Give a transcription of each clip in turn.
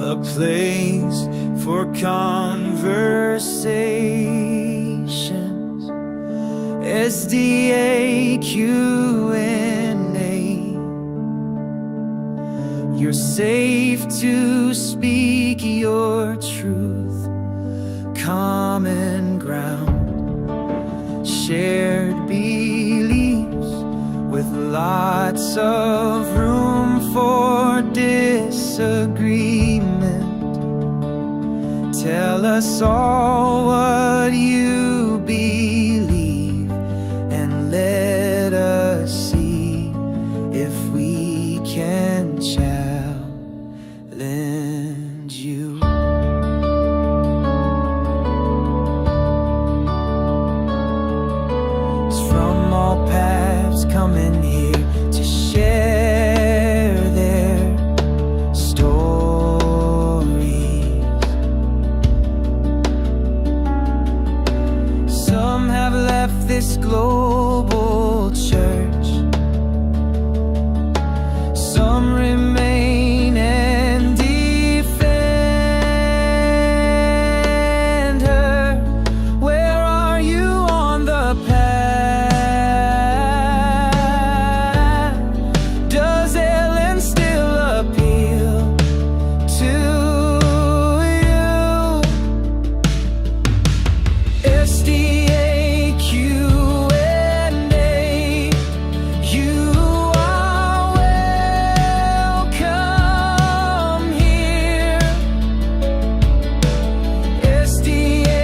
a place for conversations. SDAQ&A. You're safe to speak your truth. Common ground, shared beliefs with lots of room for disagreement. Tell us all what you believe and let us see if we can challenge you. It's from all paths coming here to share their stories. Some have left this global church, some remain and defend her. Where are you on the path? Does Ellen still appeal to you? SDAQ&A, you are welcome here. SDAQ&A,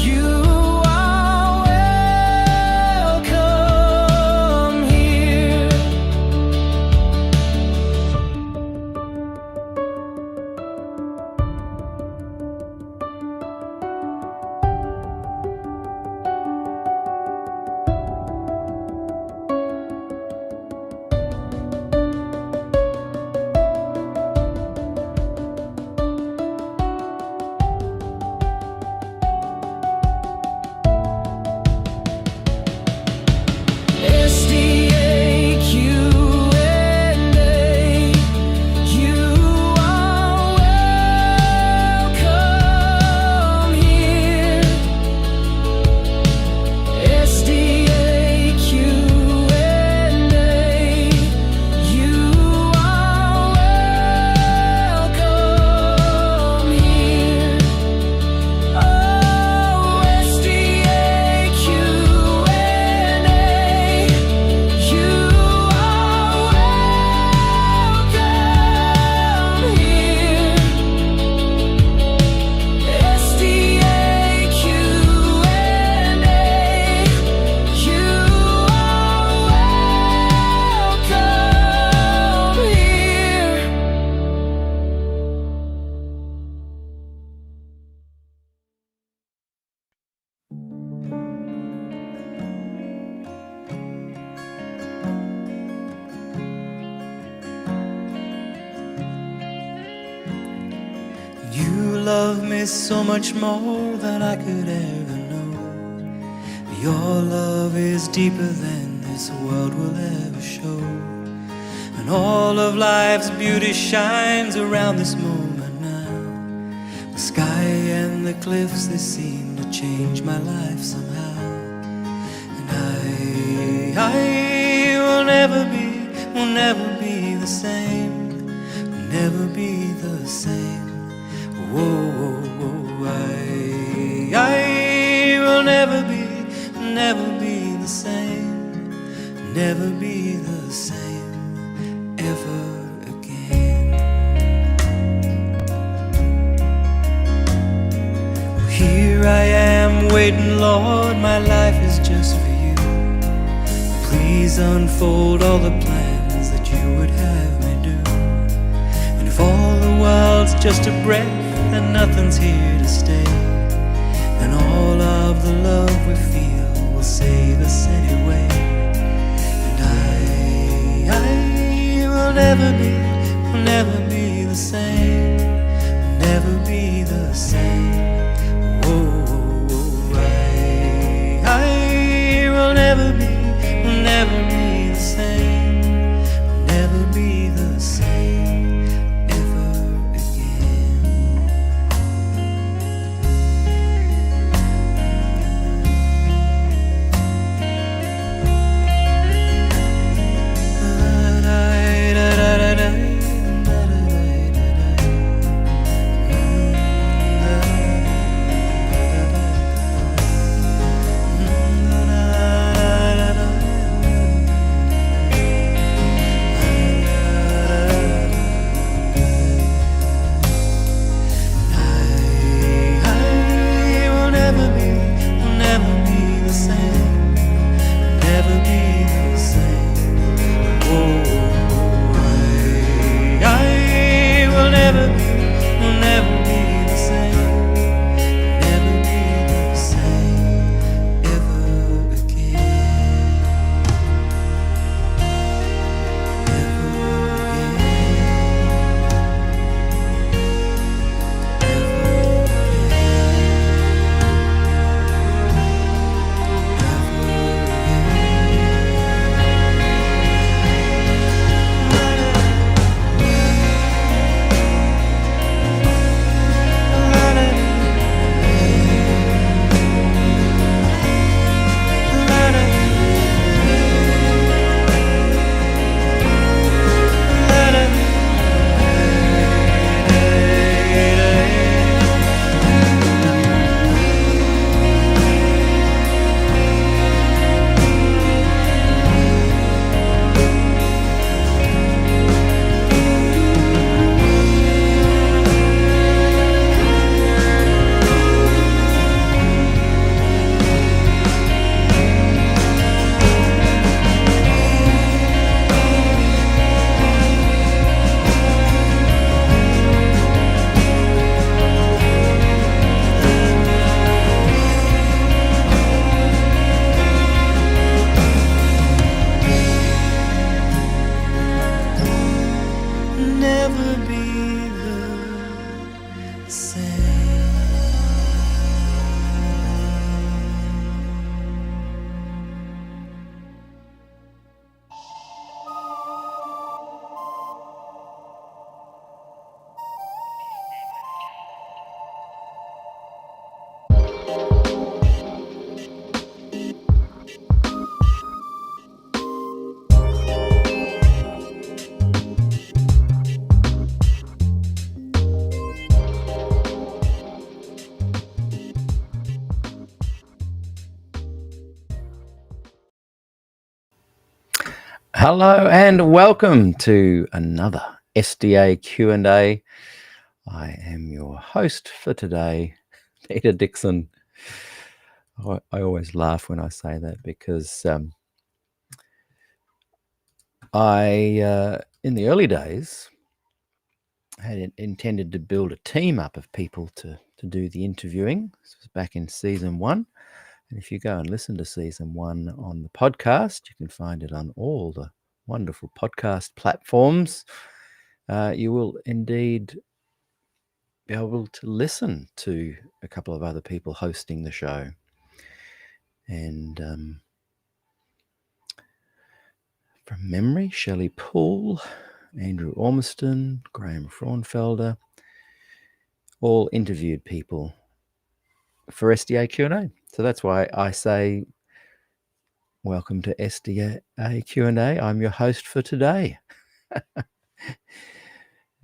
you are welcome here. SDAQ&A, you are welcome here. SDAQ&A, you are welcome here. Oh, SDAQ&A, you are welcome here. SDAQ&A, you You love me so much more than I could ever know. Your love is deeper than this world will ever show. And all of life's beauty shines around this moment now. The sky and the cliffs, they seem to change my life somehow. And I will never be the same. Will never be the same. Whoa, I will never be the same, never be the same ever again. Here I am waiting, Lord, my life is just for you. Please unfold all the plans that you would have me do. And if all the world's just a breath and nothing's here to stay, and all of the love we feel will save us anyway. And I will never be the same, will never be the same. Whoa, I will never be the same, will never be the Hello and welcome to another SDAQ&A. I am your host for today, Peter Dixon. I always laugh when I say that because in the early days, had intended to build a team up of people to do the interviewing. This was back in season 1. And if you go and listen to season 1 on the podcast, you can find it on all the wonderful podcast platforms. You will indeed be able to listen to a couple of other people hosting the show. And from memory, Shelley Poole, Andrew Ormiston, Graham Fraunfelder, all interviewed people for SDA Q&A. So that's why I say welcome to SDA Q&A. I'm your host for today.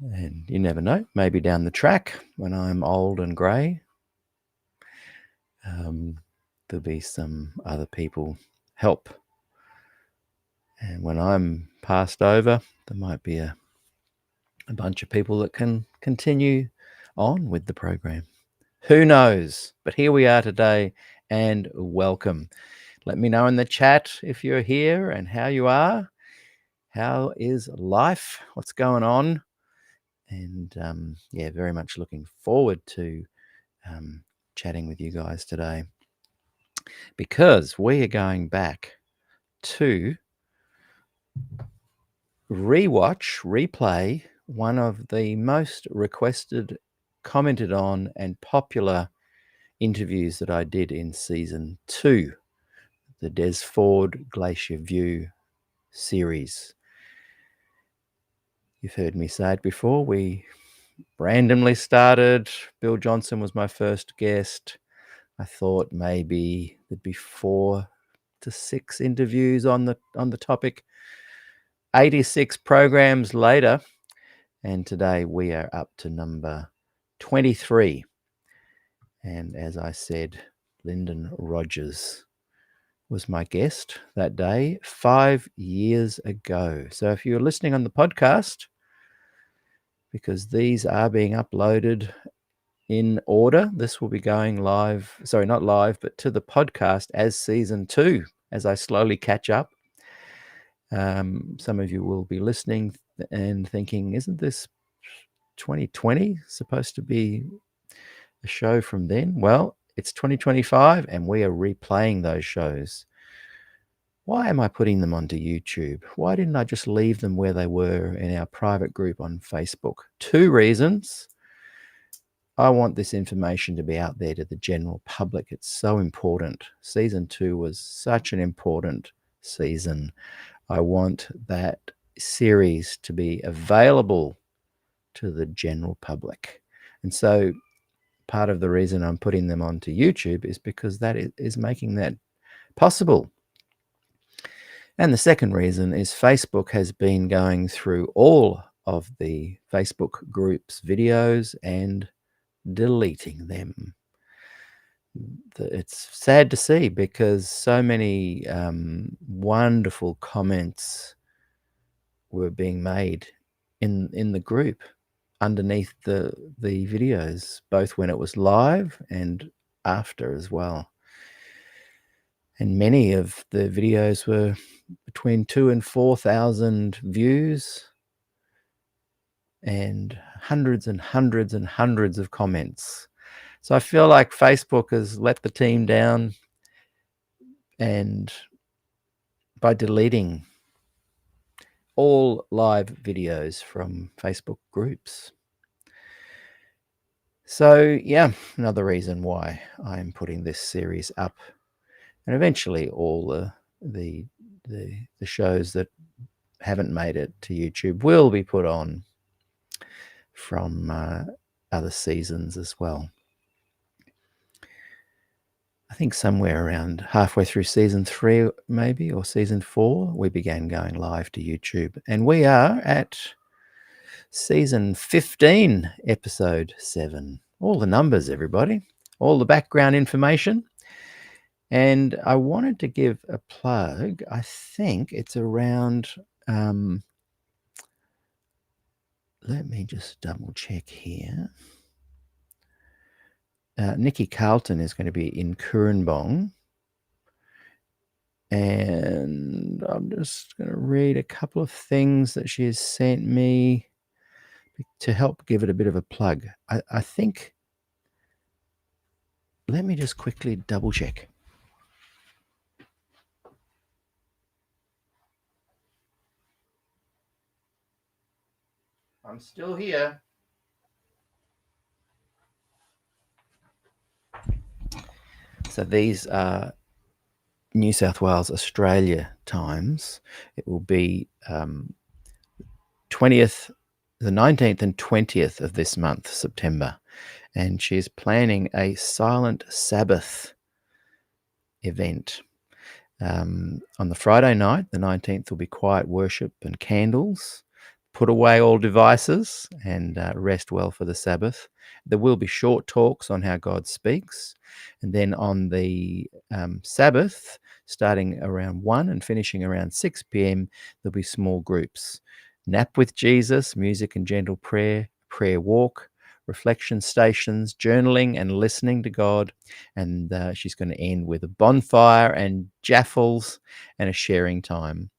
And you never know, maybe down the track when I'm old and grey, there'll be some other people help. And when I'm passed over, there might be a bunch of people that can continue on with the program. Who knows? But here we are today, and welcome. Let me know in the chat if you're here and how you are. How is life? What's going on? And very much looking forward to chatting with you guys today, because we are going back to replay one of the most requested, commented on, and popular interviews that I did in season 2, the Des Ford Glacier View series. You've heard me say it before. We randomly started. Bill Johnson was my first guest. I thought maybe there'd be 4 to 6 interviews on the topic. 86 programs later, and today we are up to number 23. And as I said, Lynden Rogers was my guest that day 5 years ago. So if you're listening on the podcast, because these are being uploaded in order, this will be going live, sorry, not live, but to the podcast as season 2, as I slowly catch up. Some of you will be listening and thinking, isn't this 2020 supposed to be a show from then? Well, it's 2025 and we are replaying those shows. Why am I putting them onto YouTube? Why didn't I just leave them where they were in our private group on Facebook? 2 reasons. I want this information to be out there to the general public. It's so important. Season 2 was such an important season. I want that series to be available to the general public. And so part of the reason I'm putting them onto YouTube is because that is making that possible. And the second reason is Facebook has been going through all of the Facebook groups' videos and deleting them. It's sad to see, because so many wonderful comments were being made in the group underneath the videos, both when it was live and after as well. And many of the videos were between 2,000 and 4,000 views, and hundreds and hundreds and hundreds of comments. So I feel like Facebook has let the team down, and by deleting all live videos from Facebook groups. So yeah, another reason why I'm putting this series up, and eventually all the shows that haven't made it to YouTube will be put on from other seasons as well. I think somewhere around halfway through season 3, maybe, or season 4, we began going live to YouTube. And we are at season 15, episode 7. All the numbers, everybody, all the background information. And I wanted to give a plug. I think it's around, let me just double check here. Nikki Carlton is going to be in Kurrambong. And I'm just going to read a couple of things that she has sent me to help give it a bit of a plug. I think, let me just quickly double check. I'm still here. So these are New South Wales, Australia times. It will be 20th, the 19th and 20th of this month, September. And she's planning a silent Sabbath event. On the Friday night, the 19th, will be quiet worship and candles. Put away all devices and rest well for the Sabbath. There will be short talks on how God speaks. And then on the Sabbath, starting around 1 and finishing around 6 p.m., there'll be small groups. Nap with Jesus, music and gentle prayer, prayer walk, reflection stations, journaling and listening to God. And she's going to end with a bonfire and jaffles and a sharing time.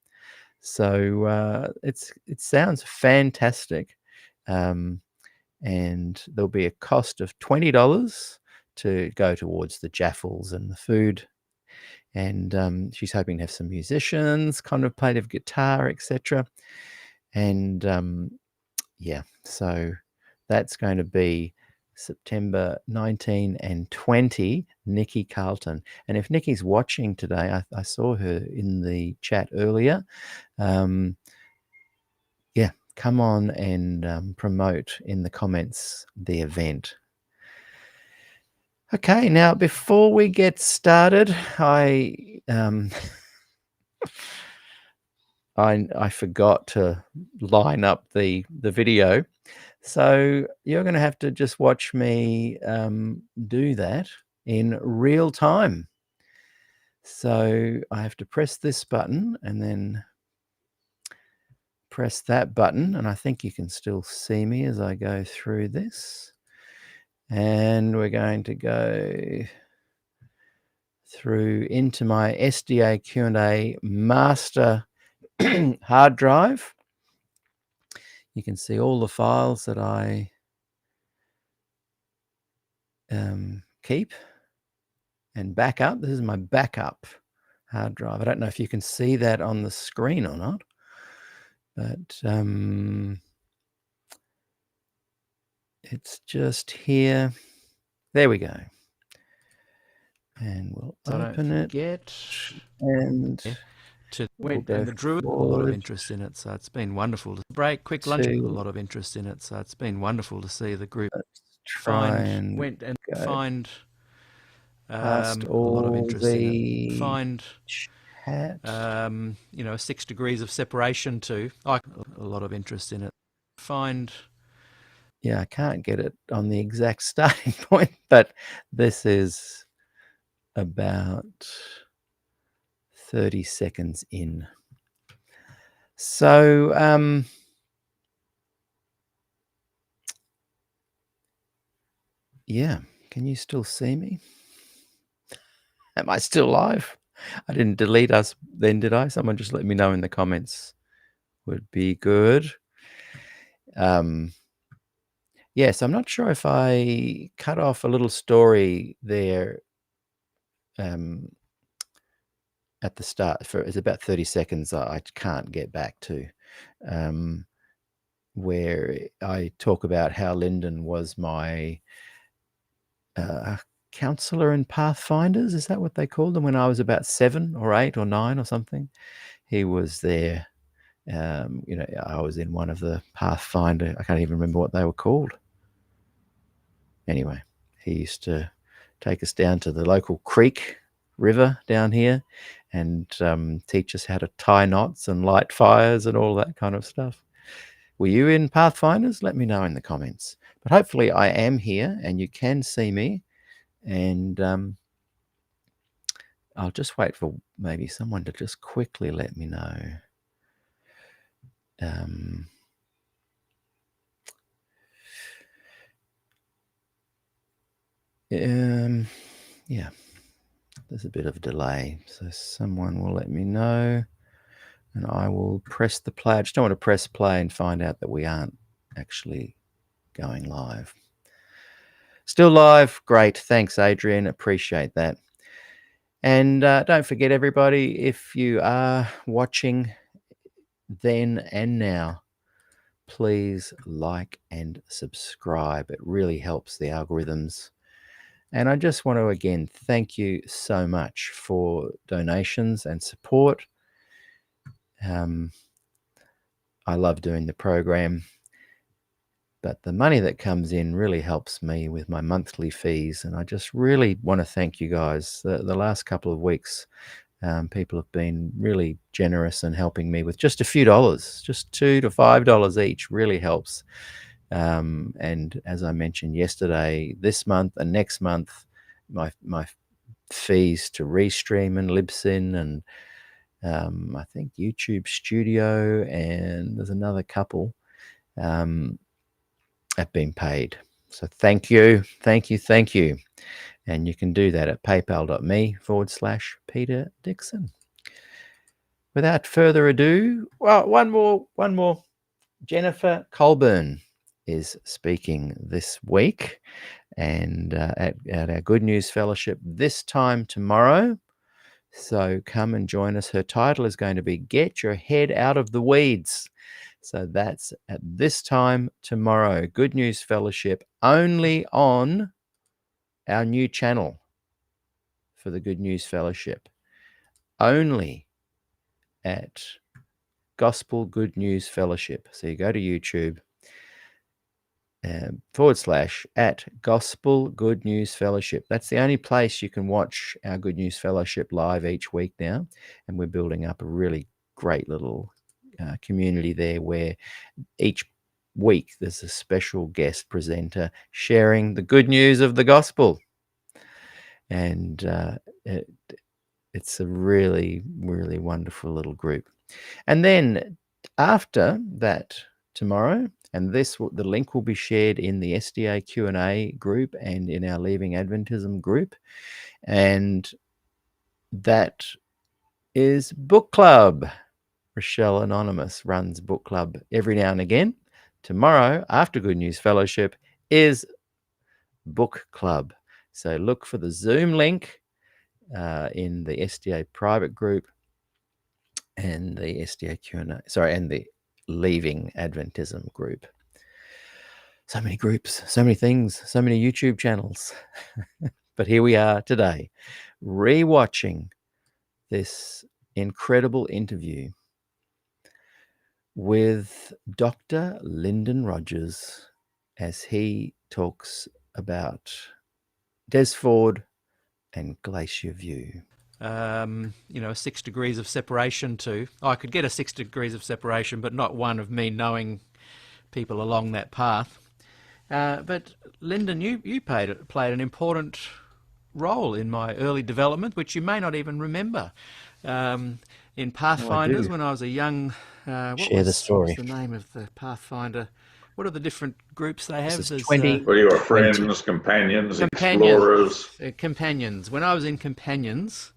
So it sounds fantastic. And there'll be a cost of $20 to go towards the jaffles and the food. And she's hoping to have some musicians, contemplative guitar, etc. And yeah, so that's going to be September 19 and 20, Nikki Carlton. And if Nikki's watching today, I saw her in the chat earlier. Yeah, come on and promote in the comments the event. Okay, now before we get started, I forgot to line up the video. So you're going to have to just watch me do that in real time. So I have to press this button and then press that button. And I think you can still see me as I go through this. And we're going to go through into my SDAQ&A master hard drive. You can see all the files that I keep and backup. This is my backup hard drive. I don't know if you can see that on the screen or not, but it's just here. There we go. And we'll open it. And went and the Druid, a lot of interest in it, so it's been wonderful to break. Quick lunch, a lot of interest in it, so it's been wonderful to see the group find past a lot of interest in it. Chat. 6 degrees of separation to a lot of interest in it. Yeah, I can't get it on the exact starting point, but this is about 30 seconds in. So yeah, can you still see me? Am I still live? I didn't delete us then, did I? Someone just let me know in the comments. Would be good. Yes, I'm not sure if I cut off a little story there at the start. It's about 30 seconds I can't get back to, where I talk about how Lynden was my counselor in Pathfinders. Is that what they called them when I was about 7 or 8 or 9 or something? He was there. I was in one of the Pathfinder. I can't even remember what they were called. Anyway, he used to take us down to the local creek river down here and teach us how to tie knots and light fires and all that kind of stuff. Were you in Pathfinders? Let me know in the comments. But hopefully I am here and you can see me. And I'll just wait for maybe someone to just quickly let me know. Yeah, there's a bit of a delay, so someone will let me know, and I will press the play. I just don't want to press play and find out that we aren't actually going live. Still live. Great. Thanks, Adrian. Appreciate that. And don't forget, everybody, if you are watching then and now, please like and subscribe. It really helps the algorithms. And I just want to, again, thank you so much for donations and support. I love doing the program, but the money that comes in really helps me with my monthly fees. And I just really want to thank you guys. The last couple of weeks, people have been really generous and helping me with just a few dollars, just $2 to $5 each really helps. And as I mentioned yesterday, this month and next month, my fees to Restream and Libsyn and I think YouTube Studio, and there's another couple have been paid. So thank you. And you can do that at paypal.me/Peter Dixon. Without further ado, well, one more. Jennifer Colburn is speaking this week and at our Good News Fellowship this time tomorrow. So come and join us. Her title is going to be Get Your Head Out of the Weeds. So that's at this time tomorrow. Good News Fellowship only on our new channel for the Good News Fellowship. Only at Gospel Good News Fellowship. So you go to YouTube /at Gospel Good News Fellowship. That's the only place you can watch our Good News Fellowship live each week now. And we're building up a really great little community there where each week there's a special guest presenter sharing the good news of the gospel. And it's a really, really wonderful little group. And then after that tomorrow, and the link will be shared in the SDAQ&A group and in our Leaving Adventism group. And that is book club. Rochelle Anonymous runs book club every now and again. Tomorrow, after Good News Fellowship, is book club. So look for the Zoom link in the SDA private group and the SDAQ&A, and the Leaving Adventism group. So many groups, so many things, so many YouTube channels. But here we are today, rewatching this incredible interview with Dr. Lynden Rogers as he talks about Des Ford and Glacier View. 6 degrees of separation too. I could get a 6 degrees of separation, but not one of me knowing people along that path. But Lynden, you played an important role in my early development, which you may not even remember. In Pathfinders, when I was a young... Share the story. What's the name of the Pathfinder? What are the different groups they have? There's 20. Well, you were friends, companions, explorers. Companions. When I was in Companions...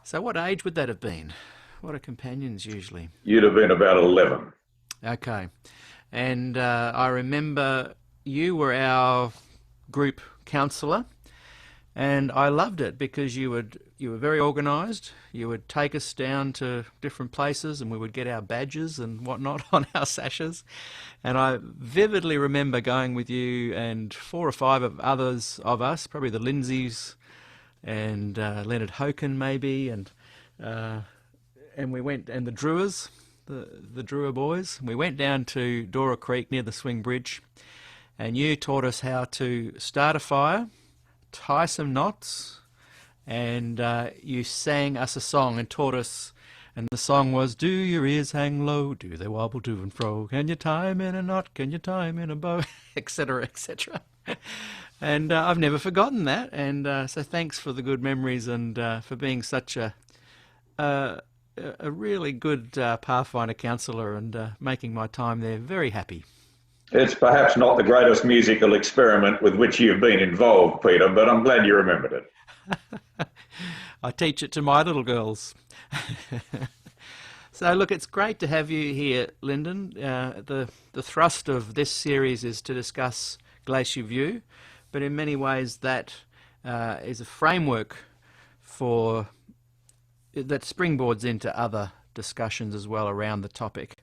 So what age would that have been? What are companions usually? You'd have been about 11. Okay. And I remember you were our group counsellor, and I loved it because you were very organised. You would take us down to different places and we would get our badges and whatnot on our sashes. And I vividly remember going with you and 4 or 5 of others of us, probably the Lindsays, and Leonard Hoken maybe, and we went, and the Drewers, the Drewer boys. We went down to Dora Creek near the Swing Bridge, and you taught us how to start a fire, tie some knots, and you sang us a song and taught us, and the song was, do your ears hang low, do they wobble to and fro, can you tie 'em in a knot, can you tie 'em in a bow, etc., etc. And I've never forgotten that. And so thanks for the good memories and for being such a really good Pathfinder counsellor and making my time there very happy. It's perhaps not the greatest musical experiment with which you've been involved, Peter, but I'm glad you remembered it. I teach it to my little girls. So look, it's great to have you here, Lynden. The thrust of this series is to discuss Glacier View, but in many ways that is a framework for that springboards into other discussions as well around the topic.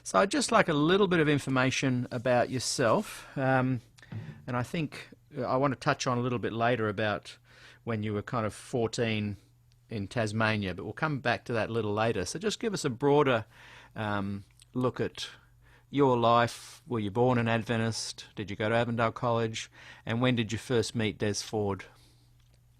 So I'd just like a little bit of information about yourself, and I think I want to touch on a little bit later about when you were kind of 14 in Tasmania, but we'll come back to that a little later. So just give us a broader look at your life. Were you born an Adventist? Did you go to Avondale College? And when did you first meet Des Ford?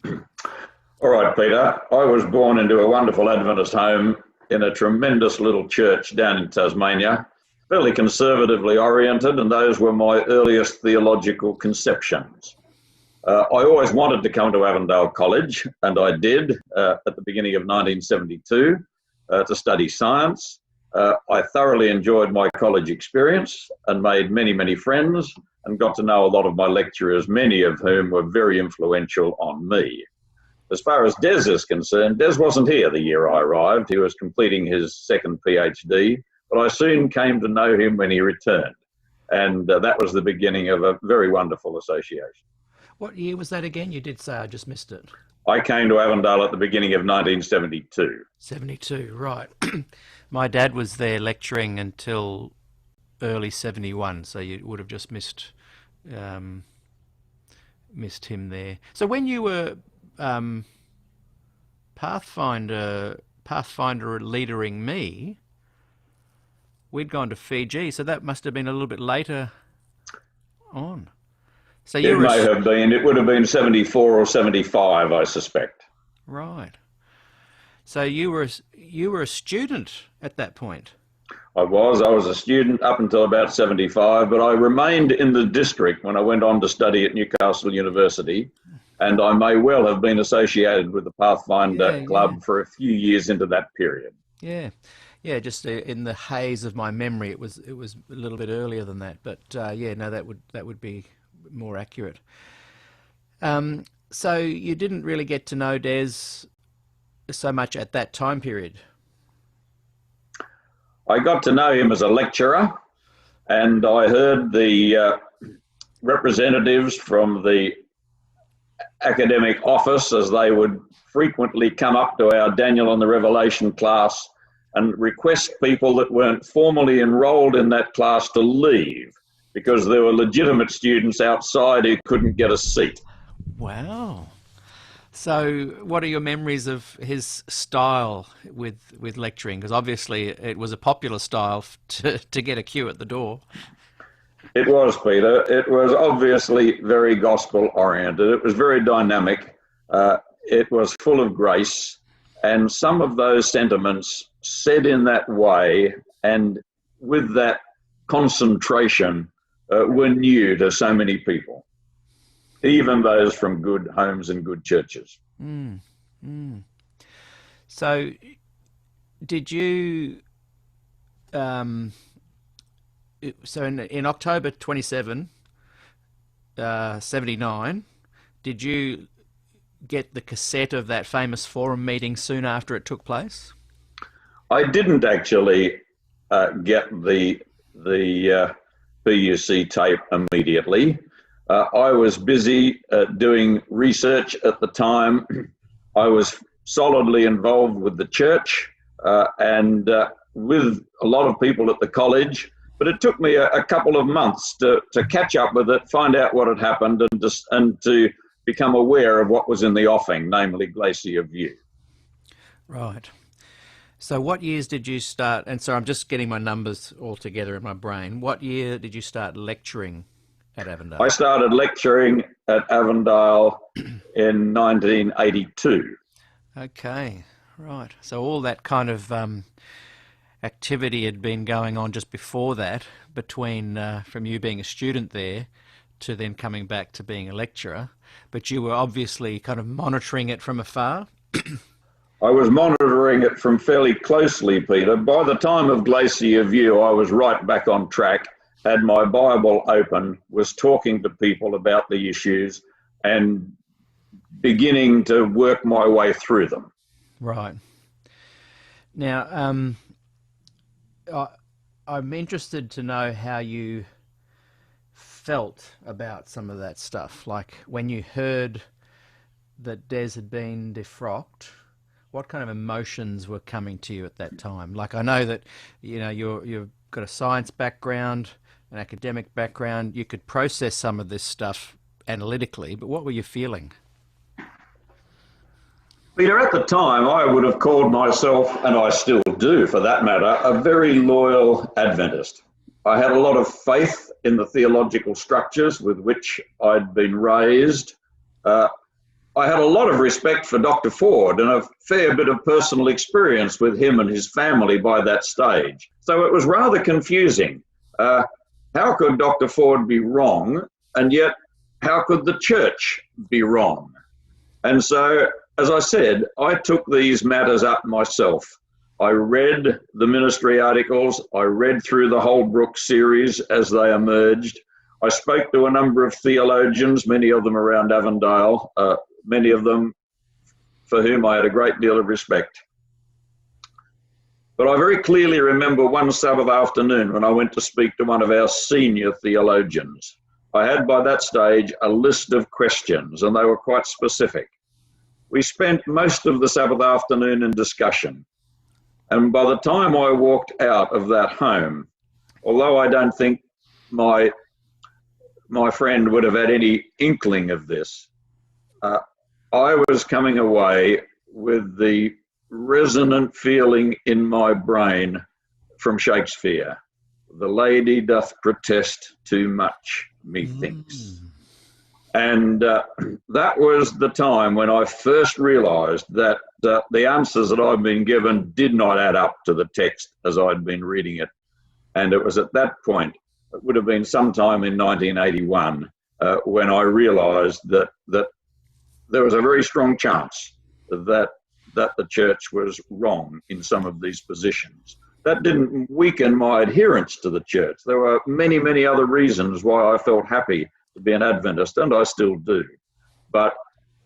All right, Peter. I was born into a wonderful Adventist home in a tremendous little church down in Tasmania, fairly conservatively oriented, and those were my earliest theological conceptions. I always wanted to come to Avondale College, and I did at the beginning of 1972 to study science. I thoroughly enjoyed my college experience and made many, many friends and got to know a lot of my lecturers, many of whom were very influential on me. As far as Des is concerned, Des wasn't here the year I arrived. He was completing his second PhD, but I soon came to know him when he returned. And that was the beginning of a very wonderful association. What year was that again? You did say, I just missed it. I came to Avondale at the beginning of 1972. 72, right. My dad was there lecturing until early 71, so you would have just missed him there. So when you were Pathfinder leadering me, we'd gone to Fiji, so that must have been a little bit later on. So it may have been. It would have been 74 or 75, I suspect. Right. So you were a student at that point. I was a student up until about 75, but I remained in the district when I went on to study at Newcastle University, and I may well have been associated with the Pathfinder Club for a few years into that period. Yeah. Yeah, just in the haze of my memory, it was a little bit earlier than that, but that would be more accurate. So you didn't really get to know Des so much at that time period. I got to know him as a lecturer, and I heard the representatives from the academic office, as they would frequently come up to our Daniel and the Revelation class and request people that weren't formally enrolled in that class to leave because there were legitimate students outside who couldn't get a seat. Wow. So what are your memories of his style with lecturing? Because obviously it was a popular style to get a queue at the door. It was, Peter. It was obviously very gospel-oriented. It was very dynamic. It was full of grace. And some of those sentiments said in that way and with that concentration were new to so many people, even those from good homes and good churches. So did you... So in October 27, 79, did you get the cassette of that famous forum meeting soon after it took place? I didn't actually get the PUC tape immediately. I was busy doing research at the time. I was solidly involved with the church and with a lot of people at the college. But it took me a couple of months to catch up with it, find out what had happened, and to become aware of what was in the offing, namely Glacier View. Right. So what years did you start, and so I'm just getting my numbers all together in my brain, what year did you start lecturing at Avondale? I started lecturing at Avondale in 1982. Okay, right. So all that kind of... activity had been going on just before that, between from you being a student there to then coming back to being a lecturer, but you were obviously kind of monitoring it from afar. I was monitoring it from fairly closely, Peter. By the time of Glacier View, I was right back on track, had my Bible open, was talking to people about the issues and beginning to work my way through them. Right. Now, I'm interested to know how you felt about some of that stuff. Like when you heard that Des had been defrocked, what kind of emotions were coming to you at that time? Like, I know that, you know, you've got a science background, an academic background. You could process some of this stuff analytically, but what were you feeling? Peter, at the time, I would have called myself, and I still do for that matter, a very loyal Adventist. I had a lot of faith in the theological structures with which I'd been raised. I had a lot of respect for Dr. Ford and a fair bit of personal experience with him and his family by that stage. So it was rather confusing. How could Dr. Ford be wrong, and yet how could the church be wrong? And so, as I said, I took these matters up myself. I read the ministry articles. I read through the Holbrook series as they emerged. I spoke to a number of theologians, many of them around Avondale, many of them for whom I had a great deal of respect. But I very clearly remember one Sabbath afternoon when I went to speak to one of our senior theologians. I had by that stage a list of questions, and they were quite specific. We spent most of the Sabbath afternoon in discussion. And by the time I walked out of that home, although I don't think my friend would have had any inkling of this, I was coming away with the resonant feeling in my brain from Shakespeare. The lady doth protest too much, methinks. And that was the time when I first realised that the answers that I'd been given did not add up to the text as I'd been reading it. And it was at that point, it would have been sometime in 1981, when I realised that there was a very strong chance that the church was wrong in some of these positions. That didn't weaken my adherence to the church. There were many, many other reasons why I felt happy to be an Adventist, and I still do. But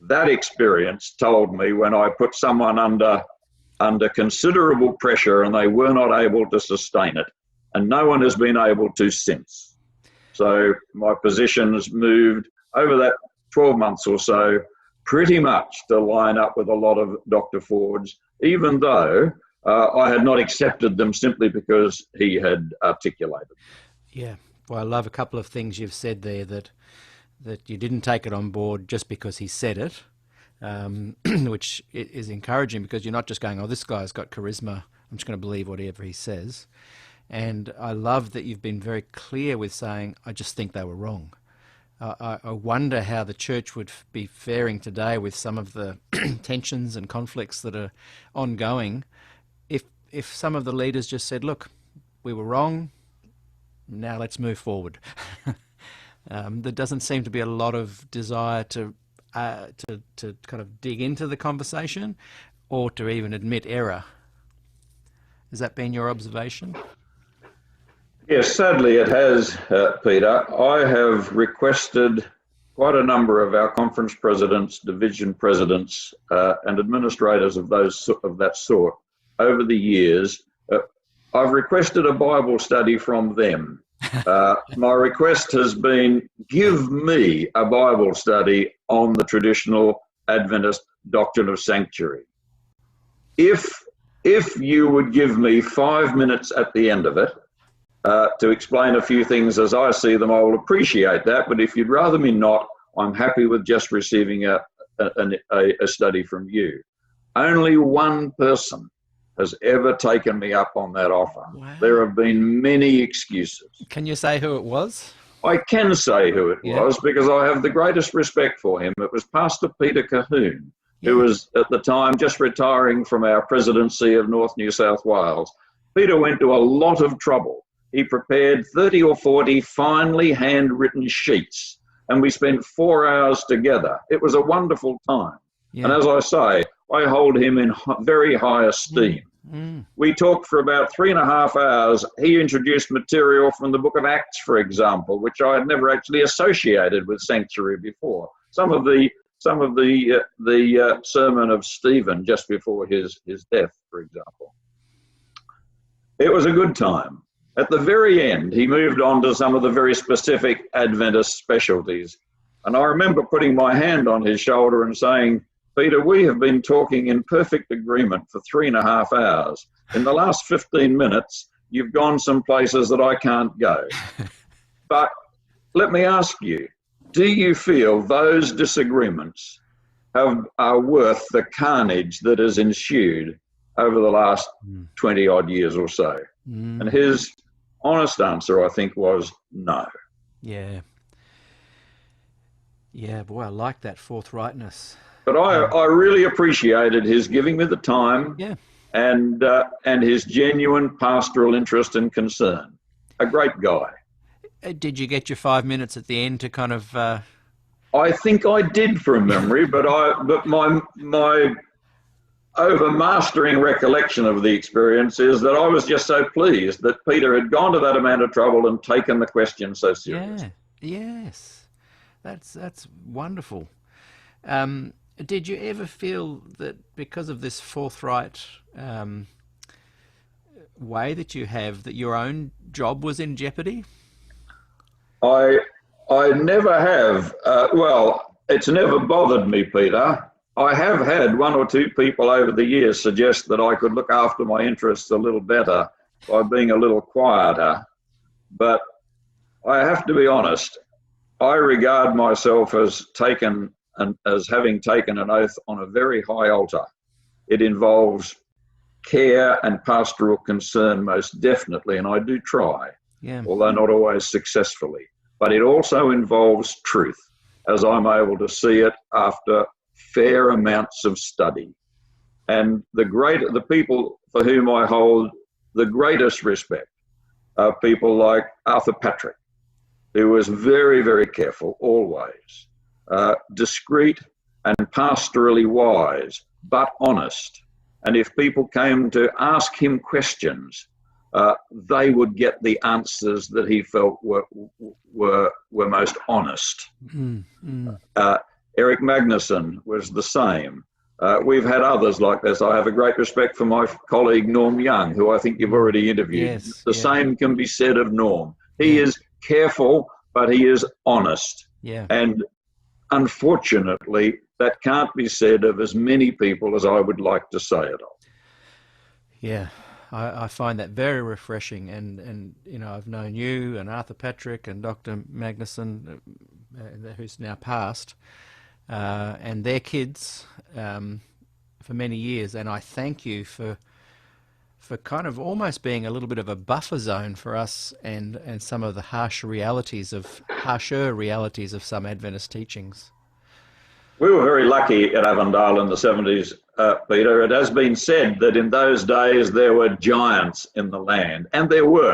that experience told me when I put someone under considerable pressure and they were not able to sustain it, and no one has been able to since. So my positions moved over that 12 months or so pretty much to line up with a lot of Dr. Ford's, even though I had not accepted them simply because he had articulated. Yeah. Well, I love a couple of things you've said there, that you didn't take it on board just because he said it, which is encouraging, because you're not just going, oh, this guy's got charisma, I'm just going to believe whatever he says. And I love that you've been very clear with saying, I just think they were wrong. I wonder how the church would be faring today with some of the tensions and conflicts that are ongoing if some of the leaders just said, look, we were wrong, now let's move forward. There doesn't seem to be a lot of desire to kind of dig into the conversation or to even admit error. Has that been your observation? Yes, sadly it has, Peter. I have requested quite a number of our conference presidents, division presidents, and administrators of that sort over the years. I've requested a Bible study from them. My request has been, give me a Bible study on the traditional Adventist doctrine of sanctuary. If you would give me 5 minutes at the end of it to explain a few things as I see them, I will appreciate that. But if you'd rather me not, I'm happy with just receiving a study from you. Only one person has ever taken me up on that offer. Wow. There have been many excuses. Can you say who it was? I can say who it was because I have the greatest respect for him. It was Pastor Peter Cahoon, who was at the time just retiring from our presidency of North New South Wales. Peter went to a lot of trouble. He prepared 30 or 40 finely handwritten sheets and we spent 4 hours together. It was a wonderful time. Yeah. And as I say, I hold him in very high esteem. We talked for about 3.5 hours. He introduced material from the book of Acts, for example, which I had never actually associated with sanctuary before. Some of the sermon of Stephen just before his death, for example. It was a good time. At the very end, he moved on to some of the very specific Adventist specialties. And I remember putting my hand on his shoulder and saying, Peter, we have been talking in perfect agreement for 3.5 hours. In the last 15 minutes, you've gone some places that I can't go. But let me ask you, do you feel those disagreements are worth the carnage that has ensued over the last 20 odd years or so? And his honest answer, I think, was no. Yeah. Yeah, boy, I like that forthrightness. But I really appreciated his giving me the time, and his genuine pastoral interest and concern. A great guy. Did you get your 5 minutes at the end to kind of... I think I did from memory, but my overmastering recollection of the experience is that I was just so pleased that Peter had gone to that amount of trouble and taken the question so seriously. Yeah, yes. That's wonderful. Did you ever feel that because of this forthright way that you have, that your own job was in jeopardy? I never have. Well, it's never bothered me, Peter. I have had 1 or 2 people over the years suggest that I could look after my interests a little better by being a little quieter. But I have to be honest, I regard myself as having taken an oath on a very high altar. It involves care and pastoral concern most definitely, and I do try, although not always successfully. But it also involves truth, as I'm able to see it after fair amounts of study. And the people for whom I hold the greatest respect are people like Arthur Patrick, who was very, very careful always, discreet and pastorally wise, but honest. And if people came to ask him questions, they would get the answers that he felt were most honest. Eric Magnusson was the same. We've had others like this. I have a great respect for my colleague Norm Young, who I think you've already interviewed. The same can be said of Norm. He is careful, but he is honest. And unfortunately, that can't be said of as many people as I would like to say it of. Yeah, I find that very refreshing. And you know, I've known you and Arthur Patrick and Dr. Magnusson, who's now passed, and their kids for many years. And I thank you for kind of almost being a little bit of a buffer zone for us and some of the harsher realities of some Adventist teachings. We were very lucky at Avondale in the 70s, Peter. It has been said that in those days there were giants in the land, and there were.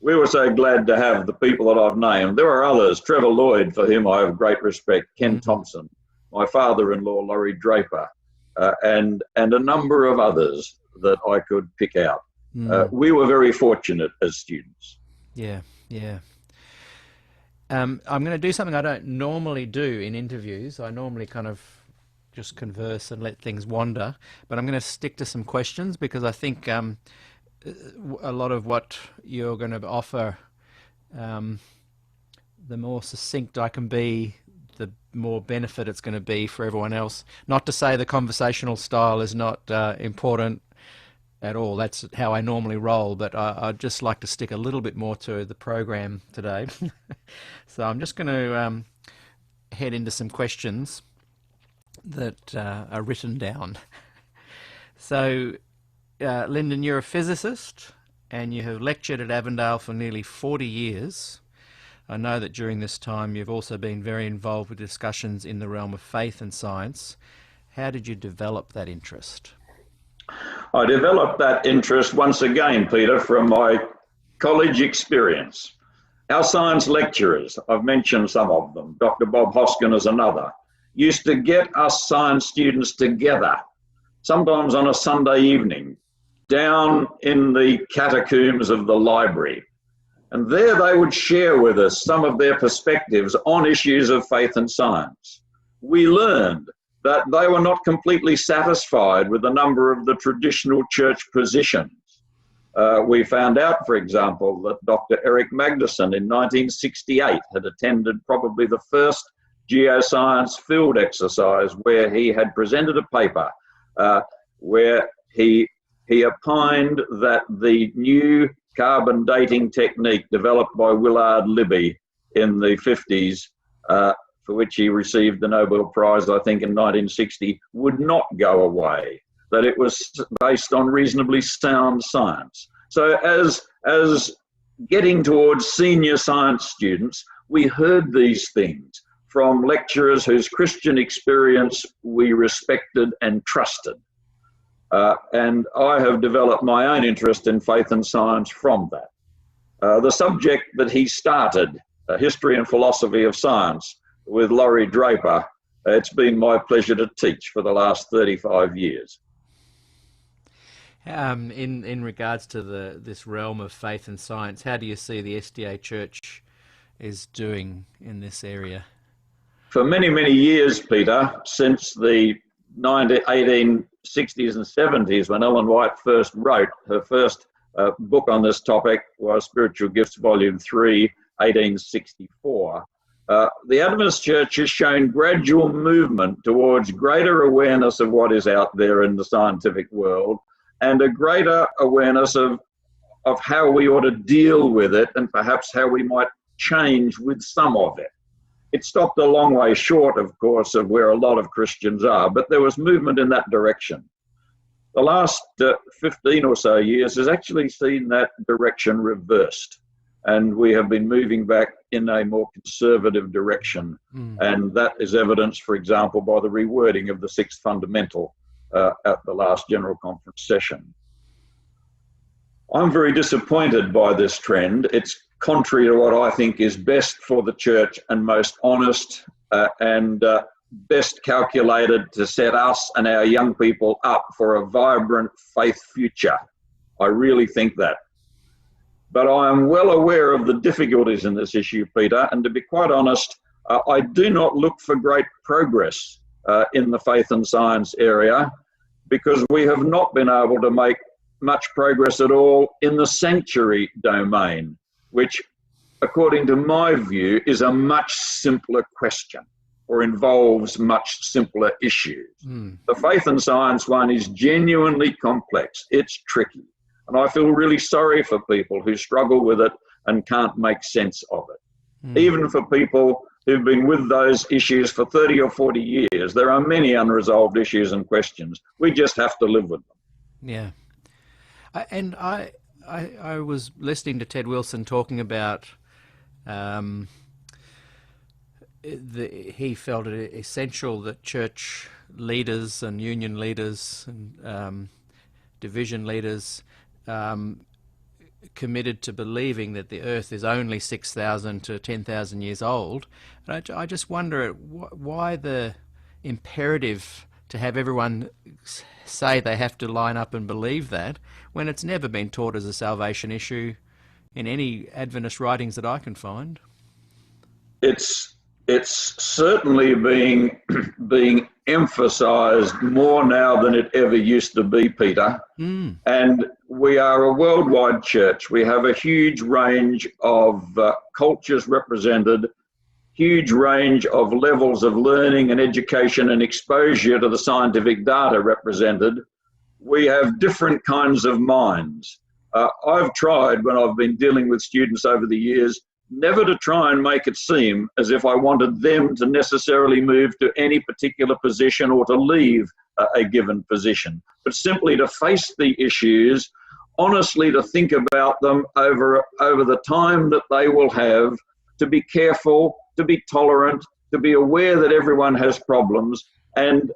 We were so glad to have the people that I've named. There are others, Trevor Lloyd, for whom I have great respect, Ken Thompson, my father-in-law, Laurie Draper, and a number of others that I could pick out. We were very fortunate as students. Yeah. I'm going to do something I don't normally do in interviews. I normally kind of just converse and let things wander, but I'm going to stick to some questions because I think a lot of what you're going to offer, the more succinct I can be, the more benefit it's going to be for everyone else. Not to say the conversational style is not important at all. That's how I normally roll, but I'd just like to stick a little bit more to the program today. So I'm just going to head into some questions that are written down. So, Lynden, you're a physicist and you have lectured at Avondale for nearly 40 years. I know that during this time you've also been very involved with discussions in the realm of faith and science. How did you develop that interest? I developed that interest once again, Peter, from my college experience. Our science lecturers, I've mentioned some of them, Dr. Bob Hoskin is another, used to get us science students together, sometimes on a Sunday evening, down in the catacombs of the library. And there they would share with us some of their perspectives on issues of faith and science. We learned that they were not completely satisfied with a number of the traditional church positions. We found out, for example, that Dr. Eric Magnuson in 1968 had attended probably the first geoscience field exercise where he had presented a paper where he opined that the new carbon dating technique developed by Willard Libby in the 50s, for which he received the Nobel Prize, I think, in 1960, would not go away, that it was based on reasonably sound science. So as getting towards senior science students, we heard these things from lecturers whose Christian experience we respected and trusted. And I have developed my own interest in faith and science from that. The subject that he started, History and Philosophy of Science, with Laurie Draper, it's been my pleasure to teach for the last 35 years. In regards to this realm of faith and science, how do you see the SDA Church is doing in this area? For many, many years, Peter, since the 1860s and 70s, when Ellen White first wrote her first book on this topic, was Spiritual Gifts, Volume 3, 1864. The Adventist Church has shown gradual movement towards greater awareness of what is out there in the scientific world and a greater awareness of how we ought to deal with it and perhaps how we might change with some of it. It stopped a long way short, of course, of where a lot of Christians are, but there was movement in that direction. The last 15 or so years has actually seen that direction reversed, and we have been moving back in a more conservative direction. And that is evidenced, for example, by the rewording of the sixth fundamental at the last General Conference session. I'm very disappointed by this trend. It's contrary to what I think is best for the church and most honest and best calculated to set us and our young people up for a vibrant faith future. I really think that. But I am well aware of the difficulties in this issue, Peter, and to be quite honest, I do not look for great progress in the faith and science area because we have not been able to make much progress at all in the sanctuary domain, which, according to my view, is a much simpler question or involves much simpler issues. The faith and science one is genuinely complex. It's tricky. And I feel really sorry for people who struggle with it and can't make sense of it. Even for people who've been with those issues for 30 or 40 years, there are many unresolved issues and questions. We just have to live with them. Yeah. And I was listening to Ted Wilson talking about he felt it essential that church leaders and union leaders and division leaders committed to believing that the earth is only 6,000 to 10,000 years old. And I just wonder why the imperative to have everyone say they have to line up and believe that when it's never been taught as a salvation issue in any Adventist writings that I can find. It's certainly being emphasized more now than it ever used to be, Peter. And we are a worldwide church. We have a huge range of cultures represented, huge range of levels of learning and education and exposure to the scientific data represented. We have different kinds of minds. I've tried, when I've been dealing with students over the years, never to try and make it seem as if I wanted them to necessarily move to any particular position or to leave a given position, but simply to face the issues, honestly to think about them over the time that they will have, to be careful, to be tolerant, to be aware that everyone has problems, and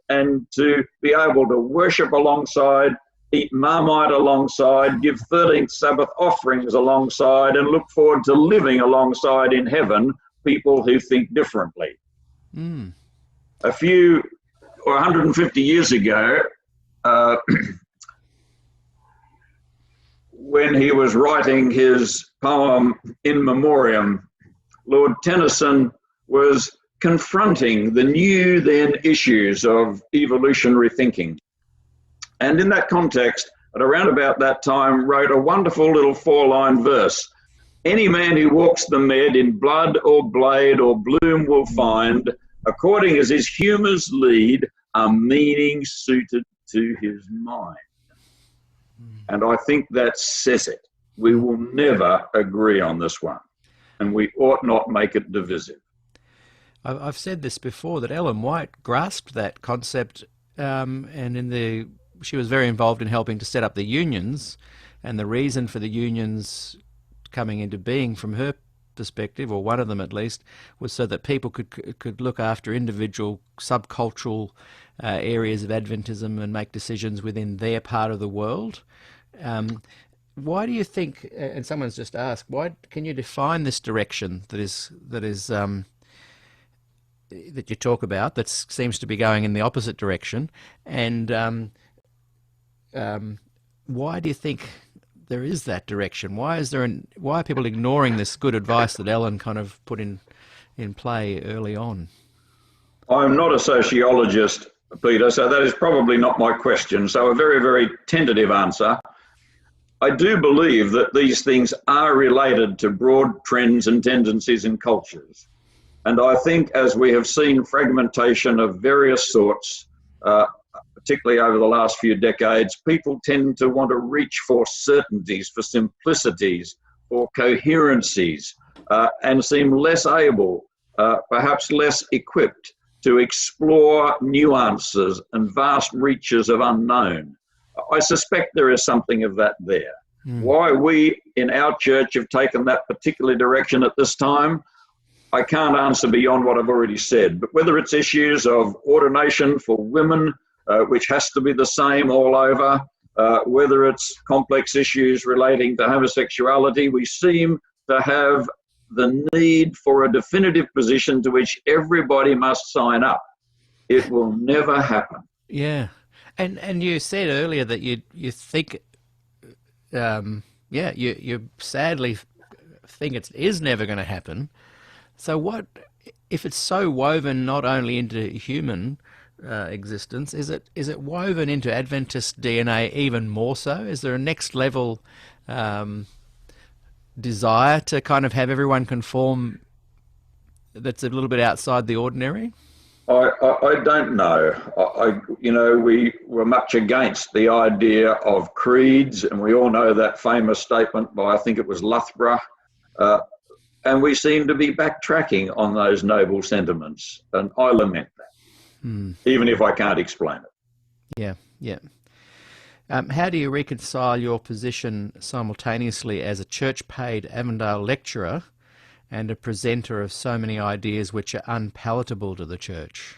to be able to worship alongside eat Marmite alongside, give 13th Sabbath offerings alongside, and look forward to living alongside in heaven people who think differently. Mm. A few, or 150 years ago, when he was writing his poem In Memoriam, Lord Tennyson was confronting the new then issues of evolutionary thinking. And in that context, at around about that time, wrote a wonderful little 4-line verse. Any man who walks the mead in blood or blade or bloom will find, according as his humours lead, a meaning suited to his mind. And I think that says it. We will never agree on this one, and we ought not make it divisive. I've said this before, that Ellen White grasped that concept, and she was very involved in helping to set up the unions, and the reason for the unions coming into being from her perspective, or one of them at least, was so that people could look after individual subcultural areas of Adventism and make decisions within their part of the world. Why do you think, and someone's just asked, why can you define this direction that you talk about, that seems to be going in the opposite direction, and why do you think there is that direction? Why are people ignoring this good advice that Ellen kind of put in play early on? I'm not a sociologist, Peter, so that is probably not my question. So a very, very tentative answer. I do believe that these things are related to broad trends and tendencies in cultures. And I think as we have seen fragmentation of various sorts, particularly over the last few decades, people tend to want to reach for certainties, for simplicities, for coherencies, and seem less able, perhaps less equipped to explore nuances and vast reaches of unknown. I suspect there is something of that there. Why we in our church have taken that particular direction at this time, I can't answer beyond what I've already said. But whether it's issues of ordination for women, which has to be the same all over, whether it's complex issues relating to homosexuality, we seem to have the need for a definitive position to which everybody must sign up. It will never happen. Yeah. And you said earlier that you think, you sadly think it is never going to happen. So what, if it's so woven not only into human existence, is it woven into Adventist DNA even more so? Is there a next level desire to kind of have everyone conform that's a little bit outside the ordinary? I don't know. We were much against the idea of creeds, and we all know that famous statement by, I think it was Loughborough, and we seem to be backtracking on those noble sentiments, and I lament that, even if I can't explain it. Yeah. How do you reconcile your position simultaneously as a church-paid Avondale lecturer and a presenter of so many ideas which are unpalatable to the church?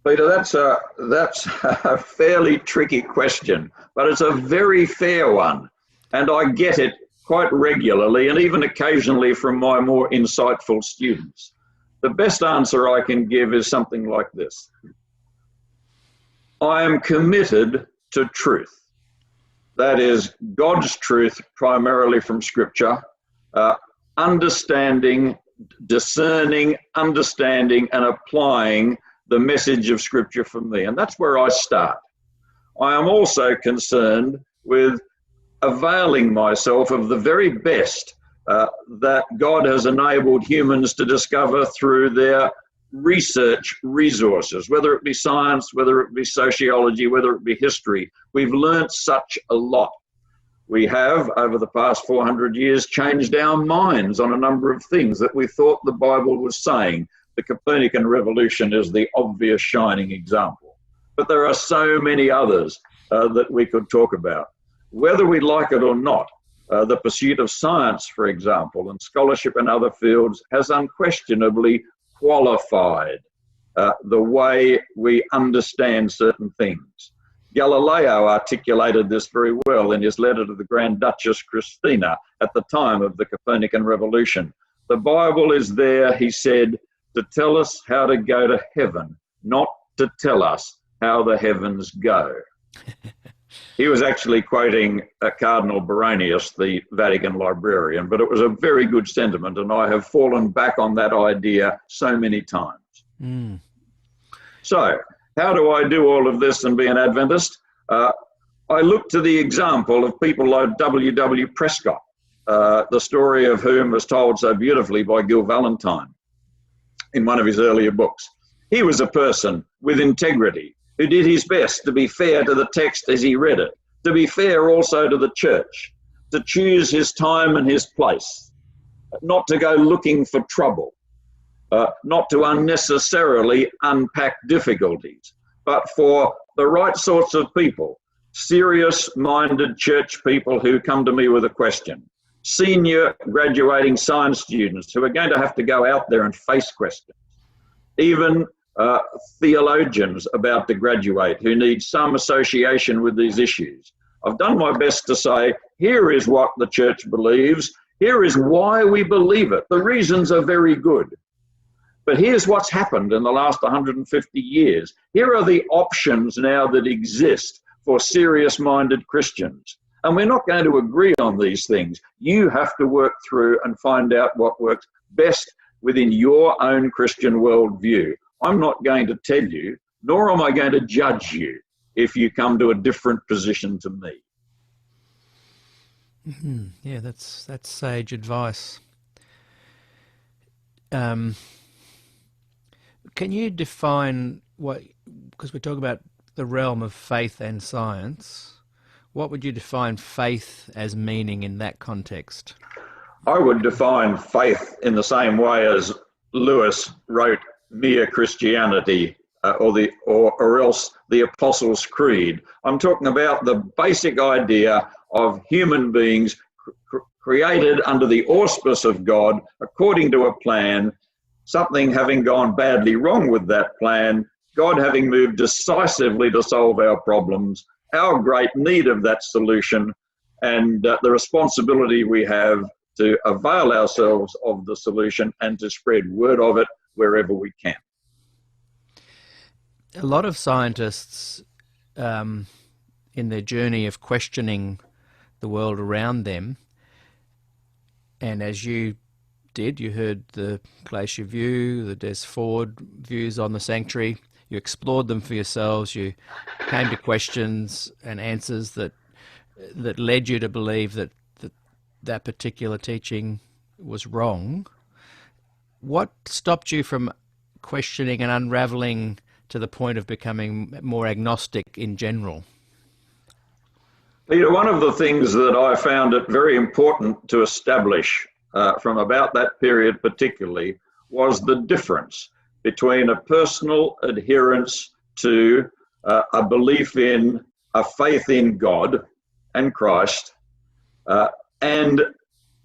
Peter, that's a fairly tricky question, but it's a very fair one, and I get it quite regularly and even occasionally from my more insightful students. The best answer I can give is something like this. I am committed to truth. That is God's truth, primarily from Scripture, discerning, understanding, and applying the message of Scripture for me. And that's where I start. I am also concerned with availing myself of the very best that God has enabled humans to discover through their research resources, whether it be science, whether it be sociology, whether it be history. We've learnt such a lot. We have, over the past 400 years, changed our minds on a number of things that we thought the Bible was saying. The Copernican revolution is the obvious shining example. But there are so many others that we could talk about. Whether we like it or not, the pursuit of science, for example, and scholarship in other fields has unquestionably qualified the way we understand certain things. Galileo articulated this very well in his letter to the Grand Duchess Christina at the time of the Copernican Revolution. The Bible is there, he said, to tell us how to go to heaven, not to tell us how the heavens go. He was actually quoting Cardinal Baronius, the Vatican librarian, but it was a very good sentiment, and I have fallen back on that idea so many times. Mm. So, how do I do all of this and be an Adventist? I look to the example of people like W. Prescott, the story of whom was told so beautifully by Gil Valentine in one of his earlier books. He was a person with integrity who did his best to be fair to the text as he read it, to be fair also to the church, to choose his time and his place, not to go looking for trouble, not to unnecessarily unpack difficulties, but for the right sorts of people, serious-minded church people who come to me with a question, senior graduating science students who are going to have to go out there and face questions, even theologians about to graduate who need some association with these issues. I've done my best to say, here is what the church believes, here is why we believe it. The reasons are very good. But here's what's happened in the last 150 years. Here are the options now that exist for serious-minded Christians. And we're not going to agree on these things. You have to work through and find out what works best within your own Christian worldview. I'm not going to tell you, nor am I going to judge you if you come to a different position to me. Mm-hmm. Yeah, that's sage advice. Can you define what, because we talk about the realm of faith and science, what would you define faith as meaning in that context? I would define faith in the same way as Lewis wrote mere Christianity or else the Apostles' Creed. I'm talking about the basic idea of human beings created under the auspice of God according to a plan, something having gone badly wrong with that plan, God having moved decisively to solve our problems, our great need of that solution, and the responsibility we have to avail ourselves of the solution and to spread word of it wherever we can. A lot of scientists, in their journey of questioning the world around them, and as you did, you heard the Glacier view, the Des Ford views on the sanctuary, you explored them for yourselves, you came to questions and answers that led you to believe that particular teaching was wrong. What stopped you from questioning and unraveling to the point of becoming more agnostic in general? Peter, one of the things that I found it very important to establish from about that period particularly was the difference between a personal adherence to a belief in, a faith in God and Christ, and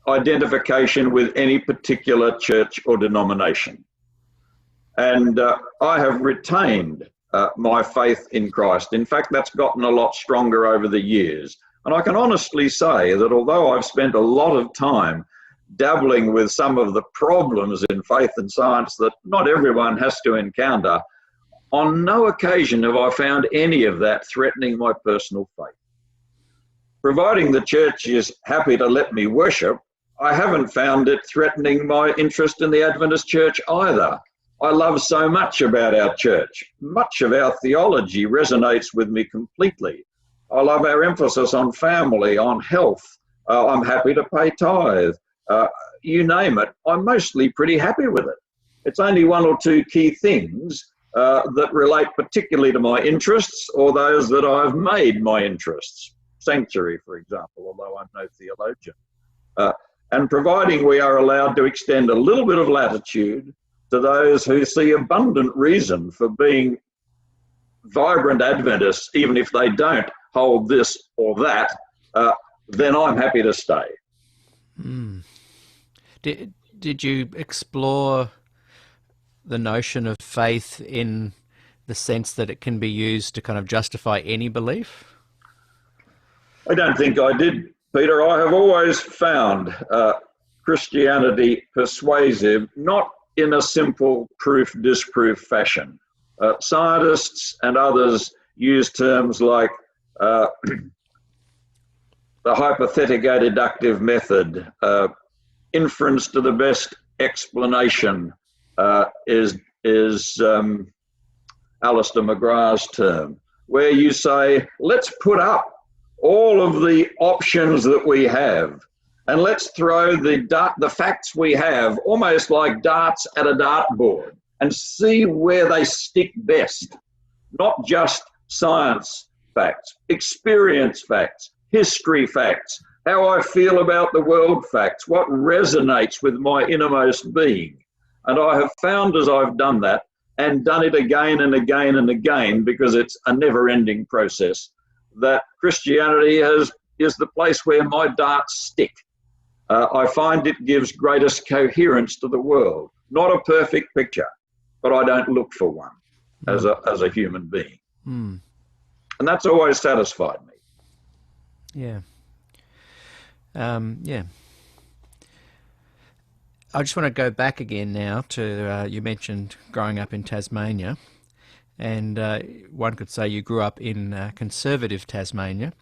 identification with any particular church or denomination. And I have retained my faith in Christ. In fact, that's gotten a lot stronger over the years. And I can honestly say that although I've spent a lot of time dabbling with some of the problems in faith and science that not everyone has to encounter, on no occasion have I found any of that threatening my personal faith. Providing the church is happy to let me worship, I haven't found it threatening my interest in the Adventist church either. I love so much about our church. Much of our theology resonates with me completely. I love our emphasis on family, on health. I'm happy to pay tithe. You name it, I'm mostly pretty happy with it. It's only one or two key things that relate particularly to my interests or those that I've made my interests. Sanctuary, for example, although I'm no theologian. And providing we are allowed to extend a little bit of latitude to those who see abundant reason for being vibrant Adventists, even if they don't hold this or that, then I'm happy to stay. Mm. Did you explore the notion of faith in the sense that it can be used to kind of justify any belief? I don't think I did, Peter. I have always found Christianity persuasive, not in a simple proof-disproof fashion. Scientists and others use terms like the hypothetico-deductive method, inference to the best explanation is Alistair McGrath's term, where you say, let's put up all of the options that we have and let's throw the facts we have almost like darts at a dartboard and see where they stick best. Not just science facts, experience facts, history facts, how I feel about the world facts, what resonates with my innermost being. And I have found as I've done that, and done it again and again and again, because it's a never-ending process, that Christianity is the place where my darts stick. I find it gives greatest coherence to the world. Not a perfect picture, but I don't look for one as a human being. Mm. And that's always satisfied me. Yeah. Yeah. I just want to go back again now to, you mentioned growing up in Tasmania, and one could say you grew up in conservative Tasmania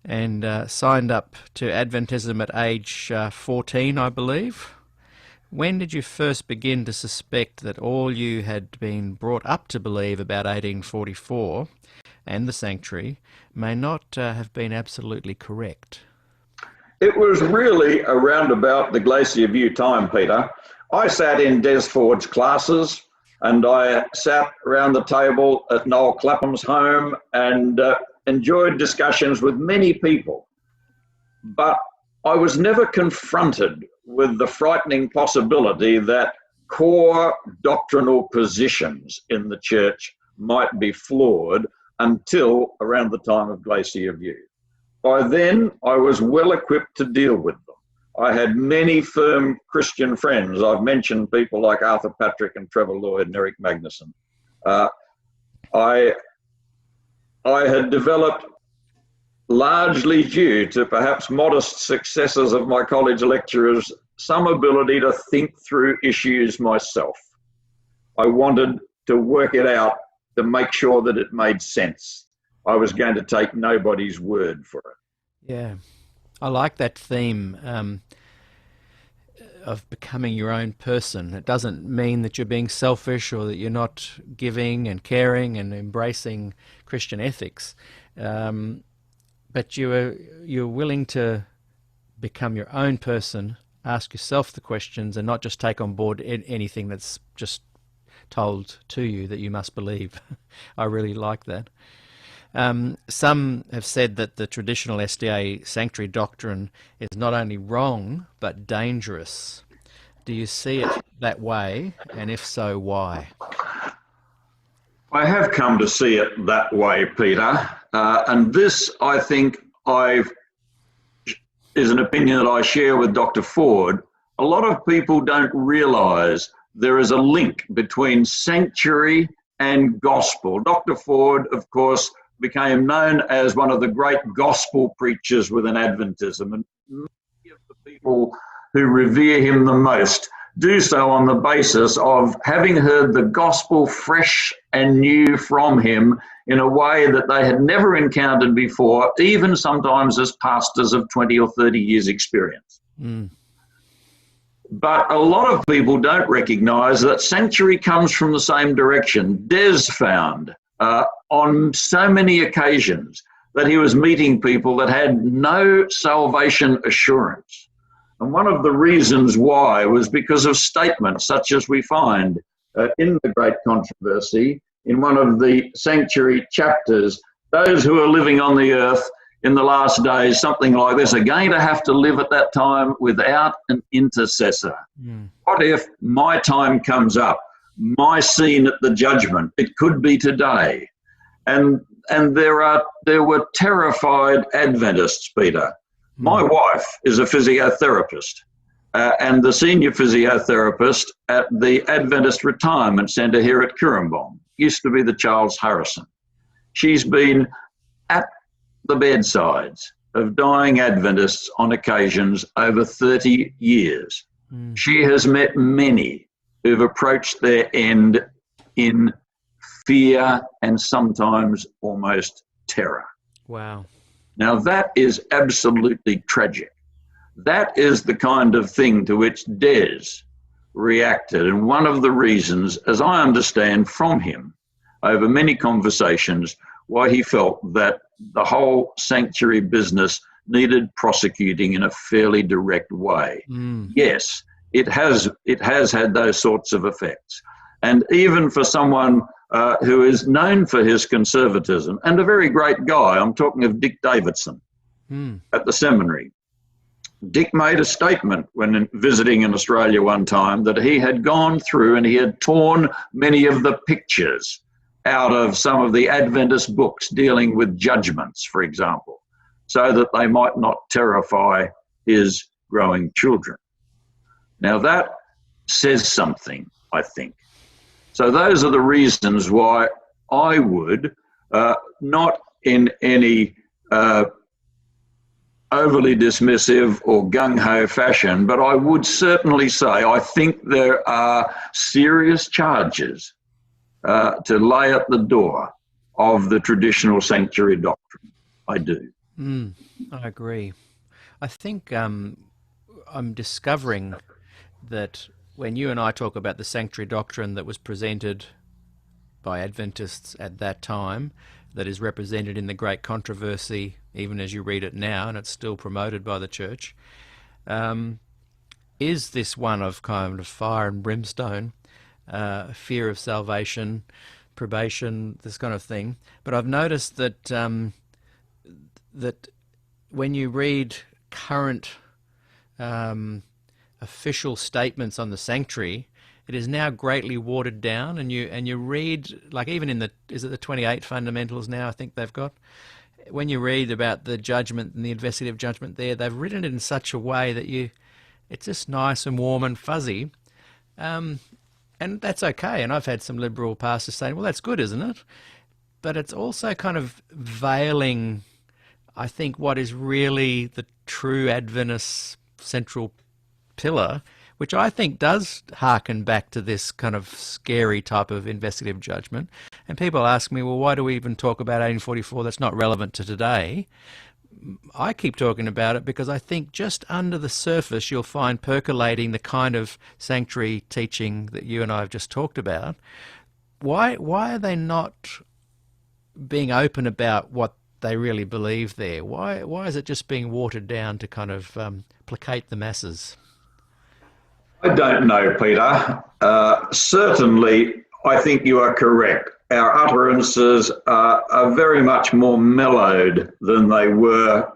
and signed up to Adventism at age 14, I believe. When did you first begin to suspect that all you had been brought up to believe about 1844 and the sanctuary may not have been absolutely correct? It was really around about the Glacier View time, Peter. I sat in Des Ford's classes and I sat around the table at Noel Clapham's home and enjoyed discussions with many people. But I was never confronted with the frightening possibility that core doctrinal positions in the church might be flawed until around the time of Glacier View. By then, I was well equipped to deal with them. I had many firm Christian friends. I've mentioned people like Arthur Patrick and Trevor Lloyd and Eric Magnuson. I had developed, largely due to perhaps modest successes of my college lecturers, some ability to think through issues myself. I wanted to work it out to make sure that it made sense. I was going to take nobody's word for it. Yeah, I like that theme of becoming your own person. It doesn't mean that you're being selfish or that you're not giving and caring and embracing Christian ethics, but you're willing to become your own person, ask yourself the questions, and not just take on board anything that's just told to you that you must believe. I really like that. Some have said that the traditional SDA sanctuary doctrine is not only wrong, but dangerous. Do you see it that way? And if so, why? I have come to see it that way, Peter. And this, I think, is an opinion that I share with Dr. Ford. A lot of people don't realise there is a link between sanctuary and gospel. Dr. Ford, of course, became known as one of the great gospel preachers within Adventism, and many of the people who revere him the most do so on the basis of having heard the gospel fresh and new from him in a way that they had never encountered before, even sometimes as pastors of 20 or 30 years experience. Mm. But a lot of people don't recognise that sanctuary comes from the same direction. Des found on so many occasions that he was meeting people that had no salvation assurance. And one of the reasons why was because of statements such as we find in the Great Controversy, in one of the sanctuary chapters, those who are living on the earth in the last days, something like this, are going to have to live at that time without an intercessor. Mm. What if my time comes up? My scene at the judgment, it could be today. And there were terrified Adventists, Peter. My wife is a physiotherapist, and the senior physiotherapist at the Adventist Retirement Centre here at Kirrambong. Used to be the Charles Harrison. She's been at the bedsides of dying Adventists on occasions over 30 years. She has met many who've approached their end in fear and sometimes almost terror. Wow. Now that is absolutely tragic. That is the kind of thing to which Des reacted. And one of the reasons, as I understand from him over many conversations, why he felt that the whole sanctuary business needed prosecuting in a fairly direct way. Yes, it has had those sorts of effects. And even for someone who is known for his conservatism, and a very great guy, I'm talking of Dick Davidson at the seminary. Dick made a statement when visiting in Australia one time that he had gone through and he had torn many of the pictures out of some of the Adventist books dealing with judgments, for example, so that they might not terrify his growing children. Now that says something, I think. So those are the reasons why I would, not in any overly dismissive or gung-ho fashion, but I would certainly say I think there are serious charges to lay at the door of the traditional sanctuary doctrine. I do. I agree. I think I'm discovering that when you and I talk about the sanctuary doctrine that was presented by Adventists at that time, that is represented in the great controversy, even as you read it now, and it's still promoted by the church, is this one of kind of fire and brimstone, fear of salvation, probation, this kind of thing. But I've noticed that that when you read current official statements on the sanctuary, it is now greatly watered down, and you read, like even in is it the 28 fundamentals now I think they've got, when you read about the judgment and the investigative judgment there, they've written it in such a way that it's just nice and warm and fuzzy, and that's okay. And I've had some liberal pastors saying, well, that's good, isn't it? But it's also kind of veiling, I think, what is really the true Adventist central pillar, which I think does harken back to this kind of scary type of investigative judgment. And people ask me, well, why do we even talk about 1844? That's not relevant to today. I keep talking about it because I think just under the surface you'll find percolating the kind of sanctuary teaching that you and I have just talked about. Why are they not being open about what they really believe there? Why is it just being watered down to kind of placate the masses? I don't know, Peter. Certainly, I think you are correct. Our utterances are very much more mellowed than they were,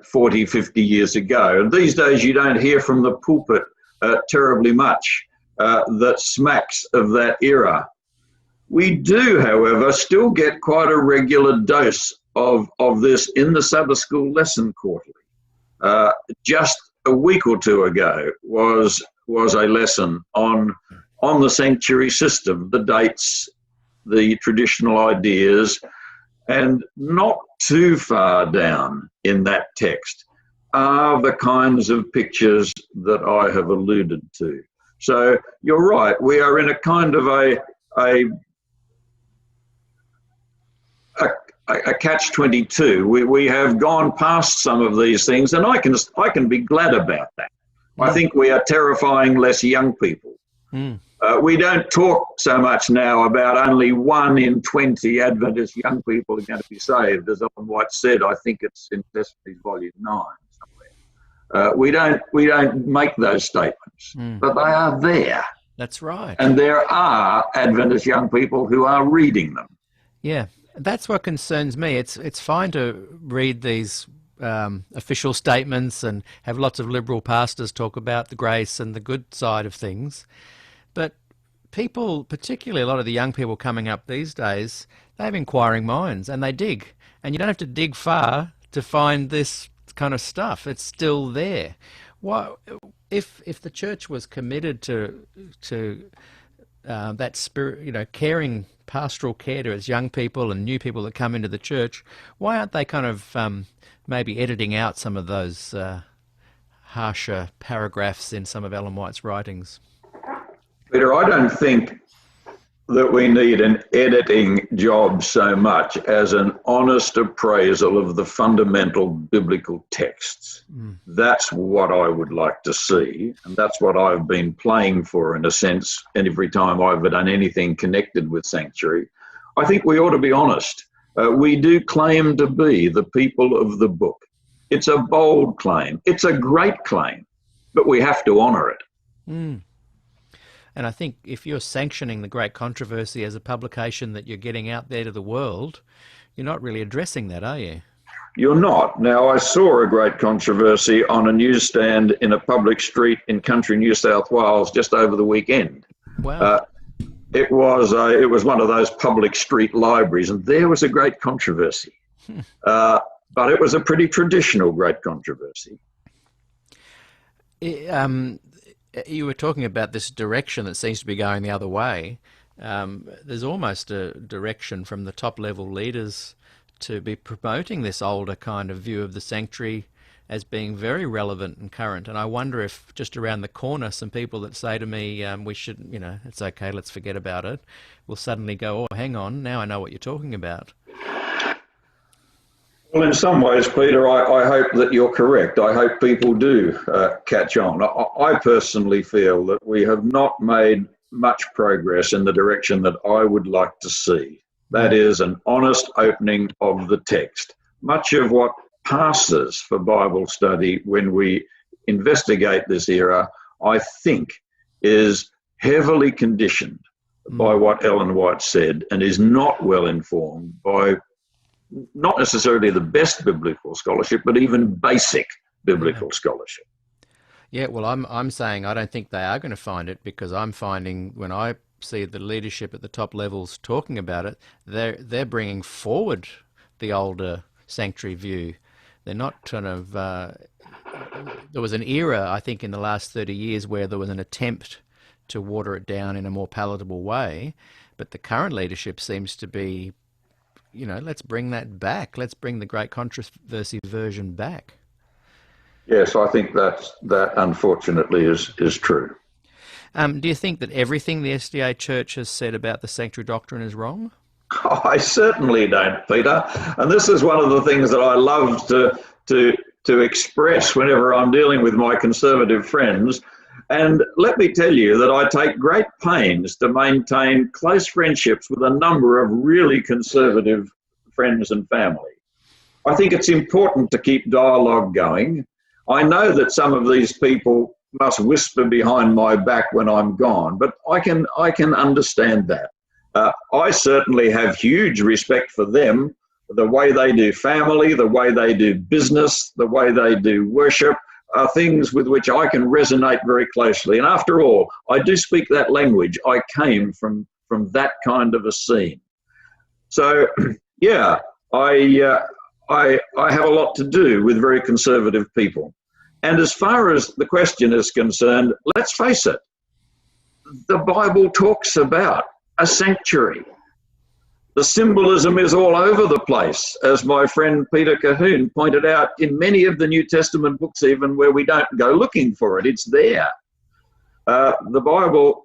40, 50 years ago. And these days, you don't hear from the pulpit terribly much that smacks of that era. We do, however, still get quite a regular dose of this in the Sabbath school lesson quarterly. Just a week or two ago was a lesson on the sanctuary system, the dates, the traditional ideas, and not too far down in that text are the kinds of pictures that I have alluded to. So you're right, we are in a kind of a catch-22. We have gone past some of these things, and I can be glad about that. I think we are terrifying less young people. We don't talk so much now about only 1 in 20 Adventist young people are going to be saved, as Ellen White said. I think it's in Testimonies Volume 9 somewhere. We don't make those statements, but they are there. That's right. And there are Adventist young people who are reading them. Yeah, that's what concerns me. It's fine to read these official statements and have lots of liberal pastors talk about the grace and the good side of things. But people, particularly a lot of the young people coming up these days, they have inquiring minds and they dig. And you don't have to dig far to find this kind of stuff. It's still there. if the church was committed to that spirit, caring pastoral care to its young people and new people that come into the church, why aren't they kind of maybe editing out some of those harsher paragraphs in some of Ellen White's writings? Peter, I don't think that we need an editing job so much as an honest appraisal of the fundamental biblical texts. That's what I would like to see, and that's what I've been playing for, in a sense, and every time I've done anything connected with sanctuary. I think we ought to be honest. We do claim to be the people of the book. It's a bold claim. It's a great claim, but we have to honour it. And I think if you're sanctioning the Great Controversy as a publication that you're getting out there to the world, you're not really addressing that, are you? You're not. Now, I saw a Great Controversy on a newsstand in a public street in country New South Wales just over the weekend. Wow. It was one of those public street libraries, and there was a Great Controversy. But it was a pretty traditional Great Controversy. You were talking about this direction that seems to be going the other way. There's almost a direction from the top level leaders to be promoting this older kind of view of the sanctuary as being very relevant and current. And I wonder if just around the corner, some people that say to me, we should, it's okay, let's forget about it, will suddenly go, oh, hang on, now I know what you're talking about. Well, in some ways, Peter, I hope that you're correct. I hope people do catch on. I personally feel that we have not made much progress in the direction that I would like to see. That is an honest opening of the text. Much of what passes for Bible study when we investigate this era, I think, is heavily conditioned by what Ellen White said and is not well informed by not necessarily the best biblical scholarship, but even basic biblical scholarship. Yeah, well, I'm saying I don't think they are going to find it, because I'm finding when I see the leadership at the top levels talking about it, they're bringing forward the older sanctuary view. They're not kind of... there was an era, I think, in the last 30 years where there was an attempt to water it down in a more palatable way, but the current leadership seems to be, let's bring that back. Let's bring the Great Controversy version back. Yes, I think that unfortunately is true. Do you think that everything the SDA Church has said about the sanctuary doctrine is wrong? I certainly don't, Peter. And this is one of the things that I love to express whenever I'm dealing with my conservative friends. And let me tell you that I take great pains to maintain close friendships with a number of really conservative friends and family. I think it's important to keep dialogue going. I know that some of these people must whisper behind my back when I'm gone, but I can understand that. I certainly have huge respect for them, the way they do family, the way they do business, the way they do worship, are things with which I can resonate very closely. And after all, I do speak that language. I came from that kind of a scene. So, yeah, I have a lot to do with very conservative people. And as far as the question is concerned, let's face it, the Bible talks about a sanctuary. The symbolism is all over the place, as my friend Peter Cahoon pointed out, in many of the New Testament books, even where we don't go looking for it, it's there. The Bible,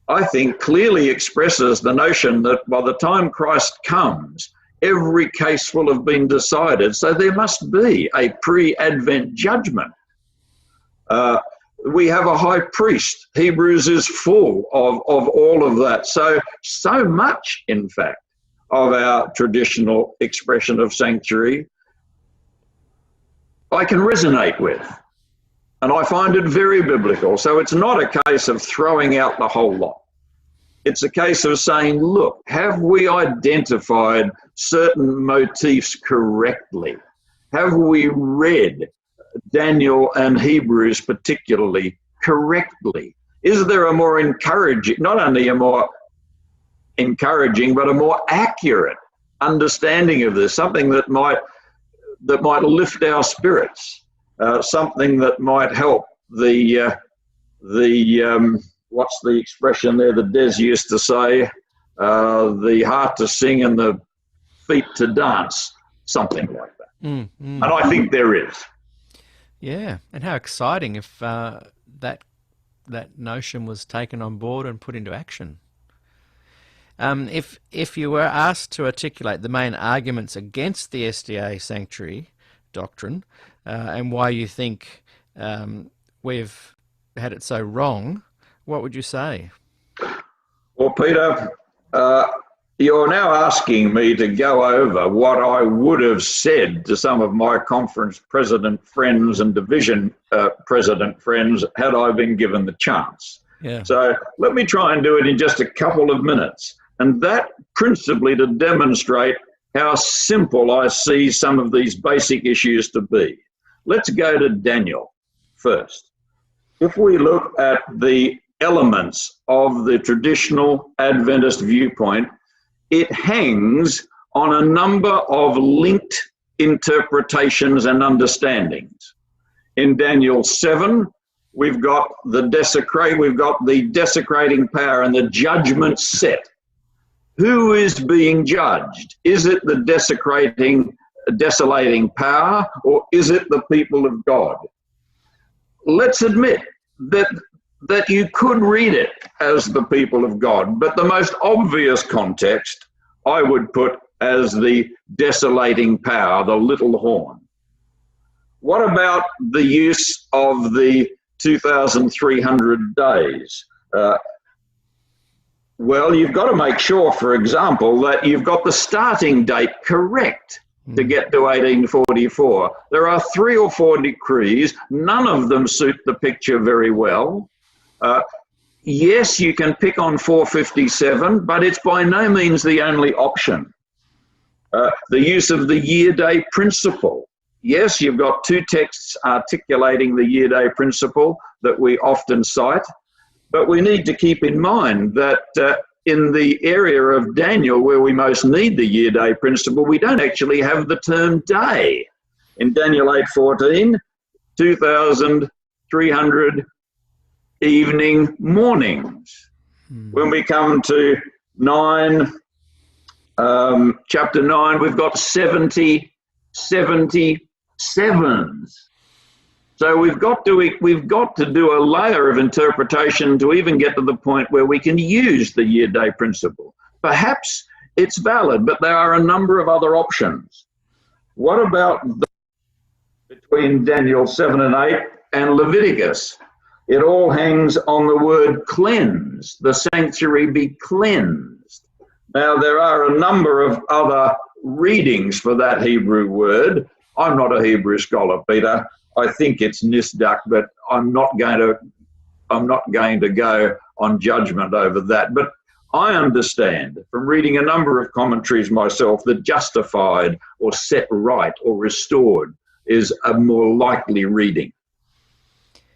I think, clearly expresses the notion that by the time Christ comes, every case will have been decided, so there must be a pre-Advent judgment. We have a high priest. Hebrews is full of all of that. So much, in fact, of our traditional expression of sanctuary, I can resonate with. And I find it very biblical. So it's not a case of throwing out the whole lot. It's a case of saying, look, have we identified certain motifs correctly? Have we read Daniel and Hebrews particularly correctly? Is there a more encouraging, not only a more encouraging, but a more accurate understanding of this, something that might lift our spirits, something that might help what's the expression there that Des used to say? The heart to sing and the feet to dance, something like that. And I think there is. Yeah, and how exciting if that notion was taken on board and put into action. If you were asked to articulate the main arguments against the SDA sanctuary doctrine and why you think we've had it so wrong, what would you say? Well, Peter, you're now asking me to go over what I would have said to some of my conference president friends and division president friends had I been given the chance. Yeah. So let me try and do it in just a couple of minutes. And that principally to demonstrate how simple I see some of these basic issues to be. Let's go to Daniel first. If we look at the elements of the traditional Adventist viewpoint, it hangs on a number of linked interpretations and understandings. In Daniel 7, we've got the desecrating power and the judgment set. Who is being judged? Is it the desolating power, or is it the people of God? Let's admit that you could read it as the people of God, but the most obvious context I would put as the desolating power, the little horn. What about the use of the 2,300 days? Well, you've got to make sure, for example, that you've got the starting date correct to get to 1844. There are 3 or 4 decrees. None of them suit the picture very well. Yes, you can pick on 457, but it's by no means the only option. The use of the year-day principle. Yes, you've got 2 texts articulating the year-day principle that we often cite, but we need to keep in mind that in the area of Daniel where we most need the year-day principle, we don't actually have the term day. In Daniel 8:14, 2,300 evening mornings. When we come to chapter 9, we've got 70 77s. So we've got to do a layer of interpretation to even get to the point where we can use the year-day principle. Perhaps it's valid, but there are a number of other options. What about between Daniel 7 and 8 and Leviticus? It all hangs on the word cleanse, the sanctuary be cleansed. Now, there are a number of other readings for that Hebrew word. I'm not a Hebrew scholar, Peter. I think it's SDAQ, but I'm not going to go on judgment over that. But I understand from reading a number of commentaries myself that justified or set right or restored is a more likely reading.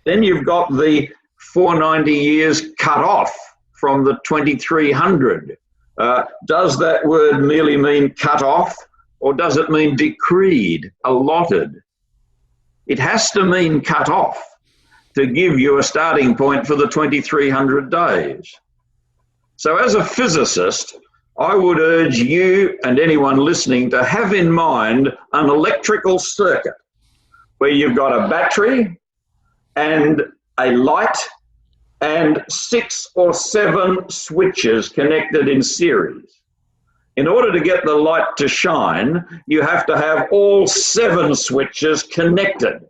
Then you've got the 490 years cut off from the 2300. Does that word merely mean cut off, or does it mean decreed, allotted? It has to mean cut off to give you a starting point for the 2300 days. So as a physicist, I would urge you and anyone listening to have in mind an electrical circuit where you've got a battery and a light and 6 or 7 switches connected in series. In order to get the light to shine, you have to have all 7 switches connected.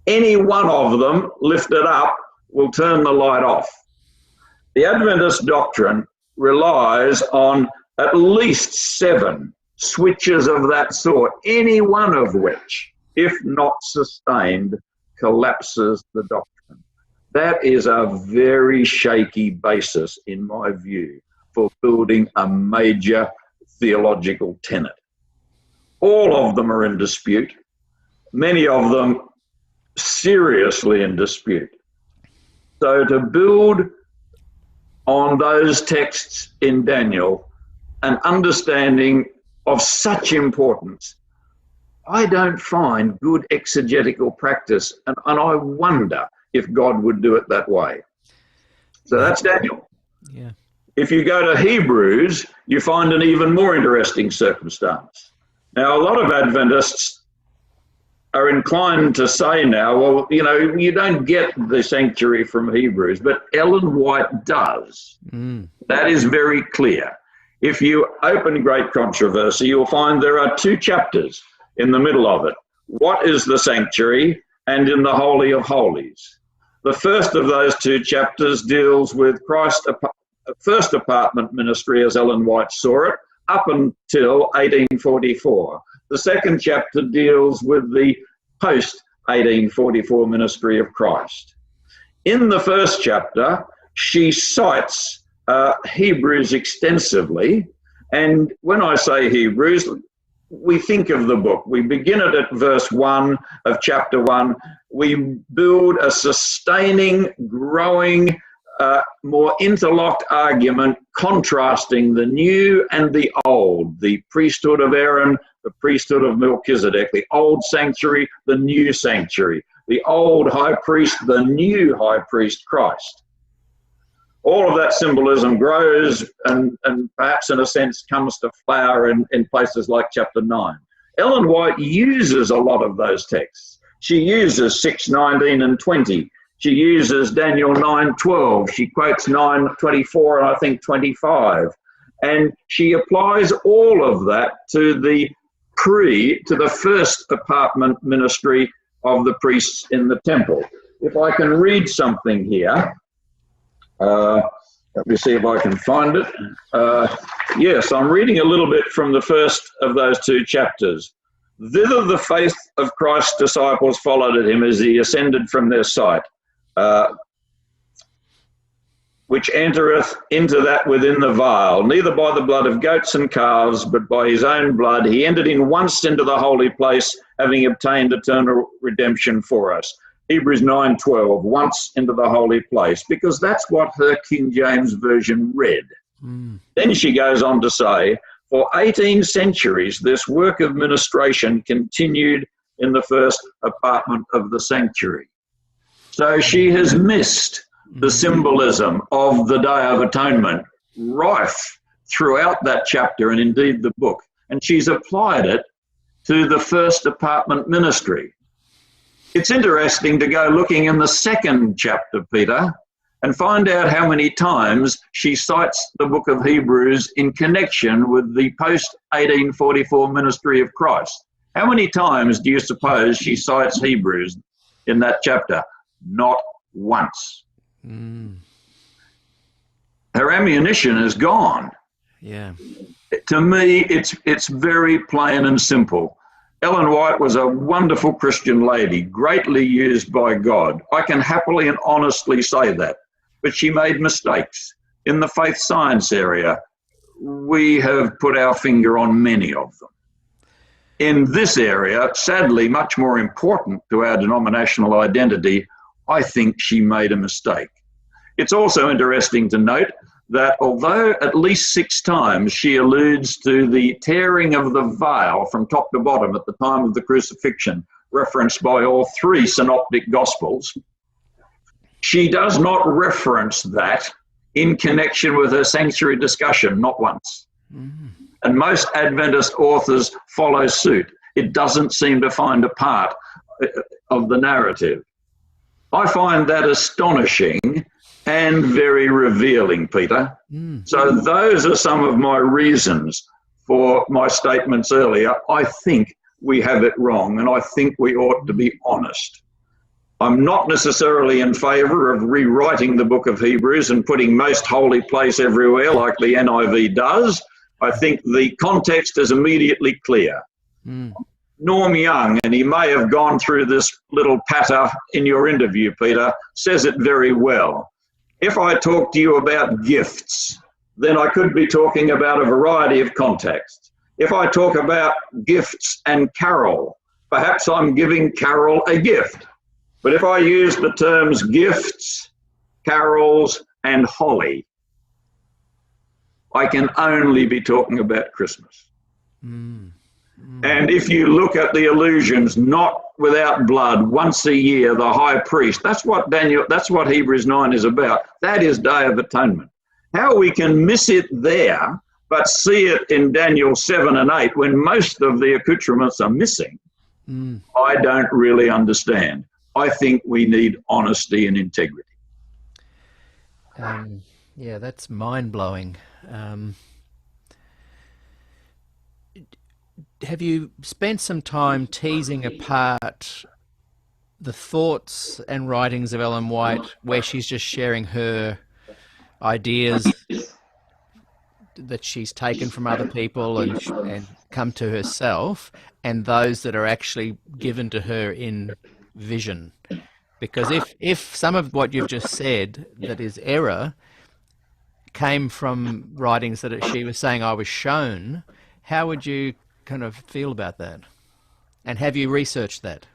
Any one of them lifted up will turn the light off. The Adventist doctrine relies on at least 7 switches of that sort, any one of which, if not sustained, collapses the doctrine. That is a very shaky basis, in my view, for building a major theological tenet. All of them are in dispute, many of them seriously in dispute. So to build on those texts in Daniel, an understanding of such importance, I don't find good exegetical practice, and I wonder if God would do it that way. So that's Daniel. Yeah. If you go to Hebrews, you find an even more interesting circumstance. Now, a lot of Adventists are inclined to say now, well, you know, you don't get the sanctuary from Hebrews, but Ellen White does. That is very clear. If you open Great Controversy, you'll find there are 2 chapters in the middle of it. What is the sanctuary, and in the Holy of Holies? The first of those 2 chapters deals with Christ's first apartment ministry as Ellen White saw it, up until 1844. The second chapter deals with the post-1844 ministry of Christ. In the first chapter, she cites Hebrews extensively, and when I say Hebrews, we think of the book. We begin it at verse 1 of chapter 1. We build a sustaining, growing, more interlocked argument contrasting the new and the old, the priesthood of Aaron, the priesthood of Melchizedek, the old sanctuary, the new sanctuary, the old high priest, the new high priest, Christ. All of that symbolism grows and perhaps in a sense comes to flower in places like chapter 9. Ellen White uses a lot of those texts. She uses 6:19 and 20. She uses Daniel 9:12. She quotes 9:24 and I think 25. And she applies all of that to the first apartment ministry of the priests in the temple. If I can read something here, let me see if I can find it. Yes, I'm reading a little bit from the first of those 2 chapters. Thither the faith of Christ's disciples followed him as he ascended from their sight, which entereth into that within the vial, neither by the blood of goats and calves, but by his own blood. He entered in once into the holy place, having obtained eternal redemption for us. Hebrews 9:12, once into the holy place, because that's what her King James Version read. Then she goes on to say, for 18 centuries, this work of ministration continued in the first apartment of the sanctuary. So she has missed the symbolism of the Day of Atonement, rife throughout that chapter and indeed the book. And she's applied it to the first apartment ministry. It's interesting to go looking in the second chapter, Peter, and find out how many times she cites the book of Hebrews in connection with the post-1844 ministry of Christ. How many times do you suppose she cites Hebrews in that chapter? Not once. Her ammunition is gone. Yeah. To me, it's very plain and simple. Ellen White was a wonderful Christian lady, greatly used by God. I can happily and honestly say that. But she made mistakes. In the faith science area, we have put our finger on many of them. In this area, sadly, much more important to our denominational identity, I think she made a mistake. It's also interesting to note that although at least 6 times she alludes to the tearing of the veil from top to bottom at the time of the crucifixion, referenced by all 3 synoptic gospels, she does not reference that in connection with her sanctuary discussion, not once. And most Adventist authors follow suit. It doesn't seem to find a part of the narrative. I find that astonishing and very revealing, Peter. So those are some of my reasons for my statements earlier. I think we have it wrong, and I think we ought to be honest. I'm not necessarily in favour of rewriting the book of Hebrews and putting most holy place everywhere like the NIV does. I think the context is immediately clear. Norm Young, and he may have gone through this little patter in your interview, Peter, says it very well. If I talk to you about gifts, then I could be talking about a variety of contexts. If I talk about gifts and carol, perhaps I'm giving Carol a gift. But if I use the terms gifts, carols, and holly, I can only be talking about Christmas. And if you look at the allusions, not without blood, once a year, the high priest, that's what Hebrews 9 is about. That is Day of Atonement. How we can miss it there, but see it in Daniel 7 and 8 when most of the accoutrements are missing, I don't really understand. I think we need honesty and integrity. Yeah, that's mind-blowing. Have you spent some time teasing apart the thoughts and writings of Ellen White where she's just sharing her ideas that she's taken from other people and come to herself, and those that are actually given to her in vision? Because if some of what you've just said that is error came from writings that she was saying I was shown, how would you kind of feel about that? And have you researched that?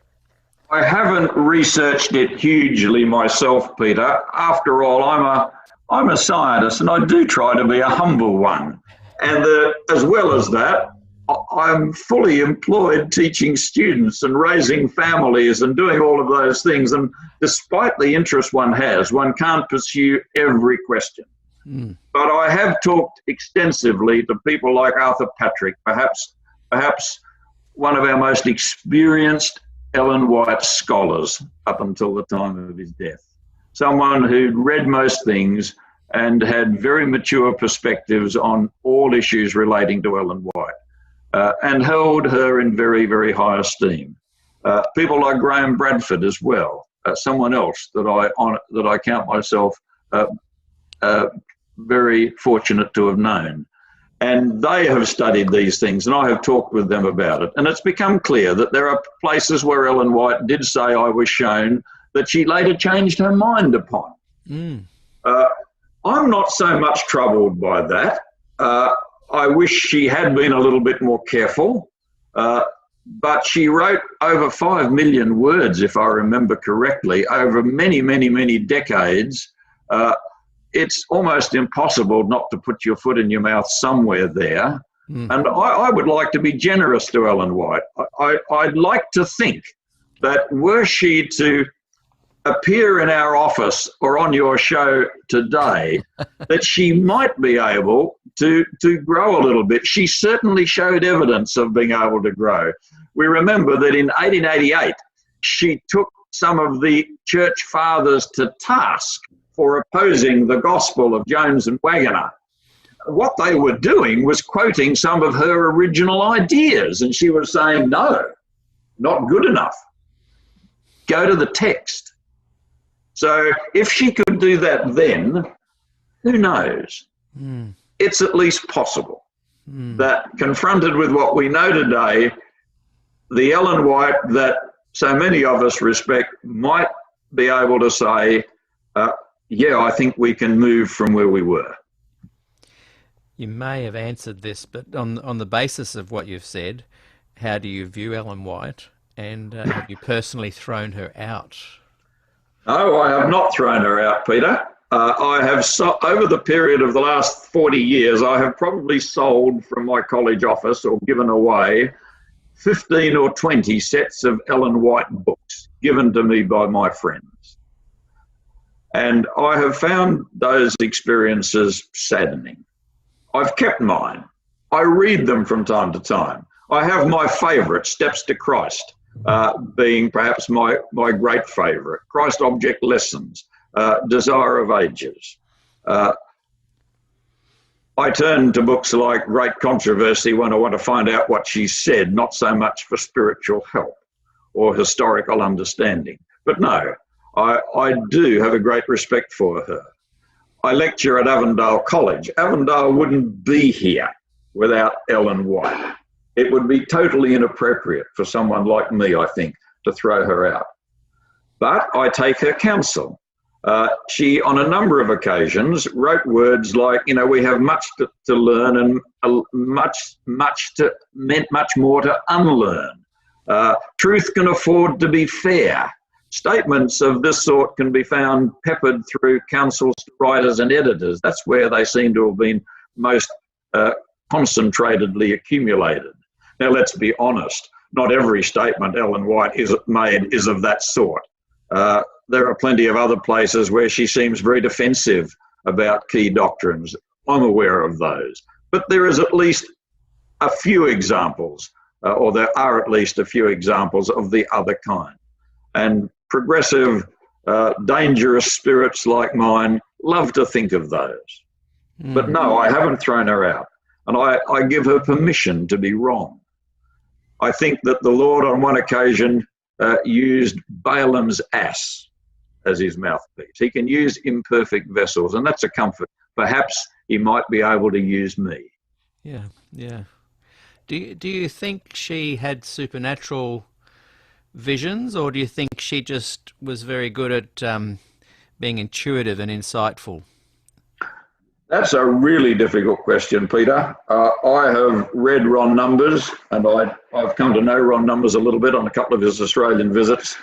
I haven't researched it hugely myself, Peter. After all, I'm a scientist, and I do try to be a humble one. And as well as that, I'm fully employed teaching students and raising families and doing all of those things. And despite the interest one has, one can't pursue every question. But I have talked extensively to people like Arthur Patrick, perhaps one of our most experienced Ellen White scholars up until the time of his death. Someone who'd read most things and had very mature perspectives on all issues relating to Ellen White, and held her in very, very high esteem. People like Graham Bradford as well, someone else that I count myself very fortunate to have known. And they have studied these things, and I have talked with them about it. And it's become clear that there are places where Ellen White did say I was shown that she later changed her mind upon. I'm not so much troubled by that. I wish she had been a little bit more careful, but she wrote over 5 million words, if I remember correctly, over many, many, many decades. It's almost impossible not to put your foot in your mouth somewhere there. And I would like to be generous to Ellen White. I'd like to think that were she to appear in our office or on your show today, that she might be able to grow a little bit. She certainly showed evidence of being able to grow. We remember that in 1888, she took some of the church fathers to task for opposing the gospel of Jones and Wagoner. What they were doing was quoting some of her original ideas, and she was saying, no, not good enough. Go to the text. So if she could do that then, who knows? It's at least possible that confronted with what we know today, the Ellen White that so many of us respect might be able to say, yeah, I think we can move from where we were. You may have answered this, but on the basis of what you've said, how do you view Ellen White, and have you personally thrown her out? No, I have not thrown her out, Peter. I have, over the period of the last 40 years, I have probably sold from my college office or given away 15 or 20 sets of Ellen White books given to me by my friends. And I have found those experiences saddening. I've kept mine. I read them from time to time. I have my favourite, Steps to Christ, being perhaps my great favourite. Christ Object Lessons, Desire of Ages. I turn to books like Great Controversy when I want to find out what she said, not so much for spiritual help or historical understanding. But no, I do have a great respect for her. I lecture at Avondale College. Avondale wouldn't be here without Ellen White. It would be totally inappropriate for someone like me, I think, to throw her out. But I take her counsel. She, on a number of occasions, wrote words like, we have much to learn and much more to unlearn. Truth can afford to be fair. Statements of this sort can be found peppered through counsels to writers and editors. That's where they seem to have been most concentratedly accumulated. Now, let's be honest. Not every statement Ellen White made is of that sort. There are plenty of other places where she seems very defensive about key doctrines. I'm aware of those. But there is at least a few examples, or there are at least a few examples of the other kind. And progressive, dangerous spirits like mine love to think of those. But no, I haven't thrown her out. And I give her permission to be wrong. I think that the Lord on one occasion used Balaam's ass as his mouthpiece. He can use imperfect vessels, and that's a comfort. Perhaps he might be able to use me. Yeah, yeah. Do you think she had supernatural visions, or do you think she just was very good at being intuitive and insightful? That's a really difficult question, Peter. I have read Ron Numbers, and I've come to know Ron Numbers a little bit on a couple of his Australian visits.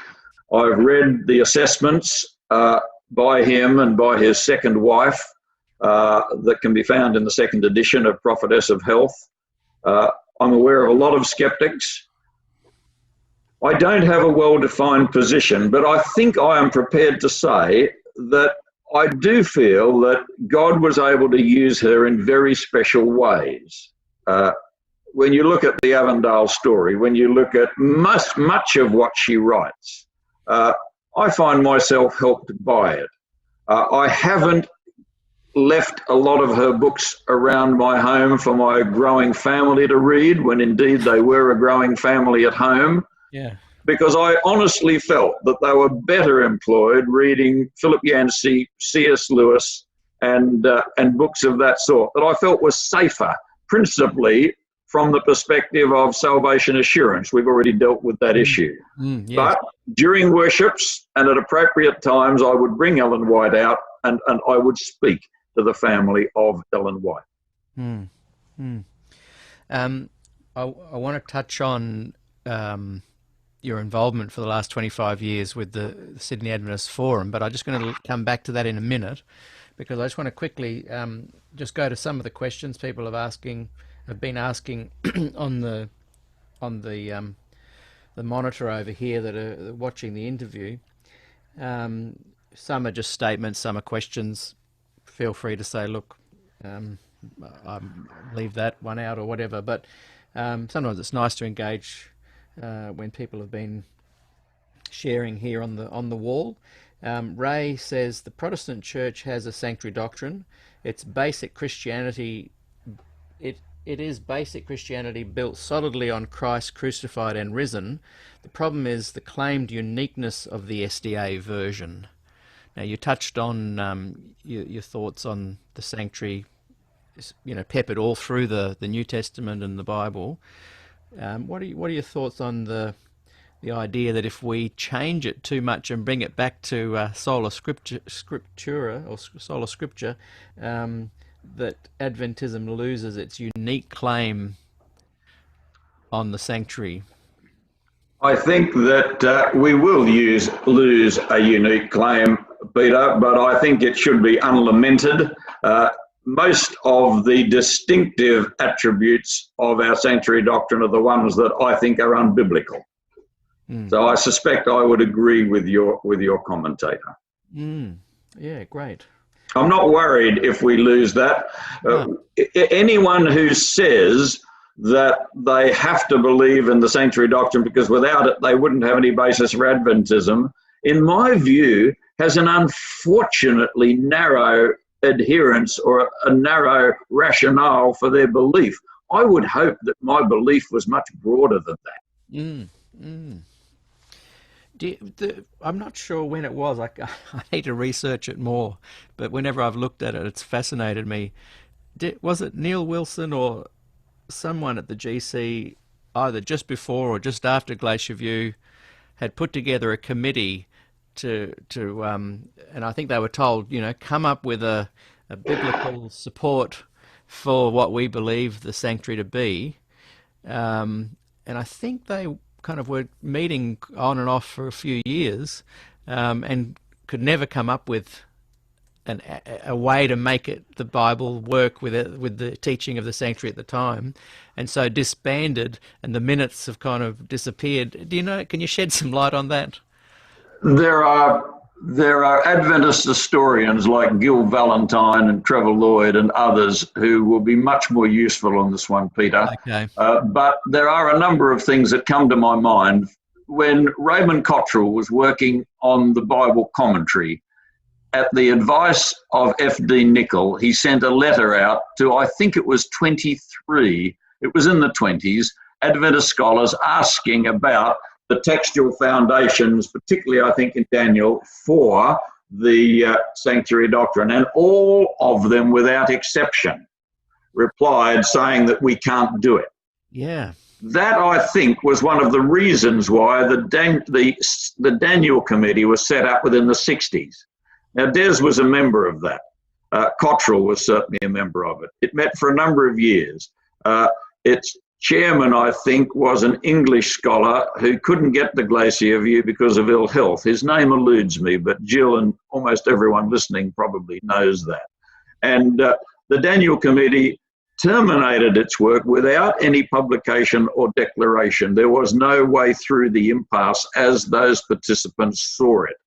I've read the assessments by him and by his second wife that can be found in the second edition of Prophetess of Health. I'm aware of a lot of skeptics. I don't have a well-defined position, but I think I am prepared to say that I do feel that God was able to use her in very special ways. When you look at the Avondale story, when you look at much of what she writes, I find myself helped by it. I haven't left a lot of her books around my home for my growing family to read, when indeed they were a growing family at home. Yeah. Because I honestly felt that they were better employed reading Philip Yancey, C.S. Lewis, and books of that sort, that I felt was safer, principally from the perspective of salvation assurance. We've already dealt with that issue. Yes. But during worships and at appropriate times, I would bring Ellen White out and I would speak to the family of Ellen White. I want to touch on your involvement for the last 25 years with the Sydney Adventist Forum, but I'm just going to come back to that in a minute, because I just want to quickly just go to some of the questions people have been asking on the monitor over here that are watching the interview. Some are just statements, some are questions. Feel free to say, look, I leave that one out or whatever, but sometimes it's nice to engage when people have been sharing here on the wall. Ray says the Protestant Church has a sanctuary doctrine. It's basic Christianity. It is basic Christianity built solidly on Christ crucified and risen. The problem is the claimed uniqueness of the SDA version. Now, you touched on your thoughts on the sanctuary, peppered all through the New Testament and the Bible. What are your thoughts on the idea that if we change it too much and bring it back to sola scriptura or sola scriptura, that Adventism loses its unique claim on the sanctuary? I think that we will lose a unique claim, Peter, but I think it should be unlamented. Most of the distinctive attributes of our sanctuary doctrine are the ones that I think are unbiblical. So I suspect I would agree with your commentator. Yeah, great. I'm not worried if we lose that. Anyone who says that they have to believe in the sanctuary doctrine because without it they wouldn't have any basis for Adventism, in my view, has an unfortunately narrow adherence or a narrow rationale for their belief. I would hope that my belief was much broader than that. I'm not sure when it was. I need to research it more, but whenever I've looked at it, it's fascinated me. Was it Neil Wilson or someone at the GC, either just before or just after Glacier View, had put together a committee to and I think they were told, come up with a biblical support for what we believe the sanctuary to be, and I think they kind of were meeting on and off for a few years, and could never come up with a way to make the Bible work with the teaching of the sanctuary at the time, and so disbanded, and the minutes have kind of disappeared. Do you know? Can you shed some light on that? There are Adventist historians like Gil Valentine and Trevor Lloyd and others who will be much more useful on this one, Peter. Okay. But there are a number of things that come to my mind. When Raymond Cottrell was working on the Bible commentary, at the advice of F.D. Nicol, he sent a letter out to, I think it was 23, it was in the 20s, Adventist scholars asking about the textual foundations, particularly I think in Daniel, for the sanctuary doctrine. And all of them, without exception, replied saying that we can't do it. Yeah. That, I think, was one of the reasons why the Daniel Committee was set up within the 60s. Now, Des was a member of that. Cottrell was certainly a member of it. It met for a number of years. Its chairman, I think, was an English scholar who couldn't get the Glacier view because of ill health. His name eludes me, but Jill and almost everyone listening probably knows that. And the Daniel Committee terminated its work without any publication or declaration. There was no way through the impasse as those participants saw it.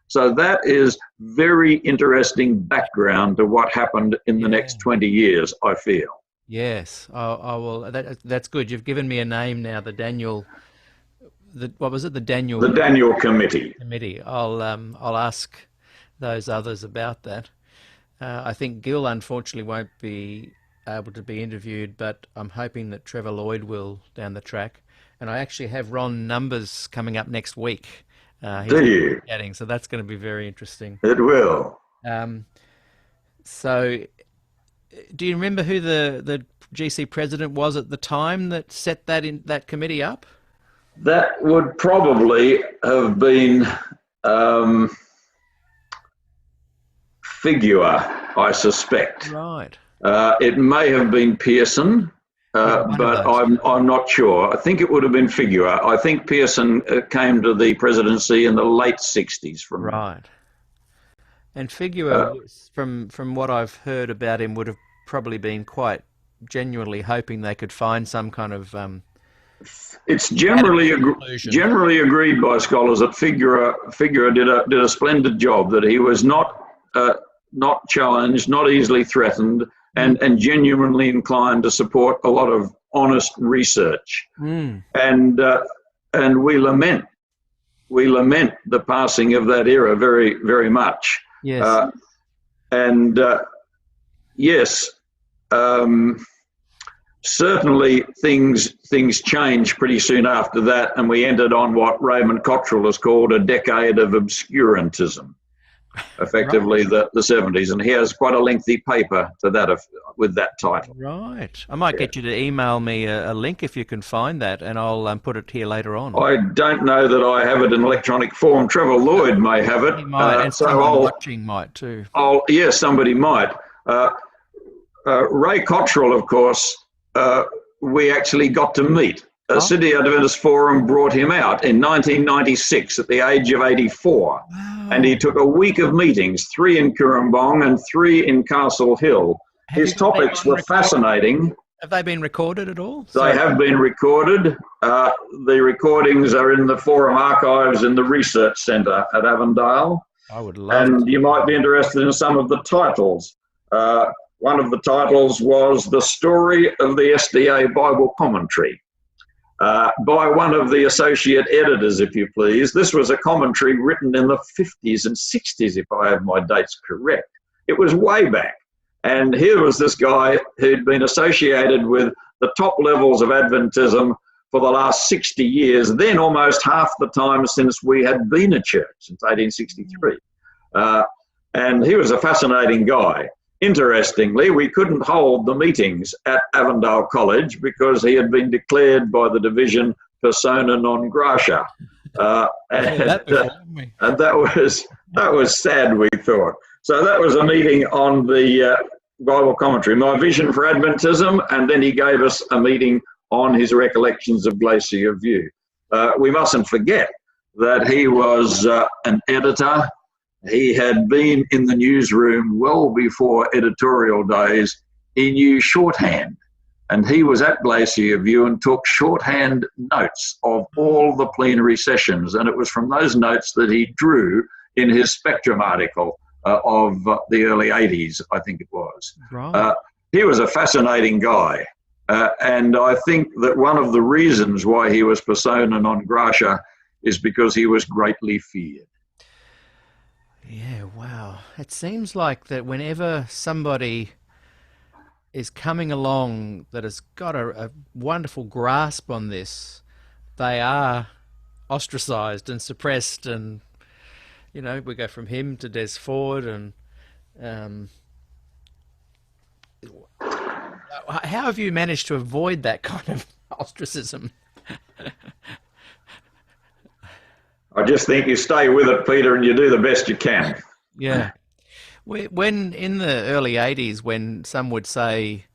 So that is very interesting background to what happened in the next 20 years, I feel. Yes, I will. That's good. You've given me a name now. What was it? The Daniel Committee. I'll ask those others about that. I think Gil unfortunately won't be able to be interviewed, but I'm hoping that Trevor Lloyd will down the track. And I actually have Ron Numbers coming up next week. Do you? So that's going to be very interesting. It will. So, do you remember who the GC president was at the time that set that committee up? That would probably have been Figure, I suspect. Right. It may have been Pearson, but I'm not sure. I think it would have been Figure. I think Pearson came to the presidency in the late 60s. Right. And Figure, from what I've heard about him, would have probably been quite genuinely hoping they could find some kind of... It's generally agreed by scholars that Figure did a splendid job, that he was not challenged, not easily threatened, and genuinely inclined to support a lot of honest research. And we lament the passing of that era very, very much. Yes. Yes, certainly things changed pretty soon after that, and we entered on what Raymond Cottrell has called a decade of obscurantism. Effectively, right. the 70s, and he has quite a lengthy paper to that with that title. Right. I might get you to email me a link if you can find that, and I'll put it here later on. I don't know that I have it in electronic form. Trevor Lloyd may have it. He might, and someone watching might too. Yes, somebody might. Ray Cottrell, of course, we actually got to meet. Sydney Adventist Forum brought him out in 1996 at the age of 84. Wow. And he took a week of meetings, 3 in Cooranbong and 3 in Castle Hill. His topics were fascinating. Have they been recorded at all? They have been recorded. The recordings are in the Forum archives in the Research Centre at Avondale. I would love And you might be interested in some of the titles. One of the titles was The Story of the SDA Bible Commentary. By one of the associate editors, if you please. This was a commentary written in the 50s and 60s, if I have my dates correct. It was way back. And here was this guy who'd been associated with the top levels of Adventism for the last 60 years, then almost half the time since we had been a church, since 1863. And he was a fascinating guy. Interestingly, we couldn't hold the meetings at Avondale College because he had been declared by the division persona non grata. And that was sad, we thought. So that was a meeting on the Bible commentary, my vision for Adventism, and then he gave us a meeting on his recollections of Glacier View. We mustn't forget that he was an editor He had been in the newsroom well before editorial days. He knew shorthand, and he was at Glacier View and took shorthand notes of all the plenary sessions, and it was from those notes that he drew in his Spectrum article of the early 80s, I think it was. Right. He was a fascinating guy, and I think that one of the reasons why he was persona non grata is because he was greatly feared. Yeah, wow. It seems like that whenever somebody is coming along that has got a wonderful grasp on this, they are ostracized and suppressed. And, you know, we go from him to Des Ford. And how have you managed to avoid that kind of ostracism? I just think you stay with it, Peter, and you do the best you can. Yeah. When in the early 80s, when some would say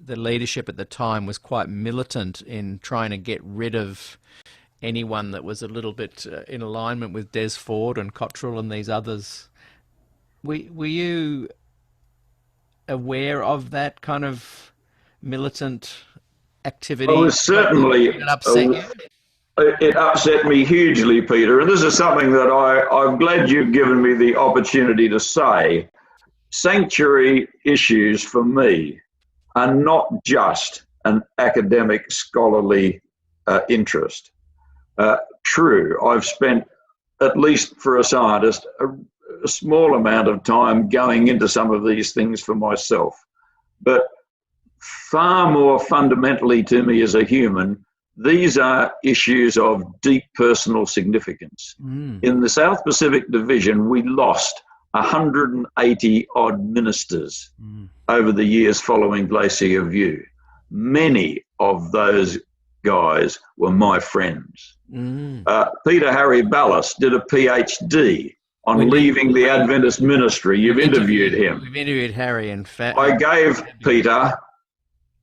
the leadership at the time was quite militant in trying to get rid of anyone that was a little bit in alignment with Des Ford and Cottrell and these others, were you aware of that kind of militant activity? I was certainly... Did it upset you? It upset me hugely, Peter, and this is something that I'm glad you've given me the opportunity to say. Sanctuary issues for me are not just an academic scholarly interest. True, I've spent, at least for a scientist, a small amount of time going into some of these things for myself. But far more fundamentally to me as a human, these are issues of deep personal significance. In the South Pacific Division, we lost 180 odd ministers over the years following Glacier View. Many of those guys were my friends. Peter Harry Ballas did a PhD on leaving the Adventist ministry. You've interviewed him. We've interviewed Harry, in fact. I gave Peter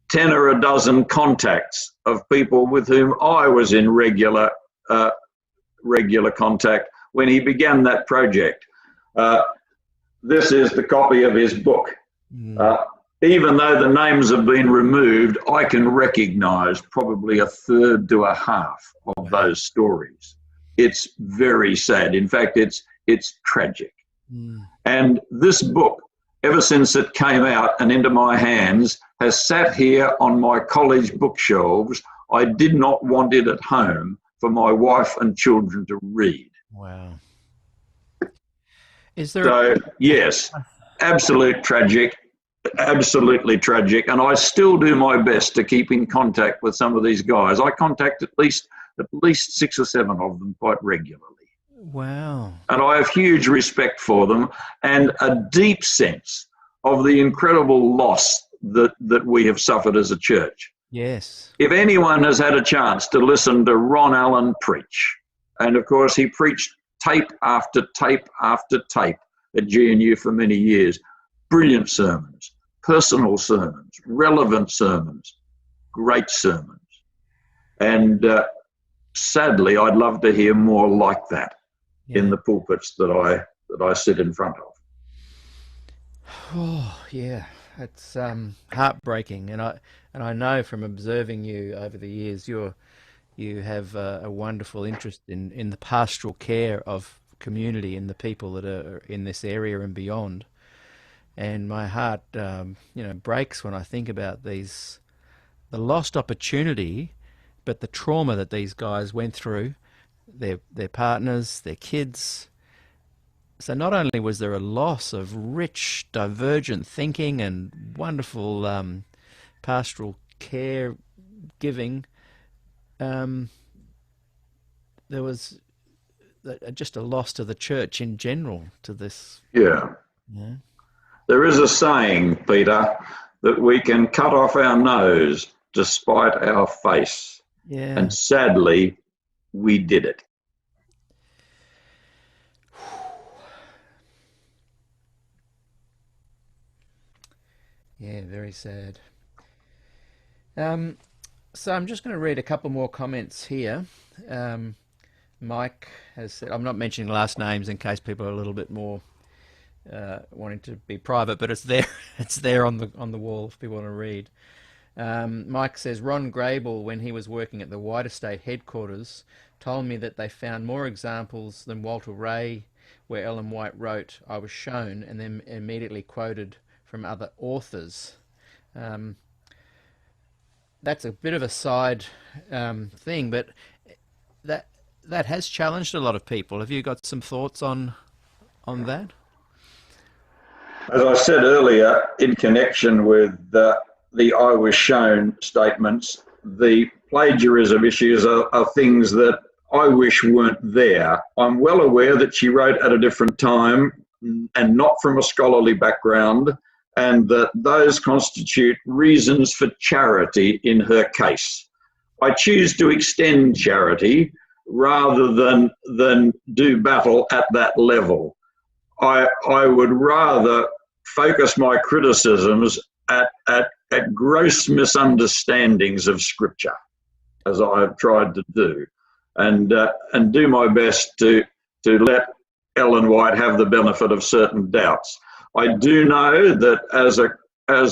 10 or a dozen contacts of people with whom I was in regular contact when he began that project. This is the copy of his book. Even though the names have been removed, I can recognize probably a third to a half of those stories. It's very sad. In fact, it's tragic. And this book, ever since it came out and into my hands, has sat here on my college bookshelves. I did not want it at home for my wife and children to read. Wow. Is there yes, absolutely tragic. And I still do my best to keep in contact with some of these guys. I contact at least 6 or 7 of them quite regularly. Wow. And I have huge respect for them and a deep sense of the incredible loss that we have suffered as a church. Yes. If anyone has had a chance to listen to Ron Allen preach, and of course he preached tape after tape after tape at GNU for many years, brilliant sermons, personal sermons, relevant sermons, great sermons. And sadly, I'd love to hear more like that in the pulpits that I sit in front of. Oh, yeah. It's heartbreaking, and I know from observing you over the years, you have a wonderful interest in the pastoral care of community and the people that are in this area and beyond. And my heart, breaks when I think about the lost opportunity, but the trauma that these guys went through, their partners, their kids. So not only was there a loss of rich, divergent thinking and wonderful pastoral care giving, there was just a loss to the church in general, to this. Yeah. There is a saying, Peter, that we can cut off our nose despite our face. Yeah. And sadly, we did it. Yeah, very sad. So I'm just going to read a couple more comments here. Mike has said, I'm not mentioning last names in case people are a little bit more wanting to be private, but it's there. It's there on the wall if people want to read. Mike says Ron Grable, when he was working at the White Estate headquarters, told me that they found more examples than Walter Ray, where Ellen White wrote, "I was shown," and then immediately quoted from other authors. That's a bit of a side thing, but that has challenged a lot of people. Have you got some thoughts on that? As I said earlier, in connection with the "I was shown" statements, the plagiarism issues are things that I wish weren't there. I'm well aware that she wrote at a different time and not from a scholarly background, and that those constitute reasons for charity in her case. I choose to extend charity rather than do battle at that level. I would rather focus my criticisms at gross misunderstandings of Scripture, as I have tried to do, and do my best to let Ellen White have the benefit of certain doubts. I do know that as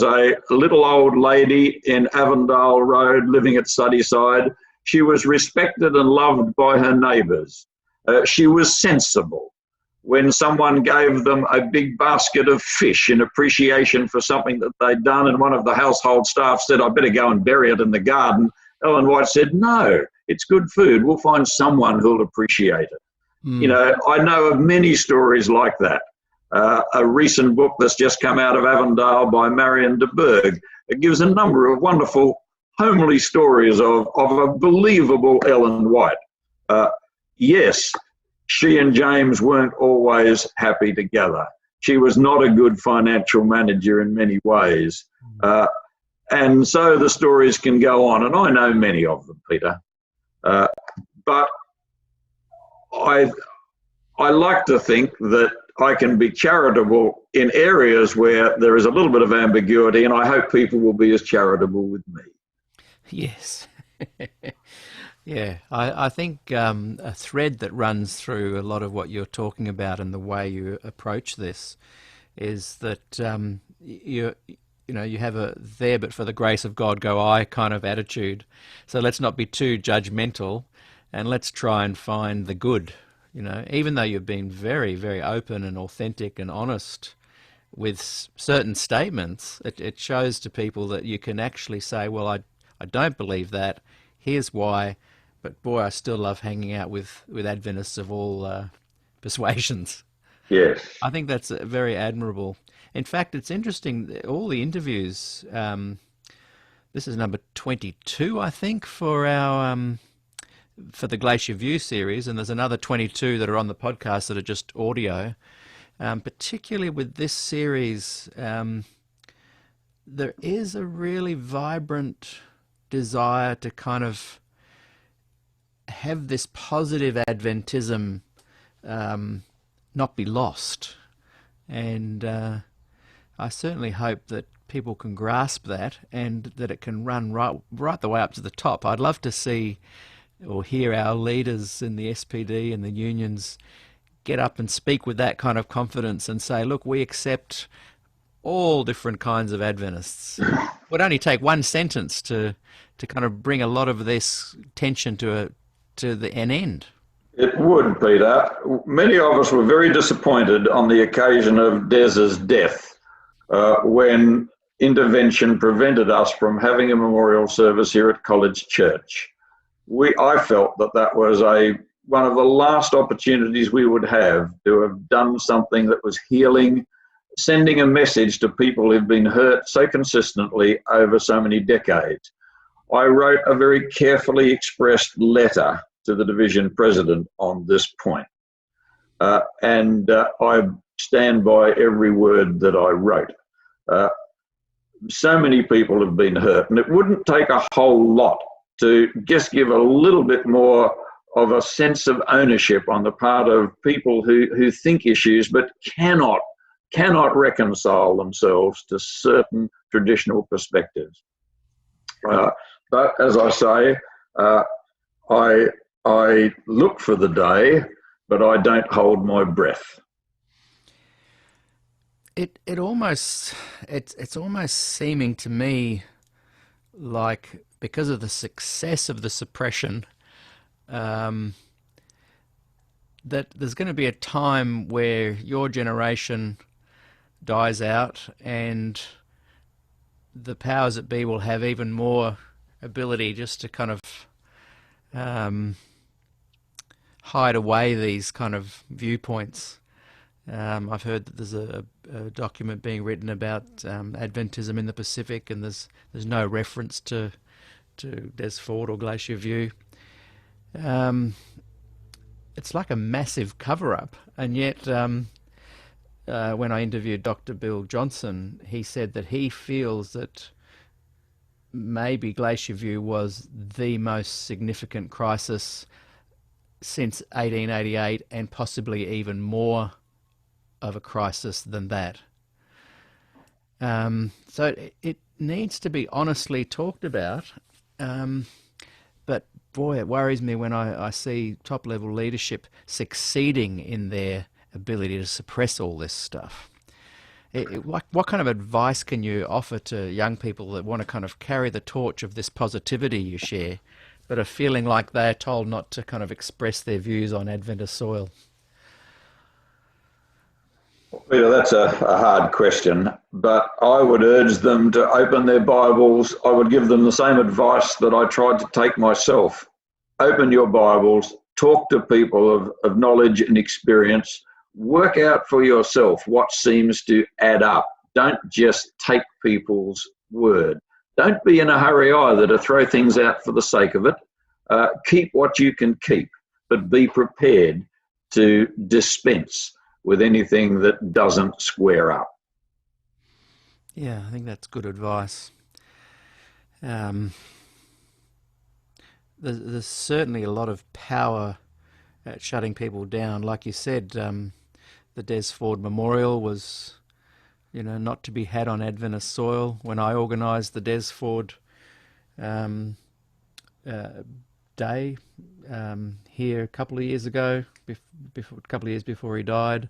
a little old lady in Avondale Road living at Sunnyside, she was respected and loved by her neighbours. She was sensible. When someone gave them a big basket of fish in appreciation for something that they'd done, and one of the household staff said, "I better go and bury it in the garden," Ellen White said, "No, it's good food. We'll find someone who'll appreciate it." You know, I know of many stories like that. A recent book that's just come out of Avondale by Marion de Berg, it gives a number of wonderful homely stories of a believable Ellen White. Yes, she and James weren't always happy together. She was not a good financial manager in many ways. And so the stories can go on, and I know many of them, Peter. But I like to think that I can be charitable in areas where there is a little bit of ambiguity, and I hope people will be as charitable with me. Yes. Yeah, I think a thread that runs through a lot of what you're talking about and the way you approach this is that you have a "there but for the grace of God go I" kind of attitude. So let's not be too judgmental, and let's try and find the good. You know, even though you've been very, very open and authentic and honest with certain statements, it shows to people that you can actually say, well, I don't believe that. Here's why. But boy, I still love hanging out with Adventists of all persuasions. Yes. I think that's very admirable. In fact, it's interesting, all the interviews, this is number 22, I think, for our for the Glacier View series, and there's another 22 that are on the podcast that are just audio. Particularly with this series, there is a really vibrant desire to kind of have this positive Adventism not be lost. And I certainly hope that people can grasp that and that it can run right the way up to the top. I'd love to see or hear our leaders in the SPD and the unions get up and speak with that kind of confidence and say, look, we accept all different kinds of Adventists. It would only take one sentence to kind of bring a lot of this tension to an end. It would, Peter. Many of us were very disappointed on the occasion of Des's death when intervention prevented us from having a memorial service here at College Church. I felt that was one of the last opportunities we would have to have done something that was healing, sending a message to people who've been hurt so consistently over so many decades. I wrote a very carefully expressed letter to the division president on this point. And I stand by every word that I wrote. So many people have been hurt, and it wouldn't take a whole lot to just give a little bit more of a sense of ownership on the part of people who think issues but cannot reconcile themselves to certain traditional perspectives. But as I say, I look for the day, but I don't hold my breath. It's almost seeming to me like, because of the success of the suppression, that there's going to be a time where your generation dies out and the powers that be will have even more ability just to kind of hide away these kind of viewpoints. I've heard that there's a document being written about Adventism in the Pacific, and there's no reference to Des Ford or Glacier View. It's like a massive cover-up, and yet when I interviewed Dr. Bill Johnson, he said that he feels that maybe Glacier View was the most significant crisis since 1888, and possibly even more of a crisis than that. So it needs to be honestly talked about, but boy, it worries me when I see top-level leadership succeeding in their ability to suppress all this stuff. What kind of advice can you offer to young people that want to kind of carry the torch of this positivity you share, but are feeling like they're told not to kind of express their views on Adventist soil? Peter, that's a hard question, but I would urge them to open their Bibles. I would give them the same advice that I tried to take myself. Open your Bibles, talk to people of knowledge and experience, work out for yourself what seems to add up. Don't just take people's word. Don't be in a hurry either to throw things out for the sake of it. Keep what you can keep, but be prepared to dispense with anything that doesn't square up. Yeah, I think that's good advice. There's certainly a lot of power at shutting people down. Like you said, the Des Ford Memorial was, not to be had on Adventist soil. When I organised the Des Ford Day here a couple of years ago, a couple of years before he died,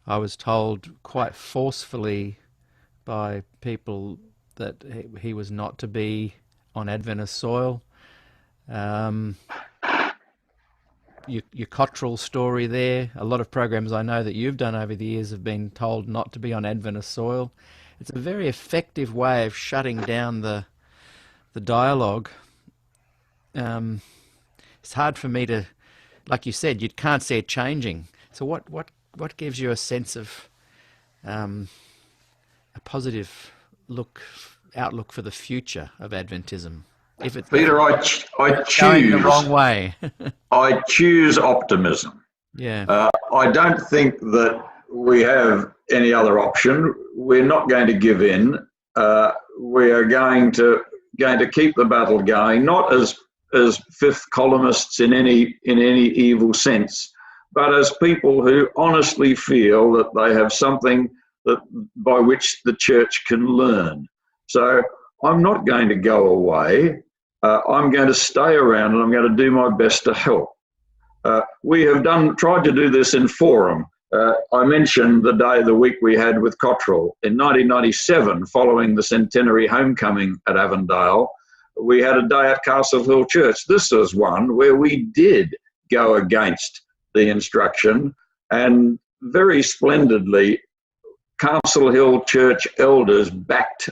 I was told quite forcefully by people that he was not to be on Adventist soil. Your Cottrell story there, a lot of programs I know that you've done over the years have been told not to be on Adventist soil. It's a very effective way of shutting down the dialogue. It's hard for me to, like you said, you can't see it changing. So what gives you a sense of a positive outlook for the future of Adventism? If it's Peter, I going the wrong choose way. I choose optimism. Yeah. I don't think that we have any other option. We're not going to give in. We are going to keep the battle going, not as fifth columnists in any evil sense, but as people who honestly feel that they have something by which the church can learn. So I'm not going to go away. I'm going to stay around, and I'm going to do my best to help. We have tried to do this in forum. I mentioned the week we had with Cottrell. In 1997, following the centenary homecoming at Avondale, we had a day at Castle Hill Church. This was one where we did go against the instruction, and very splendidly, Castle Hill Church elders backed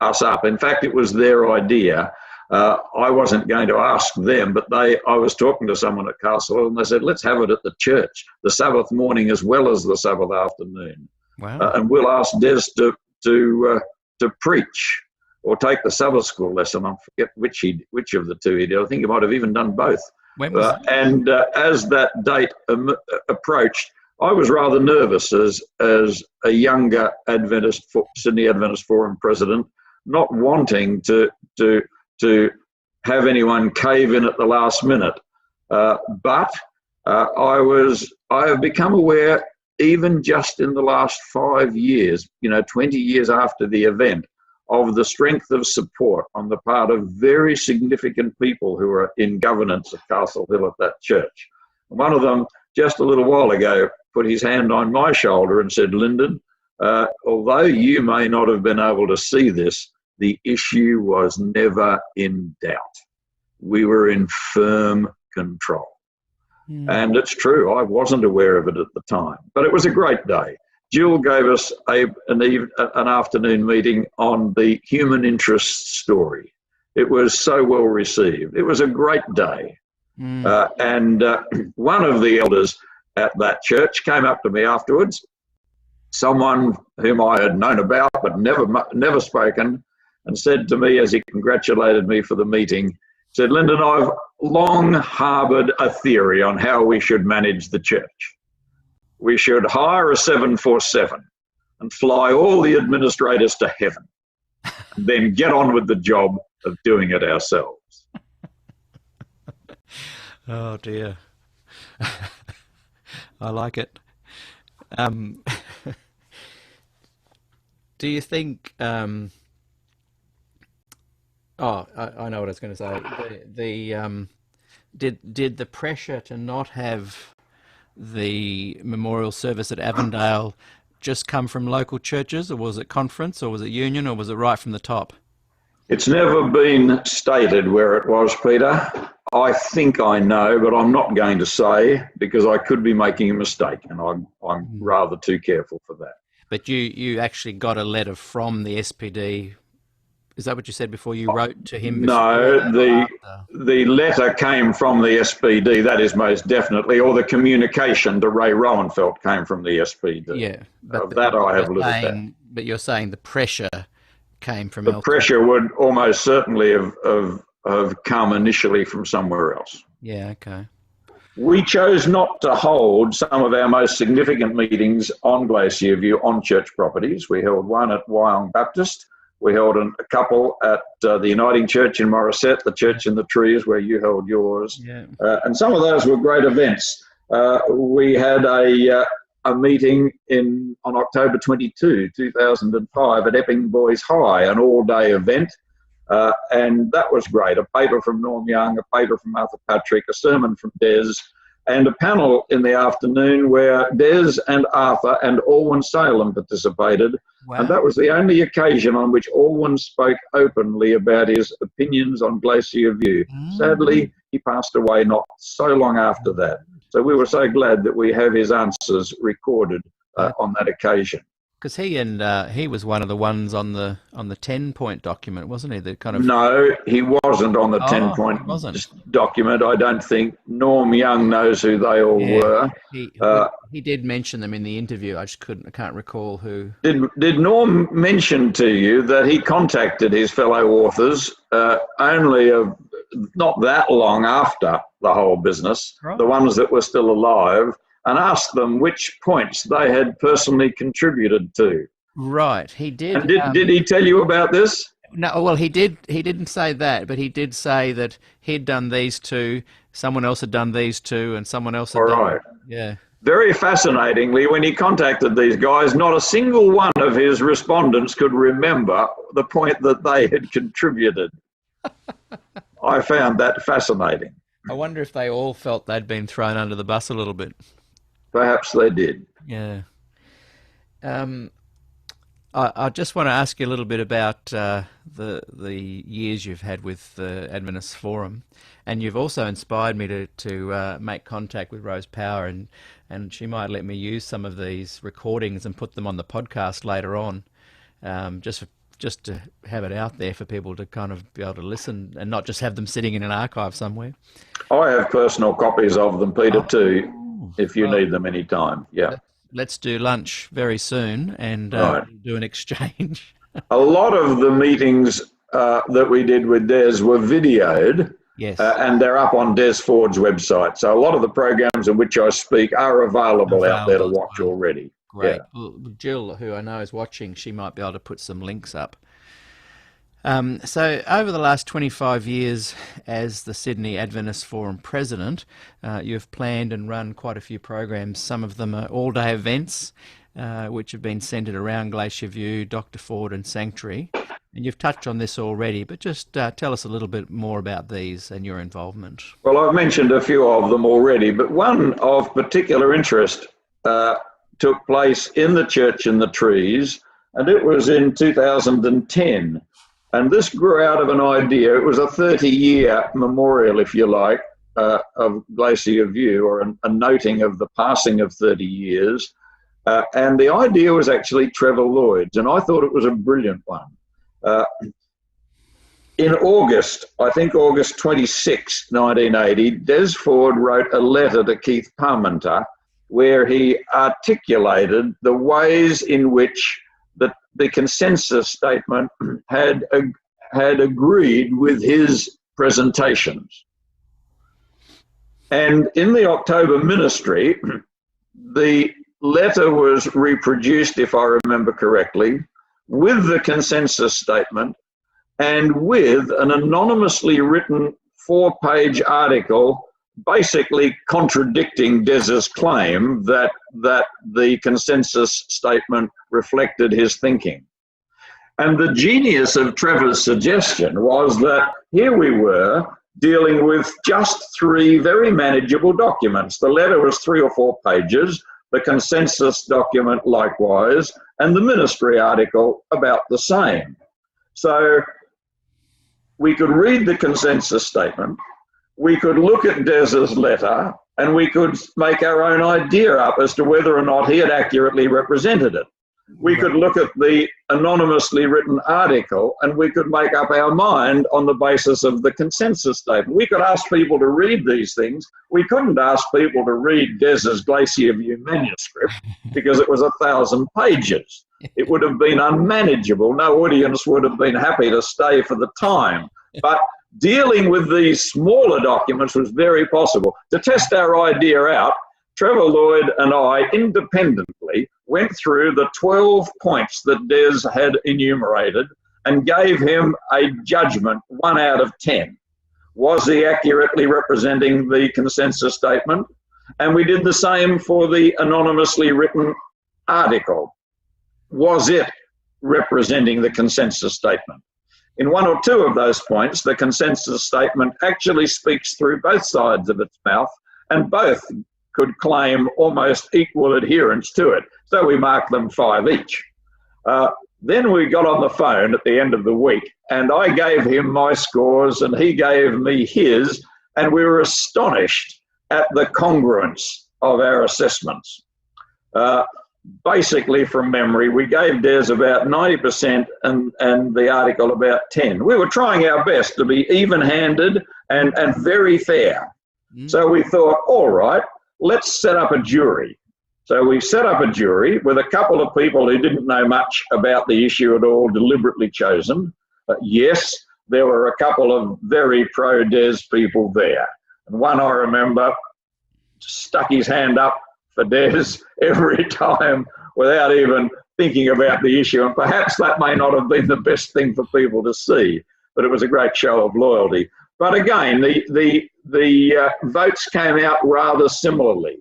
us up. In fact, it was their idea. I wasn't going to ask them, but I was talking to someone at Castle Hill, and they said, let's have it at the church, the Sabbath morning as well as the Sabbath afternoon. Wow. And we'll ask Des to preach or take the Sabbath school lesson. I forget which of the two he did. I think he might have even done both. When was and as that date approached, I was rather nervous as a younger Sydney Adventist Forum president, not wanting to have anyone cave in at the last minute. But I have become aware, even just in the last 5 years, 20 years after the event, of the strength of support on the part of very significant people who are in governance at Castle Hill at that church. One of them, just a little while ago, put his hand on my shoulder and said, Lynden, although you may not have been able to see this, the issue was never in doubt. We were in firm control. And it's true, I wasn't aware of it at the time, but it was a great day. Jill gave us an afternoon meeting on the human interest story. It was so well received. It was a great day. And one of the elders at that church came up to me afterwards, someone whom I had known about but never spoken, and said to me as he congratulated me for the meeting, said, Lynden, I've long harboured a theory on how we should manage the church. We should hire a 747 and fly all the administrators to heaven, and then get on with the job of doing it ourselves. Oh dear. I like it. Do you think I know what I was going to say. Did the pressure to not have the memorial service at Avondale just come from local churches, or was it conference, or was it union, or was it right from the top? It's never been stated where it was, Peter. I think I know, but I'm not going to say because I could be making a mistake, and I'm rather too careful for that. But you actually got a letter from the SPD. Is that what you said before? You wrote to him? No, the letter came from the SPD, that is most definitely, or the communication to Ray Rowenfeld came from the SPD. Yeah. Of that I have looked at. But you're saying the pressure came from The elsewhere. pressure would almost certainly have come initially from somewhere else. Yeah, okay. We chose not to hold some of our most significant meetings on Glacier View on church properties. We held one at Wyong Baptist. We held a couple at the Uniting Church in Morisset, the Church in the Trees where you held yours. Yeah. And some of those were great events. We had a meeting on October 22, 2005 at Epping Boys High, an all-day event. And that was great. A paper from Norm Young, a paper from Arthur Patrick, a sermon from Des, and a panel in the afternoon where Des and Arthur and Alwyn Salem participated. Wow. And that was the only occasion on which Alwyn spoke openly about his opinions on Glacier View. Sadly, he passed away not so long after that. So we were so glad that we have his answers recorded on that occasion. Because he was one of the ones on the 10-point document, wasn't he? The kind of No, he wasn't on the 10-point document, I don't think. Norm Young knows who they all were. He did mention them in the interview. I can't recall who. Did Norm mention to you that he contacted his fellow authors only not that long after the whole business, right, the ones that were still alive, and asked them which points they had personally contributed to? Right, he did. And did he tell you about this? No, well, he did. He didn't say that, but he did say that he'd done these two, someone else had done these two, and someone else had done. Right. Yeah. Very fascinatingly, when he contacted these guys, not a single one of his respondents could remember the point that they had contributed. I found that fascinating. I wonder if they all felt they'd been thrown under the bus a little bit. Perhaps they did. Yeah. I just want to ask you a little bit about the years you've had with the Adventist Forum, and you've also inspired me to make contact with Rose Power, and she might let me use some of these recordings and put them on the podcast later on, just to have it out there for people to kind of be able to listen and not just have them sitting in an archive somewhere. I have personal copies of them, Peter, too, if you need them anytime. Yeah. Let's do lunch very soon and do an exchange. A lot of the meetings that we did with Des were videoed. Yes. And they're up on Des Ford's website. So a lot of the programs in which I speak are available out there to watch already. Great. Yeah. Well, Jill, who I know is watching, she might be able to put some links up. So over the last 25 years as the Sydney Adventist Forum President, you've planned and run quite a few programs. Some of them are all-day events, which have been centred around Glacier View, Dr. Ford and Sanctuary. And you've touched on this already, but just tell us a little bit more about these and your involvement. Well, I've mentioned a few of them already, but one of particular interest took place in the church in the trees, and it was in 2010. And this grew out of an idea. It was a 30-year memorial, if you like, of Glacier View, or a noting of the passing of 30 years. And the idea was actually Trevor Lloyd's, and I thought it was a brilliant one. In August, I think August 26, 1980, Des Ford wrote a letter to Keith Parmenter where he articulated the ways in which the consensus statement had agreed with his presentations. And in the October ministry, the letter was reproduced, if I remember correctly, with the consensus statement and with an anonymously written 4-page article basically contradicting Des's claim that the consensus statement reflected his thinking. And the genius of Trevor's suggestion was that here we were dealing with just 3 very manageable documents. The letter was 3 or 4 pages, the consensus document likewise, and the ministry article about the same. So we could read the consensus statement, we could look at Des's letter, and we could make our own idea up as to whether or not he had accurately represented it. We could look at the anonymously written article, and we could make up our mind on the basis of the consensus statement. We could ask people to read these things. We couldn't ask people to read Des's Glacier View manuscript because it was 1,000 pages. It would have been unmanageable. No audience would have been happy to stay for the time. But dealing with these smaller documents was very possible. To test our idea out, Trevor Lloyd and I independently went through the 12 points that Des had enumerated and gave him a judgment, 1 out of 10. Was he accurately representing the consensus statement? And we did the same for the anonymously written article. Was it representing the consensus statement? In 1 or 2 of those points, the consensus statement actually speaks through both sides of its mouth, and both could claim almost equal adherence to it. So we marked them 5 each. Then we got on the phone at the end of the week, and I gave him my scores and he gave me his, and we were astonished at the congruence of our assessments. Basically, from memory, we gave Des about 90% and the article about 10. We were trying our best to be even-handed and very fair. So we thought, all right, let's set up a jury. So we set up a jury with a couple of people who didn't know much about the issue at all, deliberately chosen. Yes, there were a couple of very pro-Des people there. And one, I remember, stuck his hand up for Des every time without even thinking about the issue. And perhaps that may not have been the best thing for people to see, but it was a great show of loyalty. But again, the votes came out rather similarly.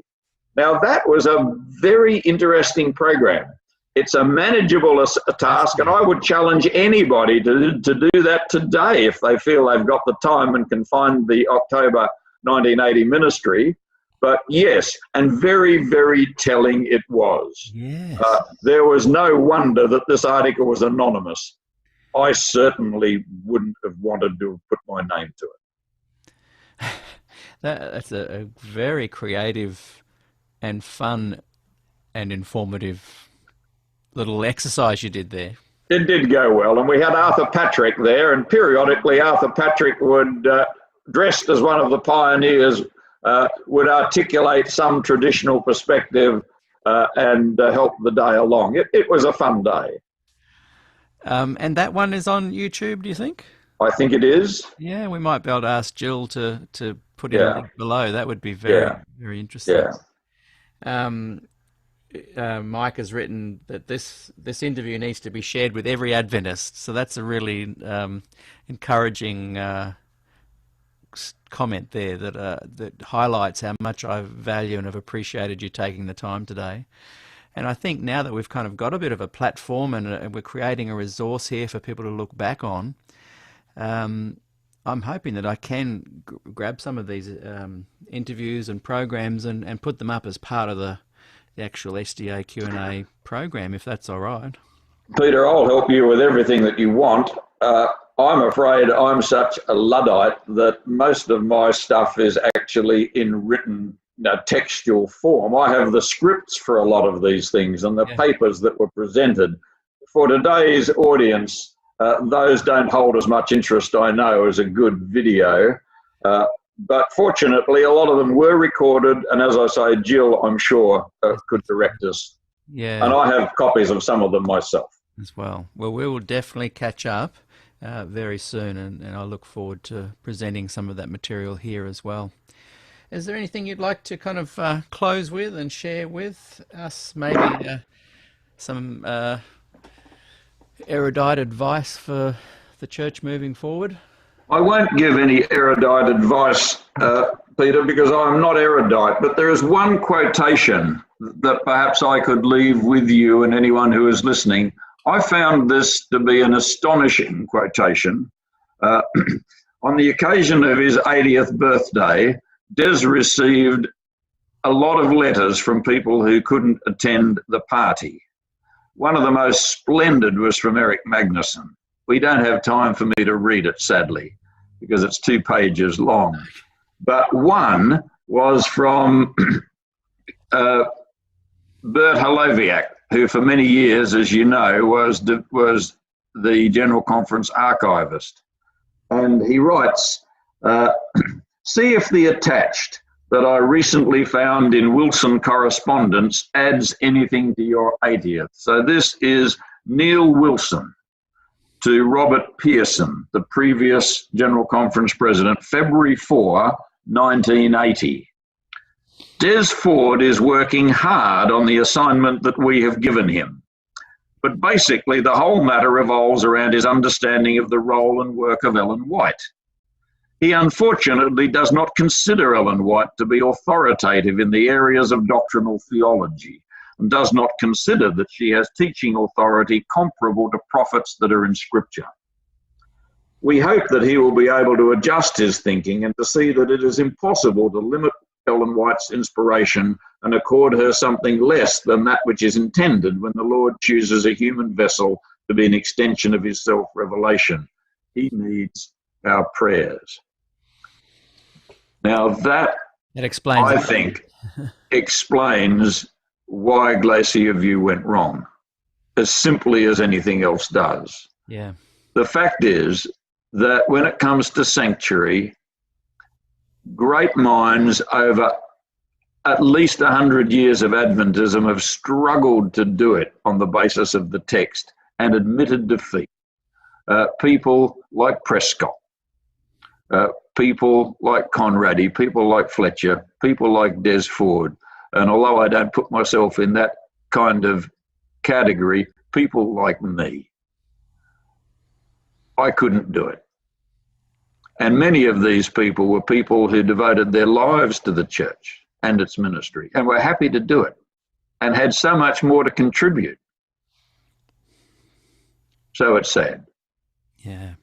Now, that was a very interesting program. It's a manageable task, and I would challenge anybody to do that today if they feel they've got the time and can find the October 1980 ministry. But yes, and very, very telling it was. Yes. There was no wonder that this article was anonymous. I certainly wouldn't have wanted to put my name to it. That's a very creative and fun and informative little exercise you did there. It did go well, and we had Arthur Patrick there, and periodically Arthur Patrick would, dressed as one of the pioneers, would articulate some traditional perspective and help the day along. It was a fun day. And that one is on YouTube, do you think? I think it is. Yeah, we might be able to ask Jill to put in a link below. That would be very interesting. Yeah. Mike has written that this interview needs to be shared with every Adventist. So that's a really encouraging comment there that highlights how much I value and have appreciated you taking the time today. And I think now that we've kind of got a bit of a platform and we're creating a resource here for people to look back on, I'm hoping that I can grab some of these interviews and programs and put them up as part of the actual SDAQ&A program, if that's all right. Peter, I'll help you with everything that you want. I'm afraid I'm such a Luddite that most of my stuff is actually in written textual form. I have the scripts for a lot of these things and the papers that were presented. For today's audience, those don't hold as much interest, I know, as a good video. But fortunately, a lot of them were recorded. And as I say, Jill, I'm sure, could direct us. Yeah. And I have copies of some of them myself. As well. Well, we will definitely catch up very soon, and I look forward to presenting some of that material here as well. Is there anything you'd like to kind of close with and share with us? Maybe some erudite advice for the church moving forward? I won't give any erudite advice, Peter, because I'm not erudite, but there is one quotation that perhaps I could leave with you and anyone who is listening. I found this to be an astonishing quotation. On the occasion of his 80th birthday, Des received a lot of letters from people who couldn't attend the party. One of the most splendid was from Eric Magnuson. We don't have time for me to read it, sadly, because it's 2 pages long. But one was from Bert Haloviak, who for many years, as you know, was the General Conference archivist. And he writes, see if the attached that I recently found in Wilson correspondence adds anything to your 80th. So this is Neil Wilson to Robert Pearson, the previous General Conference president, February 4, 1980. Des Ford is working hard on the assignment that we have given him. But basically, the whole matter revolves around his understanding of the role and work of Ellen White. He unfortunately does not consider Ellen White to be authoritative in the areas of doctrinal theology and does not consider that she has teaching authority comparable to prophets that are in Scripture. We hope that he will be able to adjust his thinking and to see that it is impossible to limit Ellen White's inspiration and accord her something less than that which is intended when the Lord chooses a human vessel to be an extension of his self-revelation. He needs our prayers. Now that explains, I think, explains why Glacier View went wrong, as simply as anything else does. Yeah. The fact is that when it comes to sanctuary, great minds over at least 100 years of Adventism have struggled to do it on the basis of the text and admitted defeat. People like Prescott, people like Conradi, people like Fletcher, people like Des Ford. And although I don't put myself in that kind of category, people like me, I couldn't do it. And many of these people were people who devoted their lives to the church and its ministry and were happy to do it and had so much more to contribute. So it's sad. Yeah.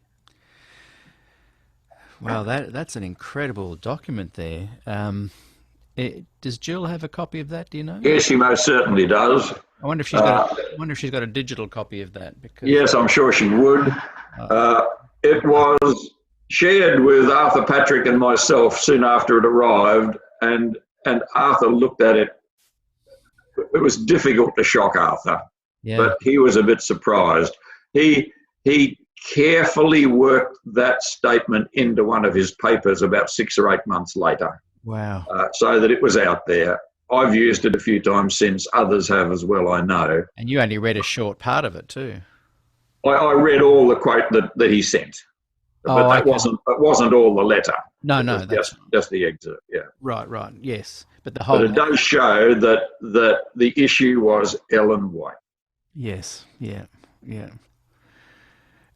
Well, that's an incredible document there. Does Jill have a copy of that? Do you know? Yes, she most certainly does. I wonder if she's got. I wonder if she's got a digital copy of that. Because yes, I'm sure she would. It was shared with Arthur Patrick and myself soon after it arrived, and Arthur looked at it. It was difficult to shock Arthur, but he was a bit surprised. He carefully worked that statement into one of his papers about 6 or 8 months later. Wow. So that it was out there. I've used it a few times since. Others have as well, I know. And you only read a short part of it too. I read all the quote that he sent. But that wasn't all the letter. No, that's just the excerpt, yeah. Right, yes. But the whole... But it does show that the issue was Ellen White. Yes, yeah.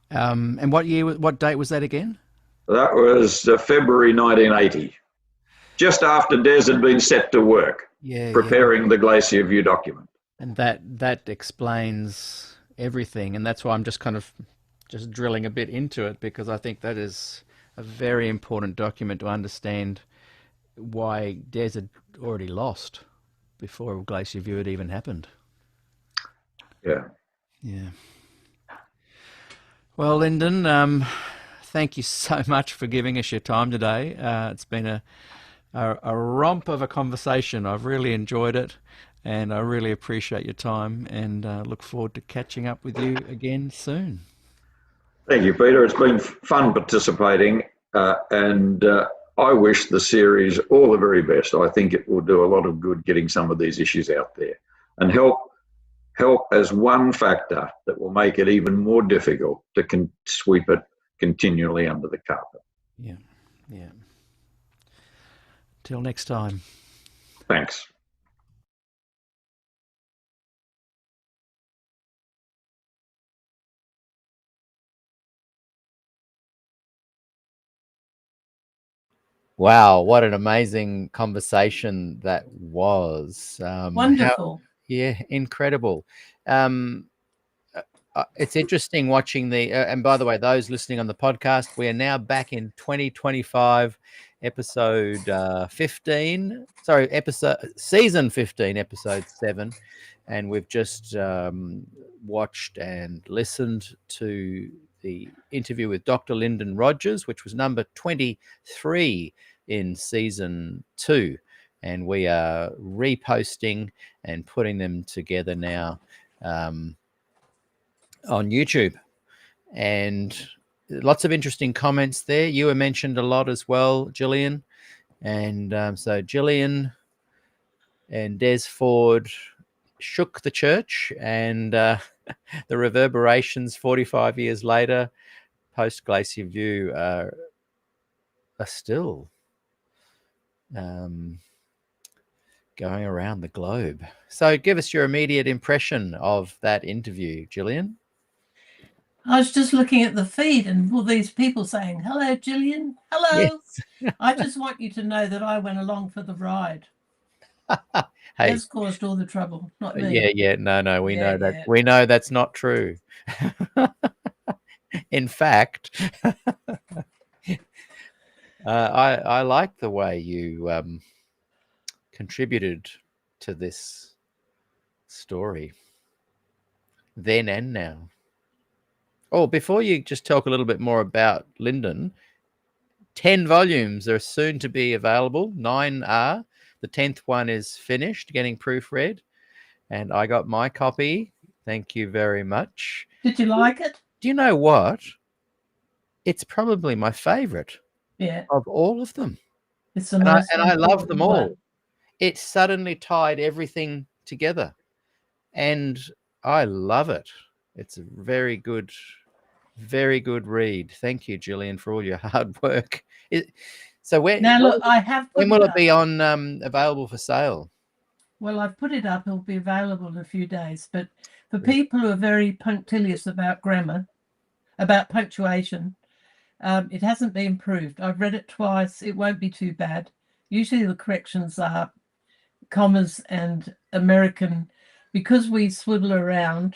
And what date was that again? That was February 1980. Just after Des had been set to work, preparing the Glacier View document. And that explains everything, and that's why I'm just kind of just drilling a bit into it, because I think that is a very important document to understand why Des had already lost before Glacier View had even happened. Yeah. Yeah. Well, Lynden, thank you so much for giving us your time today. It's been a romp of a conversation. I've really enjoyed it, and I really appreciate your time, and look forward to catching up with you again soon. Thank you, Peter. It's been fun participating, and I wish the series all the very best. I think it will do a lot of good getting some of these issues out there, and help as one factor that will make it even more difficult to sweep it continually under the carpet. Yeah, yeah. Till next time. Thanks. Wow, what an amazing conversation that was. Wonderful. Yeah, incredible. It's interesting watching and by the way, those listening on the podcast, we are now back in 2025, episode 15. Sorry, season 15, episode 7. And we've just watched and listened to the interview with Dr. Lynden Rogers, which was number 23 in season 2. And we are reposting and putting them together now on YouTube. And lots of interesting comments there. You were mentioned a lot as well, Gillian. And so Gillian and Des Ford shook the church, and the reverberations 45 years later, post-Glacier View, are still going around the globe. So give us your immediate impression of that interview, Gillian. I was just looking at the feed and all these people saying, "Hello, Gillian. Hello." Yes. I just want you to know that I went along for the ride. Hey, That's caused all the trouble, not me. no, we know that. Yeah. We know that's not true. In fact, I like the way you contributed to this story then and now. Oh, before you just talk a little bit more about Lynden, 10 volumes are soon to be available. 9 are. The 10th one is finished, getting proofread, and I got my copy. Thank you very much. Did you like it? Do you know what? It's probably my favorite of all of them. It's the most and I love them all. one. It suddenly tied everything together, and I love it. It's a very good read. Thank you, Gillian, for all your hard work. So Now look, I have. When will it be on available for sale? Well, I've put it up. It'll be available in a few days. But for people who are very punctilious about grammar, about punctuation, it hasn't been proved. I've read it twice. It won't be too bad. Usually the corrections are commas and American. Because we swivel around,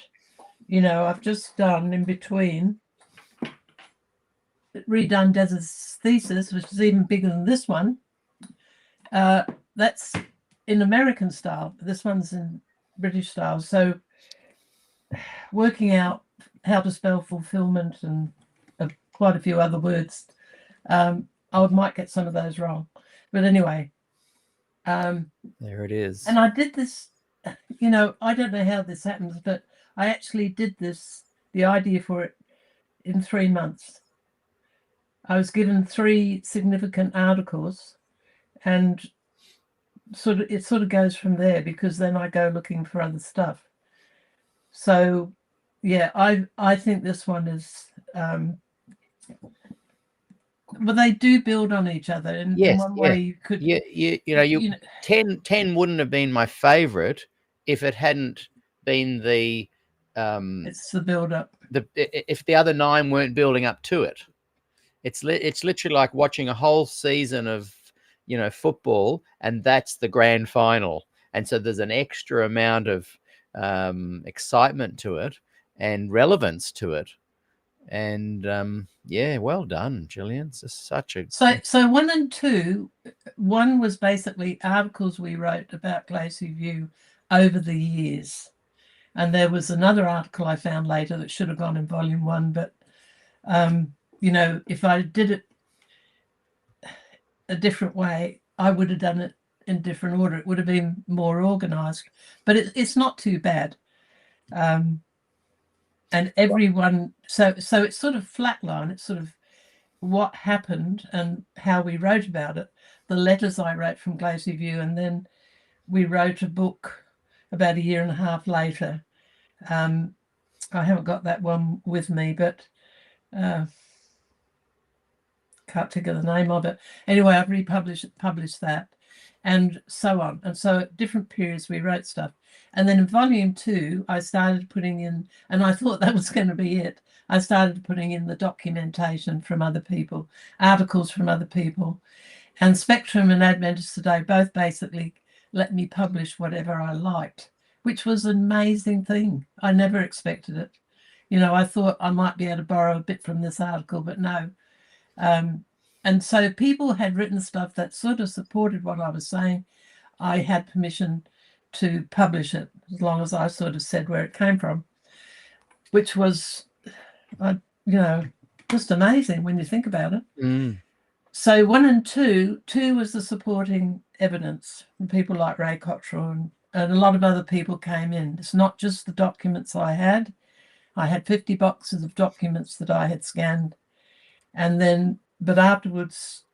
I've just done in between, redone Des's thesis, which is even bigger than this one. That's in American style. This one's in British style. So working out how to spell fulfillment and quite a few other words, I might get some of those wrong. But anyway. There it is. And I did this, I don't know how this happens, but I actually did the idea for it in 3 months. I was given 3 significant articles, and it sort of goes from there, because then I go looking for other stuff. So yeah, I think this one is well, they do build on each other in one way. You could 10 wouldn't have been my favorite if it hadn't been the it's the build up. If the other 9 weren't building up to it. It's literally like watching a whole season of football, and that's the grand final. And so there's an extra amount of excitement to it and relevance to it. And yeah, well done, Gillian. It's such a So 1 and 2, 1 was basically articles we wrote about Glacier over the years. And there was another article I found later that should have gone in volume 1, but you know, if I did it a different way, I would have done it in different order. It would have been more organized, but it's not too bad. And everyone, so it's sort of flatline. It's sort of what happened and how we wrote about it. The letters I wrote from Glacier View, and then we wrote a book about a year and a half later. I haven't got that one with me, but can't think of the name of it. Anyway, I've published that, and so on. And so at different periods we wrote stuff. And then in volume 2, I started putting in, and I thought that was going to be it. I started putting in the documentation from other people, articles from other people. And Spectrum and Adventist Today both basically let me publish whatever I liked, which was an amazing thing. I never expected it. You know, I thought I might be able to borrow a bit from this article, but no. And so people had written stuff that sort of supported what I was saying. I had permission to publish it as long as I sort of said where it came from, which was, you know, just amazing when you think about it. So 1 and 2 was the supporting evidence from people like Ray Cottrell, and a lot of other people came in. It's not just the documents I had. I had 50 boxes of documents that I had scanned. And then, but afterwards,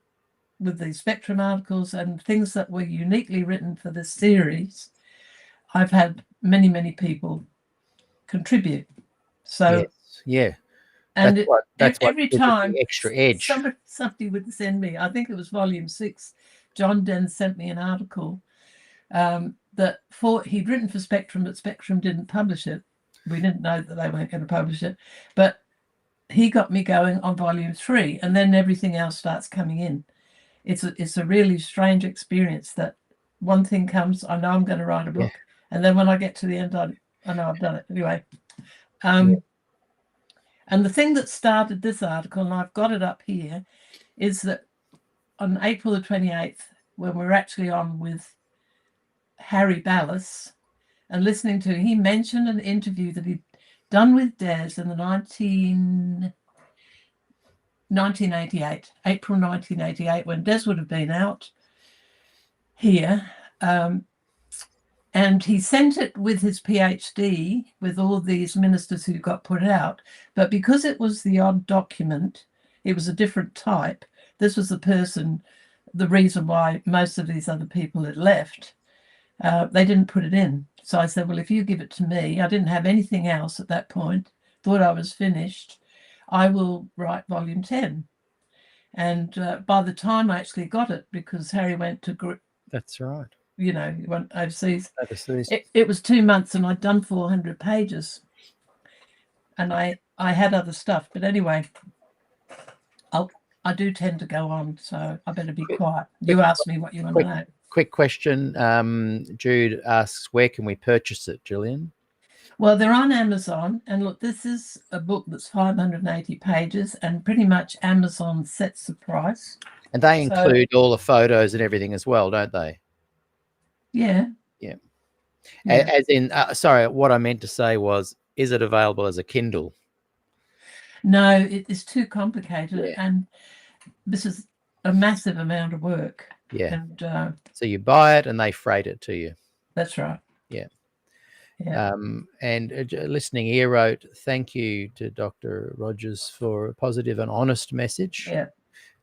with the Spectrum articles and things that were uniquely written for this series, I've had many, many people contribute. So, yes, yeah. And that's what every gives it the time extra edge. somebody would send me, I think it was volume 6, John Den sent me an article that he'd written for Spectrum, but Spectrum didn't publish it. We didn't know that they weren't going to publish it. But he got me going on volume 3, and then everything else starts coming in. It's a really strange experience that one thing comes, I know I'm going to write a book, and then when I get to the end, I know I've done it. Anyway. And the thing that started this article, and I've got it up here, is that on April the 28th, when we were actually on with Harry Ballas and listening to, he mentioned an interview that he'd done with Des in the 1988, April 1988, when Des would have been out here. And he sent it with his PhD, with all these ministers who got put out. But because it was the odd document, it was a different type. This was the reason why most of these other people had left. They didn't put it in. So I said, well, if you give it to me, I didn't have anything else at that point, thought I was finished, I will write volume 10. And by the time I actually got it, because Harry went to... That's right. You know, he went overseas. Overseas. It was 2 months and I'd done 400 pages. And I had other stuff. But anyway, I do tend to go on, so I better be quiet. You asked me what you want to know. Quick question. Jude asks, where can we purchase it, Gillian? Well, they're on Amazon. And look, this is a book that's 580 pages, and pretty much Amazon sets the price. And they include all the photos and everything as well, don't they? Yeah. As in, sorry, what I meant to say was, is it available as a Kindle? No, it is too complicated, and this is a massive amount of work. Yeah. And so you buy it and they freight it to you. That's right. Yeah. And a listening ear wrote, thank you to Dr. Rogers for a positive and honest message. Yeah.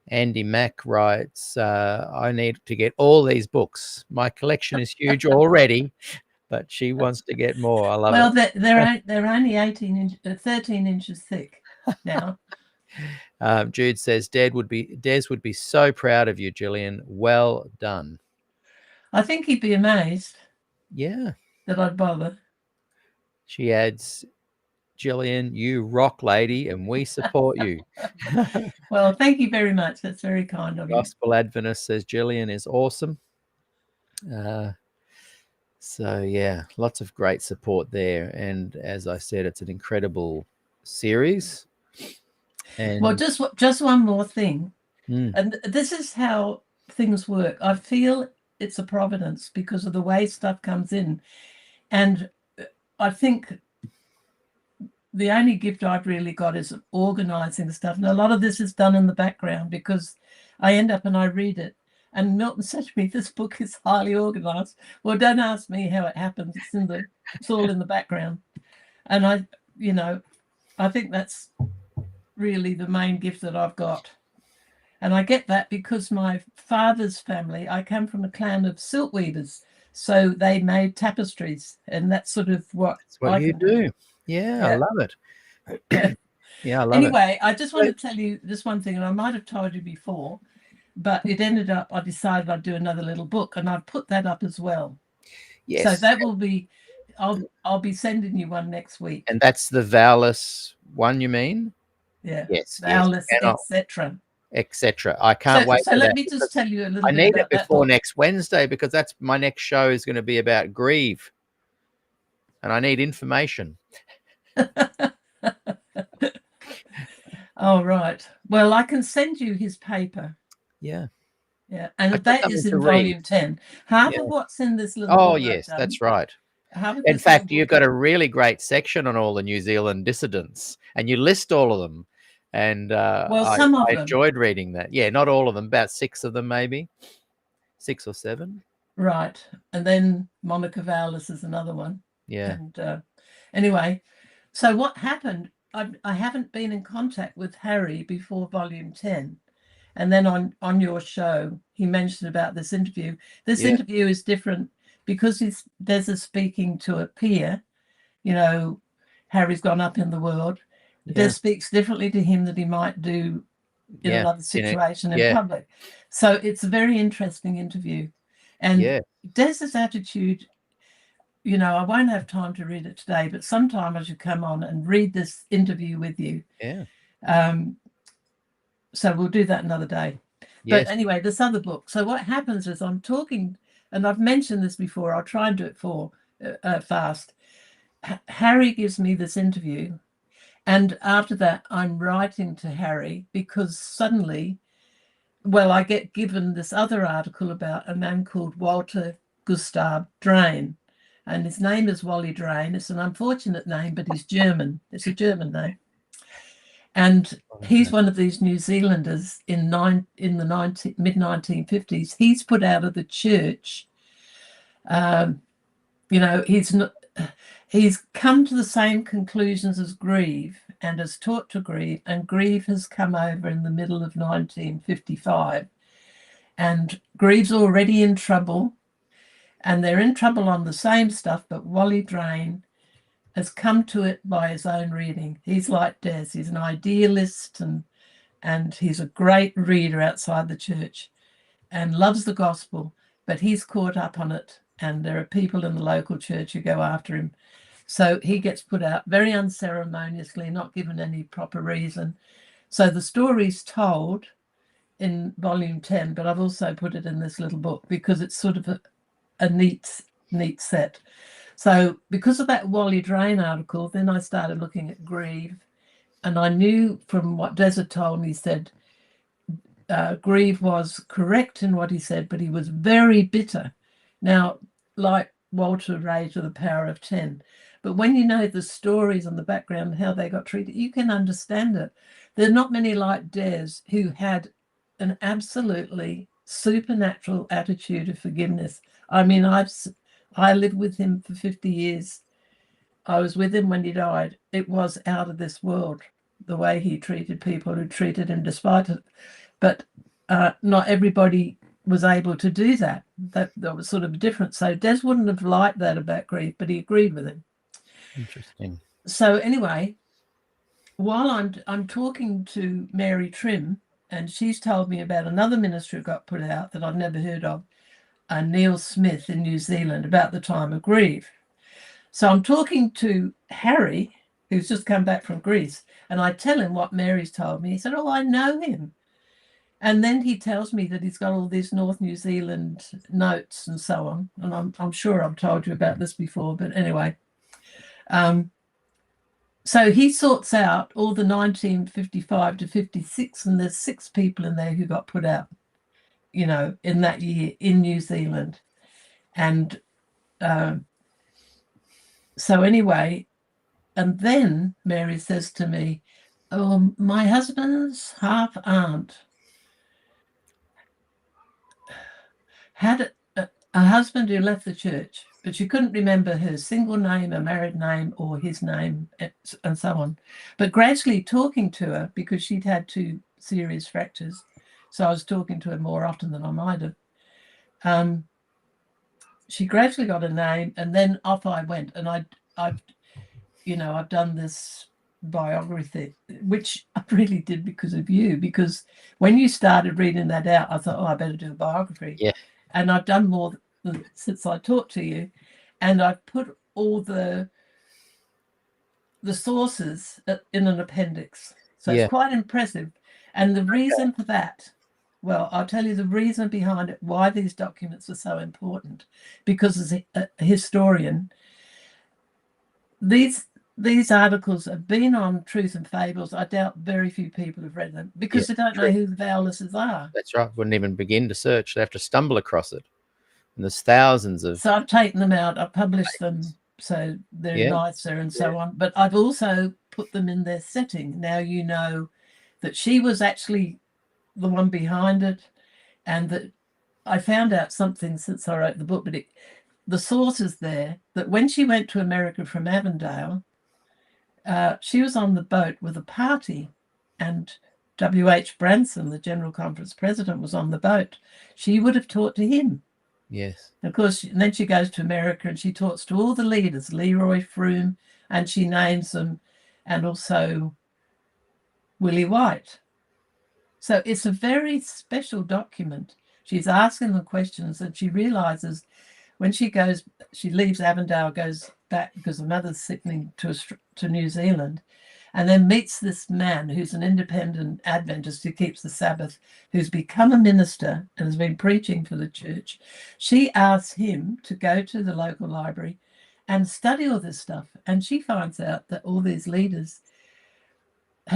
Andy Mack writes, I need to get all these books. My collection is huge already, but she wants to get more. I love it. Well, they're only 13 inches thick now. Jude says, Des would be so proud of you, Gillian. Well done. I think he'd be amazed. Yeah. That I'd bother. She adds, Gillian, you rock, lady, and we support you. Well, thank you very much. That's very kind of you. Gospel Adventist says Gillian is awesome. So yeah, lots of great support there. And as I said, it's an incredible series. And Well, just one more thing. Mm. And this is how things work. I feel it's a providence because of the way stuff comes in. And I think the only gift I've really got is organizing stuff. And a lot of this is done in the background because I end up and I read it. And Milton said to me, this book is highly organized. Well, don't ask me how it happens. It's all in the background. And I think that's really the main gift that I've got. And I get that because my father's family, I come from a clan of silk weavers. So they made tapestries, and that's sort of what you do. Yeah, I love it. Yeah. Yeah, I love Anyway, I just want to tell you this one thing, and I might have told you before, but it ended up, I decided I'd do another little book, and I've put that up as well. Yes. So that will be, I'll be sending you one next week. And that's the vowless one, you mean? Yeah. Yes. Vowless, etc. Etc. I can't wait. So let me just tell you a little bit. I need about it before next Wednesday because that's my next show is going to be about grieve, and I need information. All right. Well, I can send you his paper. Yeah. Yeah, and that is in volume 10. Half of what's in this little book. Oh, yes, that's right. In fact, you've got a really great section on all the New Zealand dissidents, and you list all of them. And some of I them. enjoyed reading that. Yeah, not all of them, about 6 of them, maybe 6 or 7. Right, and then Monica Vowless is another one. Yeah. And anyway, so what happened? I haven't been in contact with Harry before volume 10. And then on your show, he mentioned about this interview. This interview is different because Des is speaking to a peer. Harry's gone up in the world. Des speaks differently to him than he might do in another situation in public. So it's a very interesting interview. And Des's attitude, I won't have time to read it today, but sometime I should come on and read this interview with you. Yeah. So we'll do that another day. But anyway, this other book. So what happens is I'm talking, and I've mentioned this before, I'll try and do it fast. Harry gives me this interview. And after that, I'm writing to Harry because suddenly, I get given this other article about a man called Walter Gustav Drain. And his name is Wally Drain. It's an unfortunate name, but he's German. It's a German name. And he's one of these New Zealanders in the mid-1950s. He's put out of the church. He's come to the same conclusions as Grieve and has taught to Grieve. And Grieve has come over in the middle of 1955. And Grieve's already in trouble. And they're in trouble on the same stuff, but Wally Drain has come to it by his own reading. He's like Des. He's an idealist and he's a great reader outside the church and loves the gospel, but he's caught up on it. And there are people in the local church who go after him. So he gets put out very unceremoniously, not given any proper reason. So the story's told in volume 10, but I've also put it in this little book because it's sort of a neat set. So because of that Wally Drain article, then I started looking at Grieve, and I knew from what Des told me, he said Grieve was correct in what he said, but he was very bitter. Now, like Walter Ray to the power of 10. But when you know the stories and the background, how they got treated, you can understand it. There are not many like Des who had an absolutely supernatural attitude of forgiveness. I mean, I lived with him for 50 years. I was with him when he died. It was out of this world, the way he treated people who treated him despite it. But not everybody was able to do that. That was sort of different. So Des wouldn't have liked that about Grieve, but he agreed with him. Interesting. So anyway, while I'm talking to Mary Trim, and she's told me about another ministry that got put out that I've never heard of, Neil Smith in New Zealand, about the time of Grieve. So I'm talking to Harry, who's just come back from Greece, and I tell him what Mary's told me. He said, "Oh, I know him." And then he tells me that he's got all these North New Zealand notes and so on. And I'm sure I've told you about this before, but anyway. So he sorts out all the 1955 to 56, and there's 6 people in there who got put out, you know, in that year in New Zealand. And so anyway, and then Mary says to me, "Oh, my husband's half aunt had a husband who left the church, but she couldn't remember her single name, her married name, or his name, and so on. But gradually talking to her, because she'd had 2 serious fractures, so I was talking to her more often than I might have. She gradually got a name, and then off I went. And I've done this biography, which I really did because of you, because when you started reading that out, I thought, oh, I better do a biography. Yeah. And I've done more since I talked to you, and I've put all the sources in an appendix. So Yeah. it's quite impressive. And the reason for that, well, I'll tell you the reason behind it, why these documents are so important. Because as a historian, these articles have been on Truth and Fables. I doubt very few people have read them because they don't know who the vowelists are. That's right. Wouldn't even begin to search. They have to stumble across it. And there's thousands of... So I've taken them out. I've published them so they're nicer and so on. But I've also put them in their setting. Now you know that she was actually the one behind it, and that I found out something since I wrote the book, but the source is there, that when she went to America from Avondale, she was on the boat with a party, and W.H. Branson, the General Conference president, was on the boat. She would have talked to him. Yes. Of course, and then she goes to America and she talks to all the leaders, Leroy, Froome, and she names them, and also Willie White. So it's a very special document. She's asking them questions, and she realizes when she leaves Avondale, goes back because her mother's sickening to New Zealand, and then meets this man who's an independent Adventist who keeps the Sabbath, who's become a minister and has been preaching for the church. She asks him to go to the local library and study all this stuff. And she finds out that all these leaders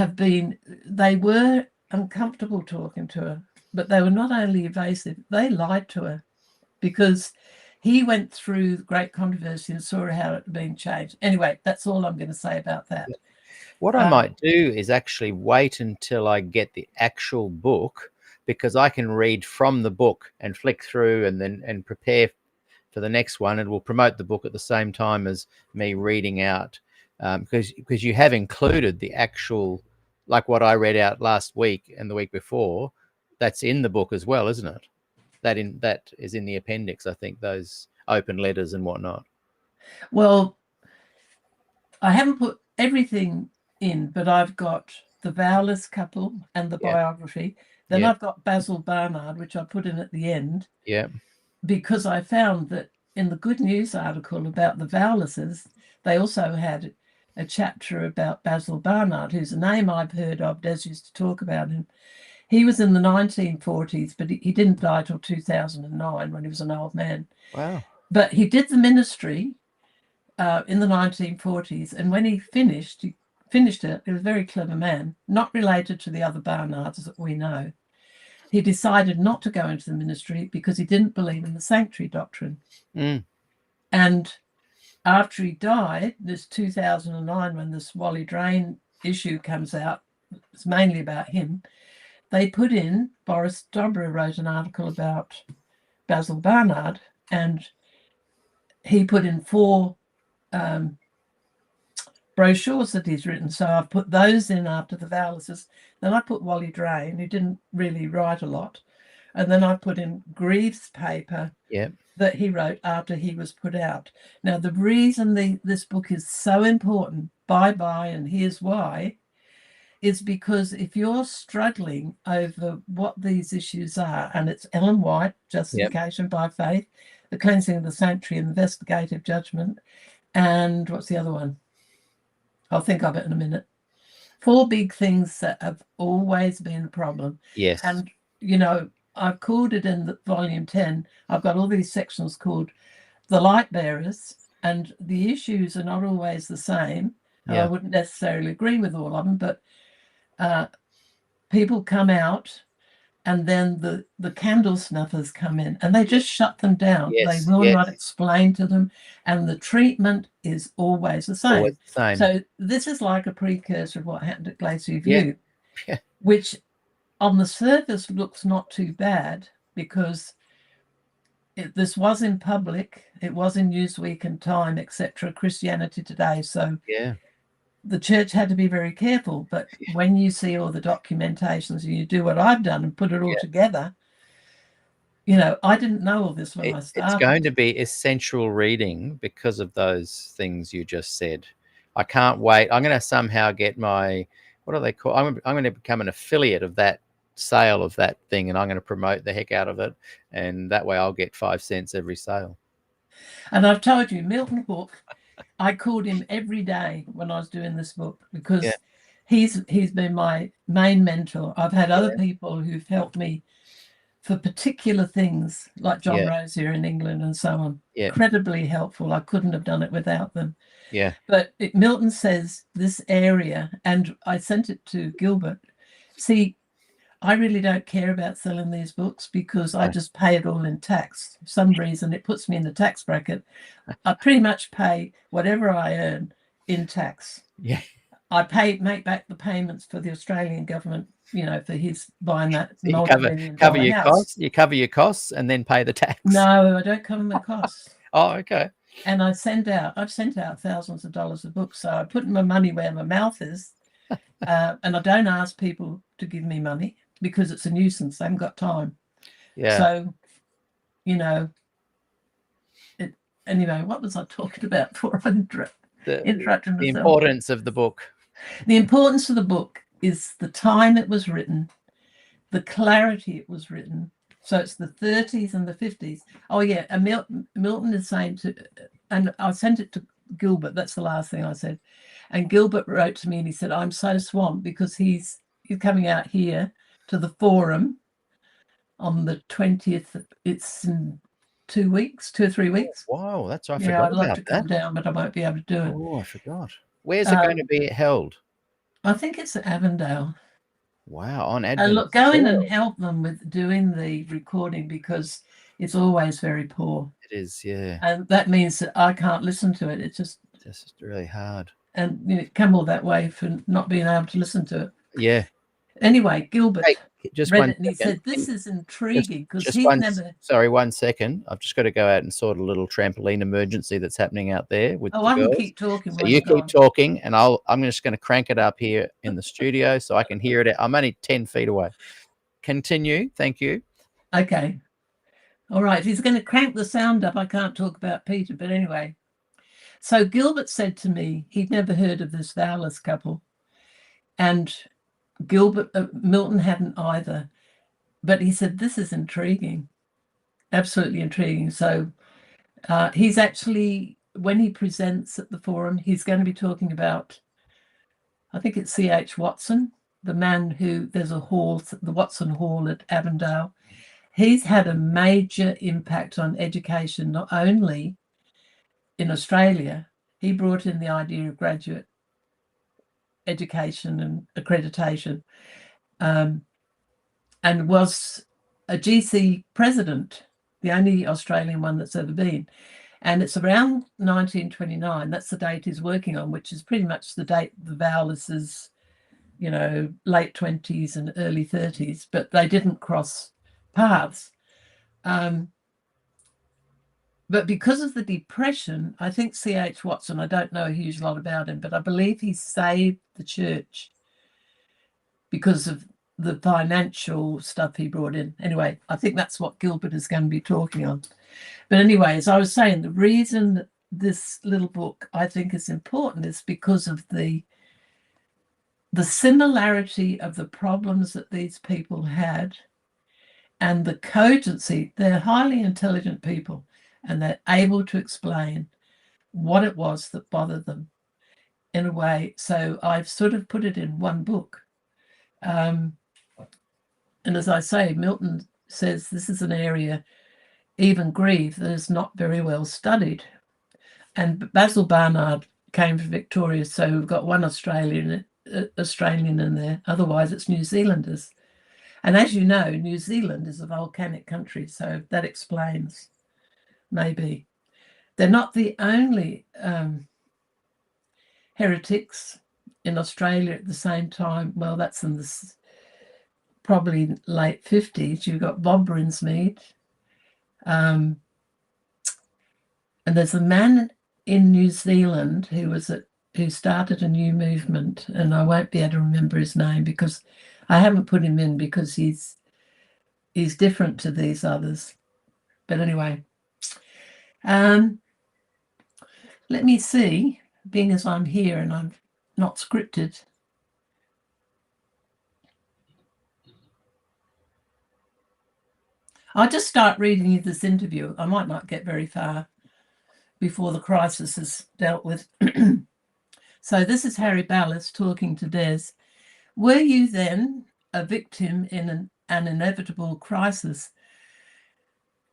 they were uncomfortable talking to her, but they were not only evasive, they lied to her, because he went through great controversy and saw how it had been changed. Anyway, that's all I'm going to say about that. What I might do is actually wait until I get the actual book, because I can read from the book and flick through and prepare for the next one. It will promote the book at the same time as me reading out, because you have included the actual, like what I read out last week and the week before, that's in the book as well, isn't it? That is in the appendix, I think, those open letters and whatnot. Well, I haven't put everything in, but I've got the vowelist couple and the biography. Then I've got Basil Barnard, which I put in at the end. Yeah. Because I found that in the Good News article about the vowelists, they also had a chapter about Basil Barnard, who's a name I've heard of. Des used to talk about him. He was in the 1940s, but he didn't die till 2009 when he was an old man. Wow. But he did the ministry in the 1940s, and when he finished it. He was a very clever man, not related to the other Barnards that we know. He decided not to go into the ministry because he didn't believe in the sanctuary doctrine. And after he died, this 2009, when this Wally Drain issue comes out, it's mainly about him, they put in, Boris Dobra wrote an article about Basil Barnard, and he put in 4 brochures that he's written. So I've put those in after the vowelists. Then I put Wally Drain, who didn't really write a lot. And then I put in Greaves' paper that he wrote after he was put out. Now, the reason this book is so important, bye-bye, and here's why, is because if you're struggling over what these issues are, and it's Ellen White, justification by faith, the cleansing of the sanctuary, investigative judgment, and what's the other one? I'll think of it in a minute. 4 big things that have always been a problem. Yes. And you know, I've called it in the volume 10. I've got all these sections called the light bearers, and the issues are not always the same. And I Yeah. wouldn't necessarily agree with all of them, but people come out, and then the candle snuffers come in, and they just shut them down. Yes, They will yes. not explain to them, and the treatment is always the same. Always the same. So this is like a precursor of what happened at Glacier Yeah. View, Yeah. which on the surface looks not too bad, because this was in public, it was in Newsweek and Time, etc., Christianity Today. So Yeah. the church had to be very careful. But when you see all the documentations and you do what I've done and put it all together, you know, I didn't know all this when I started. It's going to be essential reading because of those things you just said. I can't wait. I'm going to somehow get my, what do they call? I'm going to become an affiliate of that sale of that thing, and I'm going to promote the heck out of it, and that way I'll get 5 cents every sale. And I've told you, Milton Hook, I called him every day when I was doing this book, because he's been my main mentor. I've had other people who've helped me for particular things, like John Rose here in England and so on. Incredibly helpful. I couldn't have done it without them. Yeah. But Milton says this area, and I sent it to Gilbert. See, I really don't care about selling these books, because I just pay it all in tax. For some reason, it puts me in the tax bracket. I pretty much pay whatever I earn in tax. Yeah. I make back the payments for the Australian government, you know, for his buying that So multi-million cover dollar your house. costs. You cover your costs and then pay the tax. No, I don't cover my costs. Oh, okay. And I've sent out thousands of dollars of books. So I put my money where my mouth is. And I don't ask people to give me money, because it's a nuisance. I haven't got time. Yeah. So, you know, anyway, what was I talking about before I interrupted myself? The importance of the book. The importance of the book is the time it was written, the clarity it was written. So it's the 30s and the 50s. Oh, yeah. And Milton is saying and I sent it to Gilbert. That's the last thing I said. And Gilbert wrote to me and he said, I'm so swamped, because he's coming out here to the forum on the 20th. It's in 2 weeks, 2 or 3 weeks. Wow, that's I Yeah, forgot I'd love about to that. come down, but I won't be able to do it. Oh, I forgot. Where's it going to be held? I think it's at Avondale. Wow, on Advent. And look, go in and help them with doing the recording, because it's always very poor. It is, yeah. And that means that I can't listen to it. It's just really hard. And you know, come all that way for not being able to listen to it. Yeah. Anyway, Gilbert just read one it and he said, this is intriguing, because he's never... Sorry, 1 second. I've just got to go out and sort a little trampoline emergency that's happening out there with the I girls. can keep talking. So you keep talking, and I'm just going to crank it up here in the studio so I can hear it. I'm only 10 feet away. Continue. Thank you. Okay. All right. He's going to crank the sound up. I can't talk about Peter, but anyway. So Gilbert said to me he'd never heard of this vowless couple, and Milton hadn't either, but he said, this is intriguing, absolutely intriguing. So he's actually, when he presents at the forum, he's going to be talking about, I think it's C.H. Watson, the man who, there's a hall, the Watson Hall at Avondale. He's had a major impact on education, not only in Australia. He brought in the idea of graduate education and accreditation, and was a GC president, the only Australian one that's ever been. And it's around 1929. That's the date he's working on, which is pretty much the date the vowlers is, you know, late 20s and early 30s, but they didn't cross paths. But because of the Depression, I think C.H. Watson, I don't know a huge lot about him, but I believe he saved the church because of the financial stuff he brought in. Anyway, I think that's what Gilbert is going to be talking on. But anyway, as I was saying, the reason that this little book I think is important is because of the similarity of the problems that these people had and the cogency. They're highly intelligent people, and they're able to explain what it was that bothered them in a way. So I've sort of put it in one book. And And as I say, Milton says this is an area, even Grieve, that is not very well studied. And Basil Barnard came from Victoria, so we've got one Australian in there. Otherwise, it's New Zealanders. And as you know, New Zealand is a volcanic country, so that explains, maybe. They're not the only heretics in Australia at the same time. Well, that's in the probably late 50s. You've got Bob Brinsmead. And there's a man in New Zealand who started a new movement, and I won't be able to remember his name because I haven't put him in because he's different to these others. But anyway, let me see, being as I'm here and I'm not scripted. I'll just start reading you this interview. I might not get very far before the crisis is dealt with. So this is Harry Ballas talking to Des. Were you then a victim in an inevitable crisis?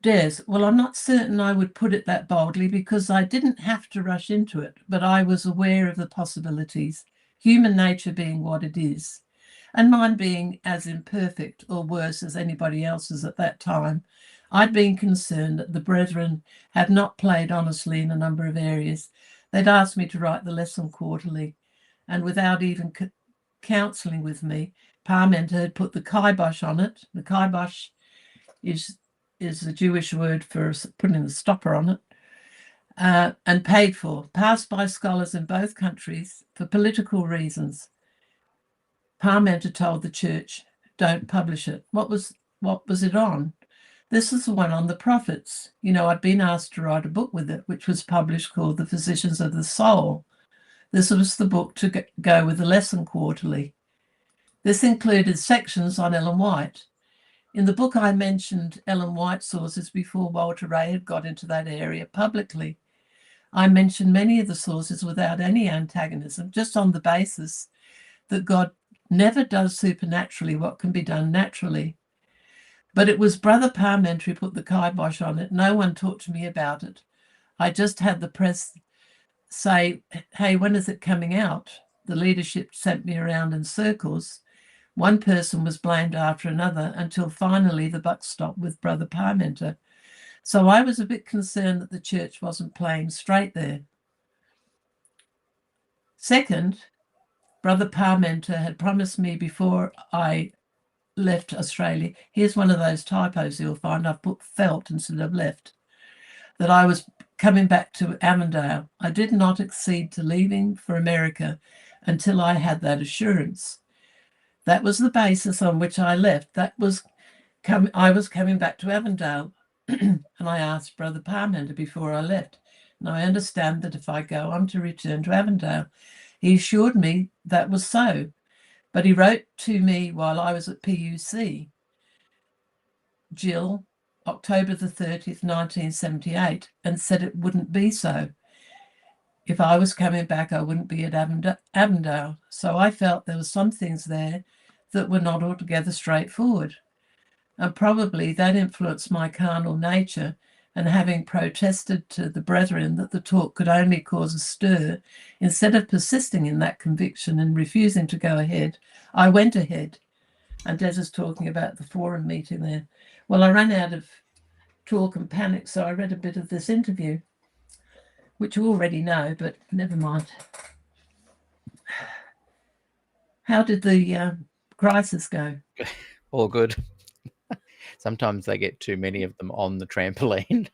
Des, well, I'm not certain I would put it that boldly because I didn't have to rush into it, but I was aware of the possibilities, human nature being what it is, and mine being as imperfect or worse as anybody else's at that time. I'd been concerned that the brethren had not played honestly in a number of areas. They'd asked me to write the lesson quarterly, and without even counselling with me, Parmenter had put the kibosh on it. The kibosh is the Jewish word for putting the stopper on it, and paid for, passed by scholars in both countries for political reasons. Parmenter told the church, don't publish it. What was it on? This is the one on the prophets. You know, I'd been asked to write a book with it, which was published, called The Physicians of the Soul. This was the book to go with the lesson quarterly. This included sections on Ellen White. In the book, I mentioned Ellen White sources before Walter Ray had got into that area publicly. I mentioned many of the sources without any antagonism, just on the basis that God never does supernaturally what can be done naturally. But it was Brother Parmenter who put the kibosh on it. No one talked to me about it. I just had the press say, hey, when is it coming out? The leadership sent me around in circles. One person was blamed after another until finally the buck stopped with Brother Parmenter. So I was a bit concerned that the church wasn't playing straight there. Second, Brother Parmenter had promised me before I left Australia, here's one of those typos you'll find, I've put felt instead of left, that I was coming back to Avondale. I did not accede to leaving for America until I had that assurance. That was the basis on which I left. I was coming back to Avondale, and I asked Brother Parmenter before I left. And I understand that if I go, I'm to return to Avondale. He assured me that was so. But he wrote to me while I was at PUC, Jill, October the 30th, 1978, and said it wouldn't be so. If I was coming back, I wouldn't be at Avondale. So I felt there were some things there that were not altogether straightforward. And probably that influenced my carnal nature, and having protested to the brethren that the talk could only cause a stir, instead of persisting in that conviction and refusing to go ahead, I went ahead. And Des is talking about the forum meeting there. Well, I ran out of talk and panic, so I read a bit of this interview, which you already know, but never mind. How did the crisis go? All good. Sometimes they get too many of them on the trampoline.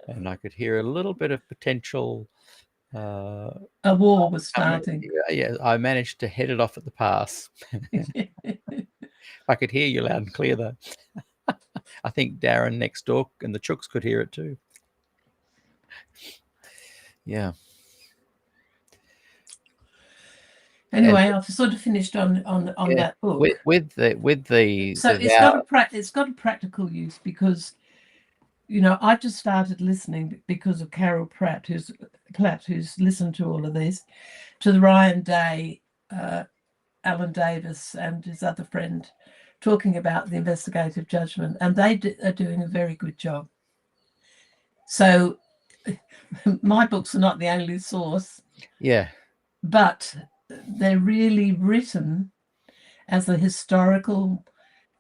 And I could hear a little bit of potential. A war was starting. Yeah, I managed to head it off at the pass. I could hear you loud and clear, though. I think Darren next door and the Chooks could hear it too. Yeah. Anyway, I've sort of finished on that book. With the so it's got a practical use because, you know, I've just started listening because of Carol Pratt, who's listened to all of this, to the Ryan Day Alan Davis and his other friend talking about the investigative judgment, and they are doing a very good job. So my books are not the only source, Yeah. but they're really written as a historical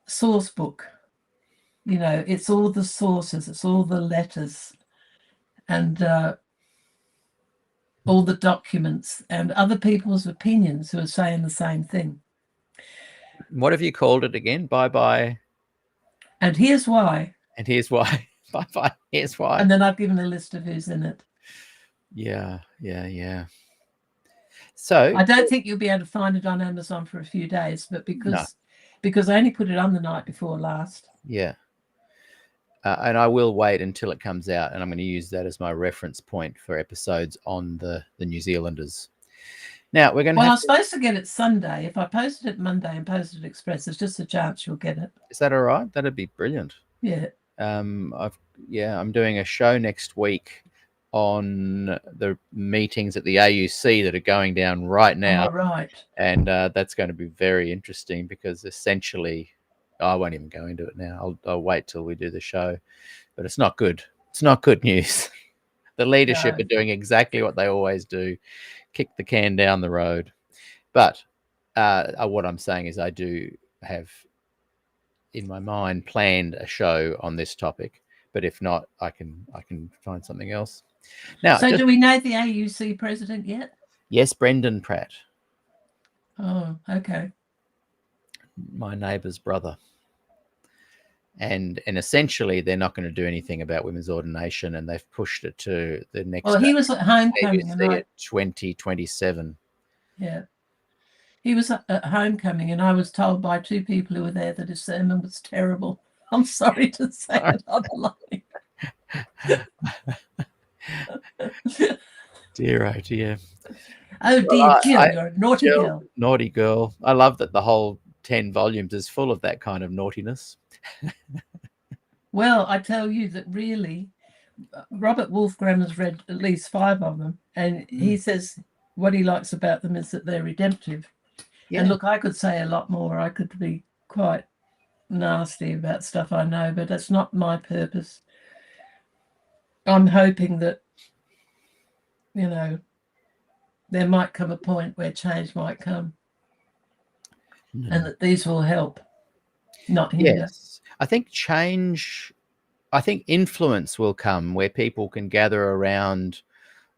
source book. You know, it's all the sources, it's all the letters, and all the documents and other people's opinions who are saying the same thing. What have you called it again? Bye. And here's why. And here's why. Bye. Here's why. And then I've given a list of who's in it. Yeah. So I don't think you'll be able to find it on Amazon for a few days, but because I only put it on the night before last. Yeah. And I will wait until it comes out, and I'm going to use that as my reference point for episodes on the New Zealanders. Now we're going to. Well, I was supposed to get it Sunday. If I posted it Monday and posted it Express, there's just a chance you'll get it. Is that all right? That'd be brilliant. Yeah. I'm doing a show next week on the meetings at the AUC that are going down right now. Oh, right. And that's going to be very interesting because essentially, I won't even go into it now. I'll wait till we do the show, but it's not good. It's not good news. The leadership are doing exactly what they always do, kick the can down the road. But what I'm saying is I do have in my mind planned a show on this topic, but if not, I can find something else. Now, so do we know the AUC president yet? Yes, Brendan Pratt. Oh, okay. My neighbour's brother. And essentially, they're not going to do anything about women's ordination, and they've pushed it to the next. Well, he was at homecoming, at 2027. Yeah, he was at homecoming, and I was told by two people who were there that his sermon was terrible. I'm sorry to say it on the line. Dear, oh dear. Oh dear, Jill, you're a naughty girl. Naughty girl. I love that the whole 10 volumes is full of that kind of naughtiness. Well, I tell you that really, Robert Wolfgram has read at least 5 of them, and he says what he likes about them is that they're redemptive. Yeah. And look, I could say a lot more. I could be quite nasty about stuff I know, but that's not my purpose. I'm hoping that, you know, there might come a point where change might come, and that these will help, not hinder. Yes, I think influence will come where people can gather around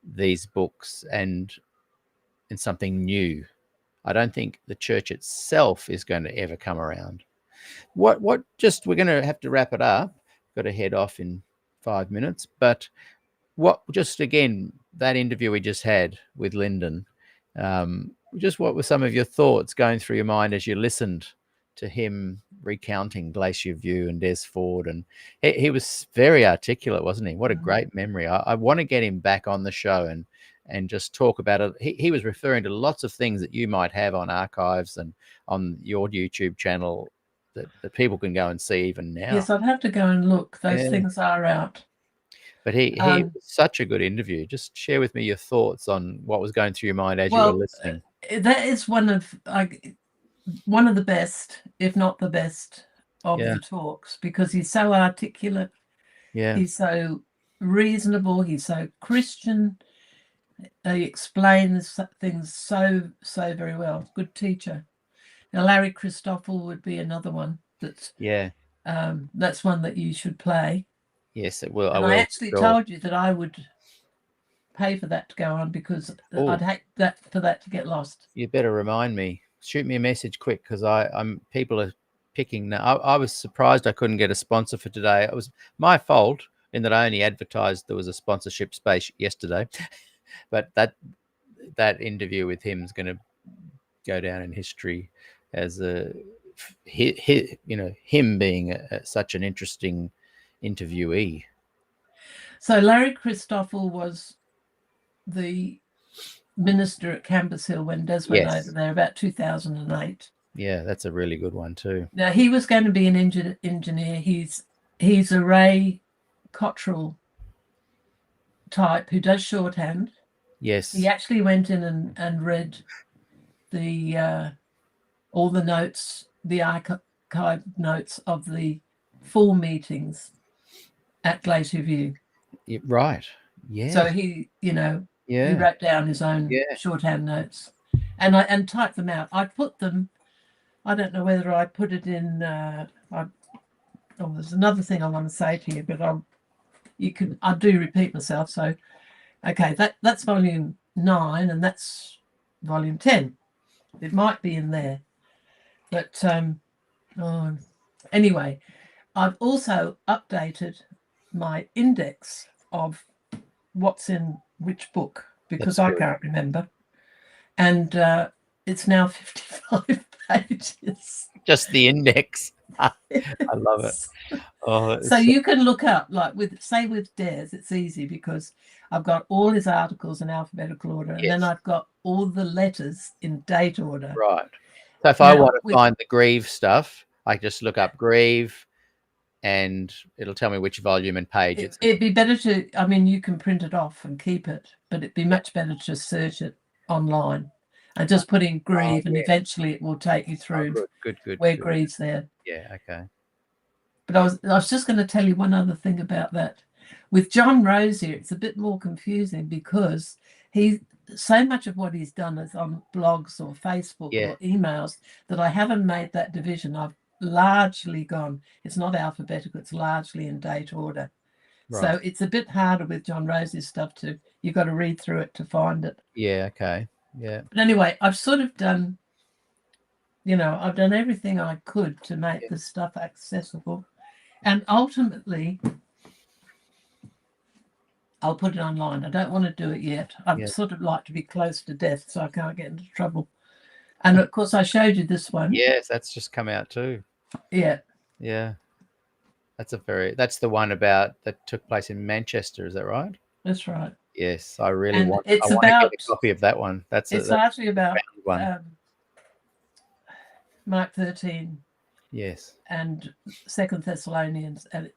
these books and something new. I don't think the church itself is going to ever come around. We're going to have to wrap it up. Got to head off in 5 minutes, but again, that interview we just had with Lynden, what were some of your thoughts going through your mind as you listened to him recounting Glacier View and Des Ford? And he was very articulate, wasn't he? What a great memory. I want to get him back on the show and just talk about it. He was referring to lots of things that you might have on archives and on your YouTube channel that people can go and see even now. Yes, I'd have to go and look. Those things are out. But he was such a good interview. Just share with me your thoughts on what was going through your mind as you were listening. That is one of the best, if not the best, of the talks, because he's so articulate. Yeah, he's so reasonable. He's so Christian. He explains things so very well. Good teacher. Now, Larry Christoffel would be another one. That's one that you should play. Yes, it will. I actually told you that I would pay for that to go on because I'd hate for that to get lost. You better remind me. Shoot me a message quick because people are picking now. I was surprised I couldn't get a sponsor for today. It was my fault in that I only advertised there was a sponsorship space yesterday, but that interview with him is going to go down in history as him being such an interesting interviewee. So Larry Christoffel was the minister at Campbell Hill when Des went over there about 2008. Yeah, that's a really good one too. Now he was going to be an engineer. He's a Ray Cottrell type who does shorthand. Yes. He actually went in and read the all the notes, the archive notes of the 4 meetings at Glacier View. Right. Yeah. So he, you know, he yeah. wrote down his own Yeah. shorthand notes, and typed them out. I put them. I don't know whether I put it in. There's another thing I want to say to you, but I do repeat myself. So, okay, that's volume 9, and that's volume 10. It might be in there, but anyway, I've also updated my index of what's in which book because I can't remember, and it's now 55 pages. Just the index. I love it. Oh, so you can look up, like with Des, it's easy because I've got all his articles in alphabetical order, and then I've got all the letters in date order. Right. So if I want to find the Grieve stuff, I just look up Grieve, and it'll tell me which volume and page it's. It'd be better to. I mean, you can print it off and keep it, but it'd be much better to search it online and just put in Grieve, and eventually it will take you through good, where Grieve's there. Yeah, okay. But I was just going to tell you one other thing about that. With John Rosier, it's a bit more confusing because so much of what he's done is on blogs or Facebook or emails that I haven't made that division. I've largely gone, it's not alphabetical, it's largely in date order. Right. So it's a bit harder with John Rosier's stuff you've got to read through it to find it. Yeah, okay. Yeah. But anyway, I've sort of done, I've done everything I could to make this stuff accessible. And ultimately, I'll put it online. I don't want to do it yet. I'd sort of like to be close to death so I can't get into trouble. And of course, I showed you this one. Yes, that's just come out too. Yeah. Yeah. That's the one that took place in Manchester. Is that right? That's right. Yes, I really want to get a copy of that one. It's largely about Mark 13. Yes. And 2 Thessalonians, and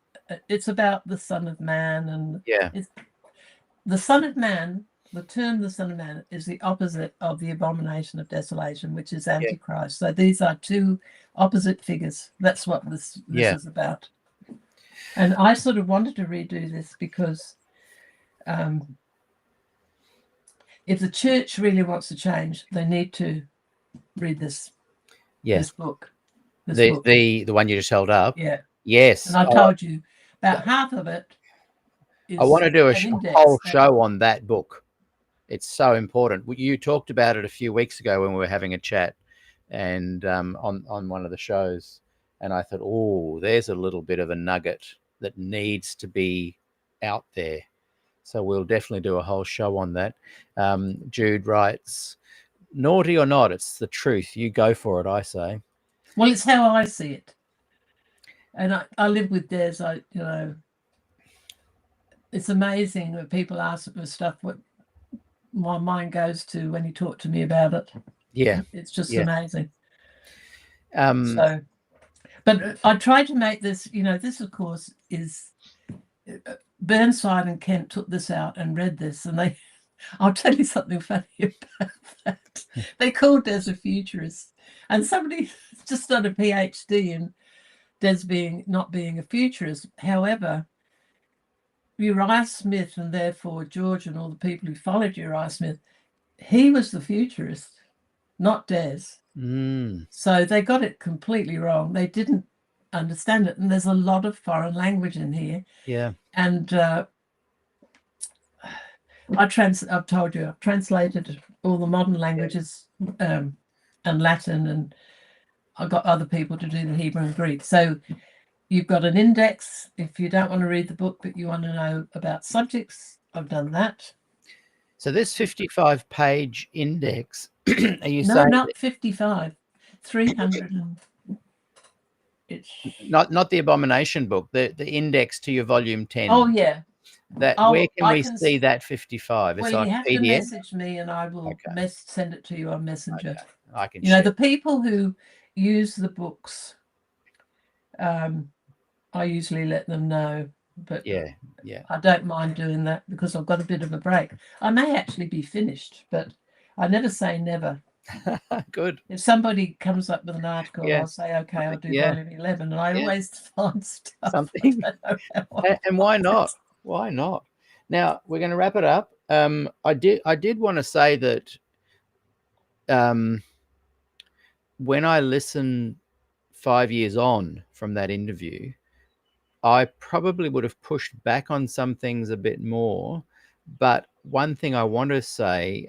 it's about the Son of Man, and the Son of Man. The term "the Son of Man" is the opposite of the abomination of desolation, which is Antichrist. So these are two opposite figures. That's what this is about. And I sort of wanted to redo this because if the church really wants to change, they need to read this book. The one you just held up. Yeah. Yes. And I told you about half of it. I want to do a whole show on that book. It's so important. You talked about it a few weeks ago when we were having a chat, and on one of the shows, and I thought, oh, there's a little bit of a nugget that needs to be out there. So we'll definitely do a whole show on that. Jude writes, naughty or not, it's the truth. You go for it, I say. Well, it's how I see it. And I live with Des. It's amazing when people ask me stuff, what my mind goes to when you talk to me about it. Yeah. It's just amazing. But I tried to make this, this, of course, is Burnside and Kent took this out and read this, and I'll tell you something funny about that. They called Des a futurist, and somebody just done a PhD in Des not being a futurist. However, Uriah Smith, and therefore George and all the people who followed Uriah Smith, he was the futurist, not Des. So they got it completely wrong. They didn't understand it, and there's a lot of foreign language in here. Yeah. And I've told you, I've translated all the modern languages and Latin, and I got other people to do the Hebrew and Greek. So you've got an index if you don't want to read the book, but you want to know about subjects. I've done that. So this 55-page index, are you saying? No, not 55, 300. It's not the abomination book, the index to your volume 10. Oh, yeah. Where can we see that 55? Well, you have to message me, and I will send it to you on Messenger. Okay. I can. The people who use the books, I usually let them know. But I don't mind doing that because I've got a bit of a break. I may actually be finished, but I never say never. Good. If somebody comes up with an article, Yeah. I'll say, okay, I'll do Yeah. volume 11. And I Yeah. always find stuff. Something. I don't know how And why not? Why not? Now we're going to wrap it up. I did want to say that when I listened 5 years on from that interview, I probably would have pushed back on some things a bit more. But one thing I want to say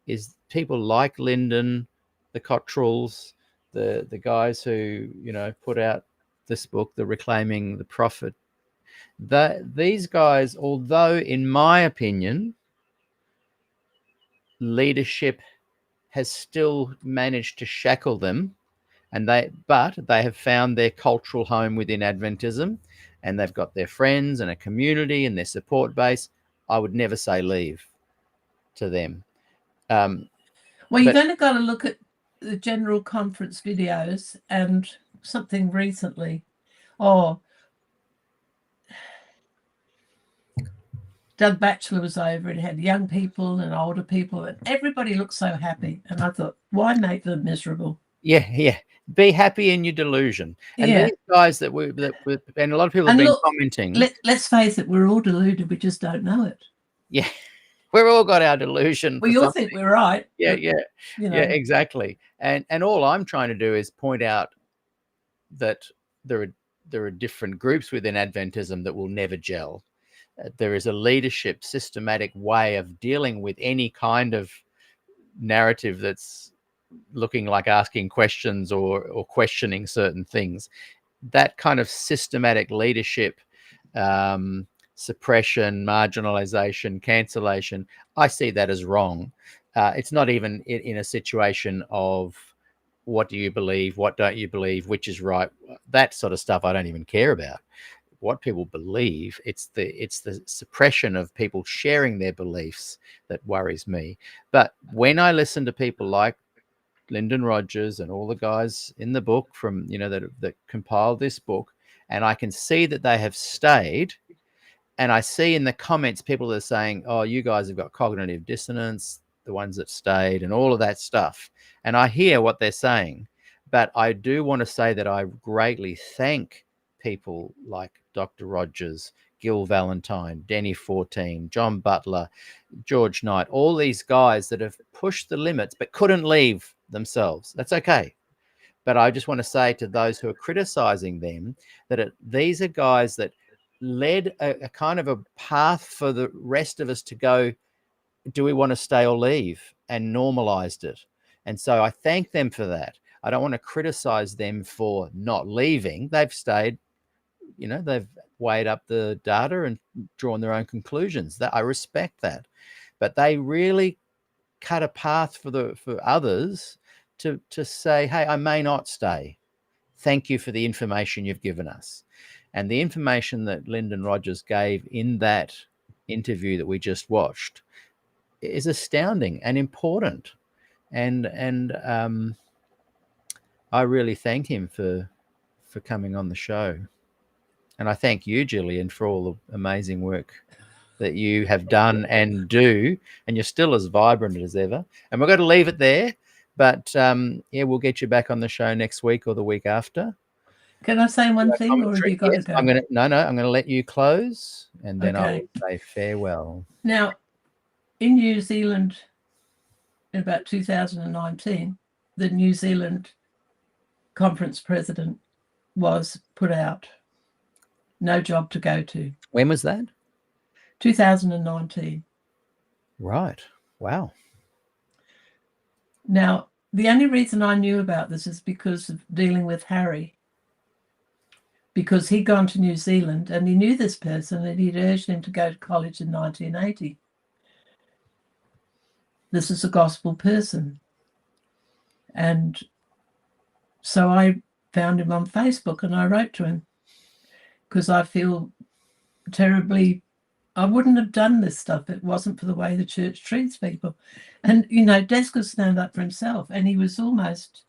is people like Lynden, the Cottrells, the guys who, you know, put out this book, the Reclaiming the Prophet, these guys, although in my opinion, leadership has still managed to shackle them, but they have found their cultural home within Adventism, and they've got their friends and a community and their support base. I would never say leave to them. Well, you've only got to look at the general conference videos and something recently. Oh, Doug Batchelor was over. It had young people and older people, and everybody looked so happy. And I thought, why make them miserable? Yeah. Be happy in your delusion. And Yeah. these guys and a lot of people have been commenting. Let's face it, we're all deluded. We just don't know it. Yeah. We've all got our delusion. We all think we're right. Yeah, but, yeah. You know. Yeah, exactly. And all I'm trying to do is point out that there are different groups within Adventism that will never gel. There is a leadership, systematic way of dealing with any kind of narrative that's looking like asking questions or questioning certain things. That kind of systematic leadership, suppression, marginalization, cancellation, I see that as wrong. It's not even in a situation of what do you believe, what don't you believe, which is right. That sort of stuff I don't even care about. What people believe, it's the suppression of people sharing their beliefs that worries me. But when I listen to people like Lynden Rogers and all the guys in the book from, you know, that compiled this book, and I can see that they have stayed, and I see in the comments people are saying, oh, you guys have got cognitive dissonance, the ones that stayed, and all of that stuff. And I hear what they're saying, but I do want to say that I greatly thank people like Dr. Rogers, Gil Valentine, Denny 14, John Butler, George Knight, all these guys that have pushed the limits but couldn't leave themselves. That's okay. But I just want to say to those who are criticizing them that these are guys that led a kind of a path for the rest of us to go, do we want to stay or leave, and normalized it. And so I thank them for that. I don't want to criticize them for not leaving. They've stayed, you know, they've weighed up the data and drawn their own conclusions. That I respect that. But they really cut a path for others to say, hey, I may not stay. Thank you for the information you've given us. And the information that Lynden Rogers gave in that interview that we just watched is astounding and important. And I really thank him for coming on the show. And I thank you, Gillian, for all the amazing work that you have done and do. And you're still as vibrant as ever. And we're going to leave it there. But yeah, we'll get you back on the show next week or the week after. Can I say one thing, or have you got to go? I'm going to let you close, and then I will say farewell. Now, in New Zealand, in about 2019, the New Zealand conference president was put out. No job to go to. When was that? 2019. Right. Wow. Now, the only reason I knew about this is because of dealing with Harry. Because he'd gone to New Zealand and he knew this person and he'd urged him to go to college in 1980. This is a gospel person. And so I found him on Facebook and I wrote to him because I feel terribly, I wouldn't have done this stuff if it wasn't for the way the church treats people. And, you know, Des could stand up for himself, and he was almost,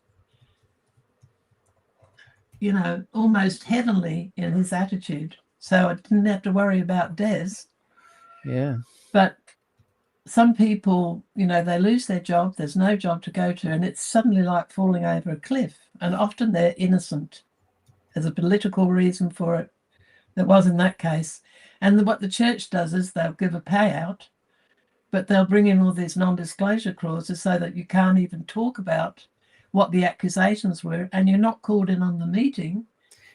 you know, almost heavenly in his attitude. So I didn't have to worry about Des. Yeah. But some people, they lose their job, there's no job to go to, and it's suddenly like falling over a cliff. And often they're innocent. There's a political reason for it. There was in that case. And what the church does is they'll give a payout, but they'll bring in all these non-disclosure clauses so that you can't even talk about what the accusations were, and you're not called in on the meeting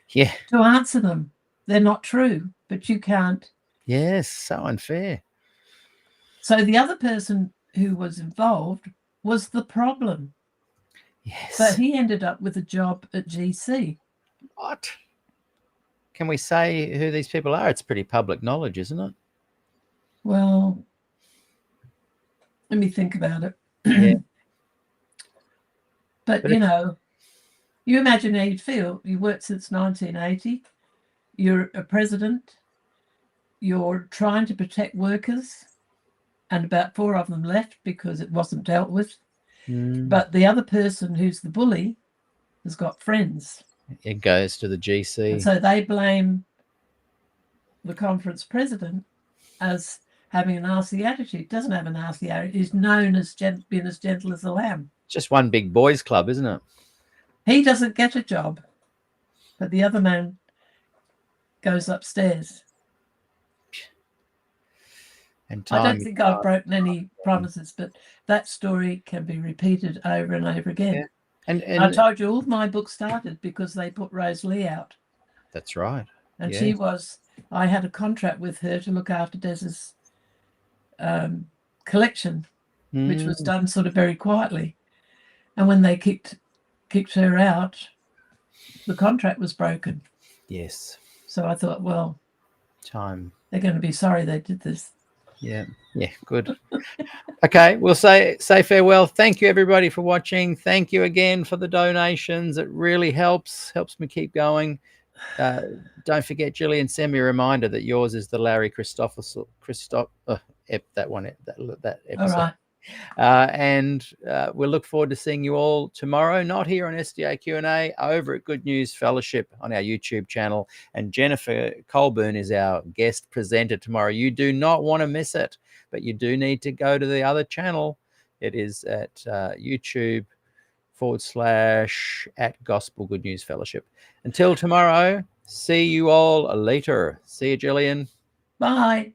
Yeah. to answer them. They're not true, but you can't. Yes, so unfair. So the other person who was involved was the problem. Yes. But he ended up with a job at GC. What? Can we say who these people are? It's pretty public knowledge, isn't it? Well, let me think about it. Yeah. But you imagine how you'd feel. You worked since 1980. You're a president. You're trying to protect workers, and about 4 of them left because it wasn't dealt with. But the other person who's the bully has got friends. It goes to the GC. And so they blame the conference president as having a nasty attitude. Doesn't have a nasty attitude. He's known as being as gentle as a lamb. Just one big boys club, isn't it? He doesn't get a job, but the other man goes upstairs. And I don't think I've broken any promises, but that story can be repeated over and over again. Yeah. And I told you all of my books started because they put Rose Lee out. That's right. And Yes. I had a contract with her to look after Des's collection, which was done sort of very quietly. And when they kicked her out, the contract was broken. Yes. So I thought, well, Time. they're going to be sorry they did this. Yeah. Yeah. Good. Okay. We'll say farewell. Thank you, everybody, for watching. Thank you again for the donations. It really helps me keep going. Don't forget, Gillian, send me a reminder that yours is the Larry Christopher that one, that episode. All right. And we'll look forward to seeing you all tomorrow, not here on SDAQ&A, over at Good News Fellowship on our YouTube channel. And Jennifer Colburn is our guest presenter tomorrow. You do not want to miss it, but you do need to go to the other channel. It is at YouTube / Gospel Good News Fellowship. Until tomorrow, see you all later. See you, Gillian. Bye.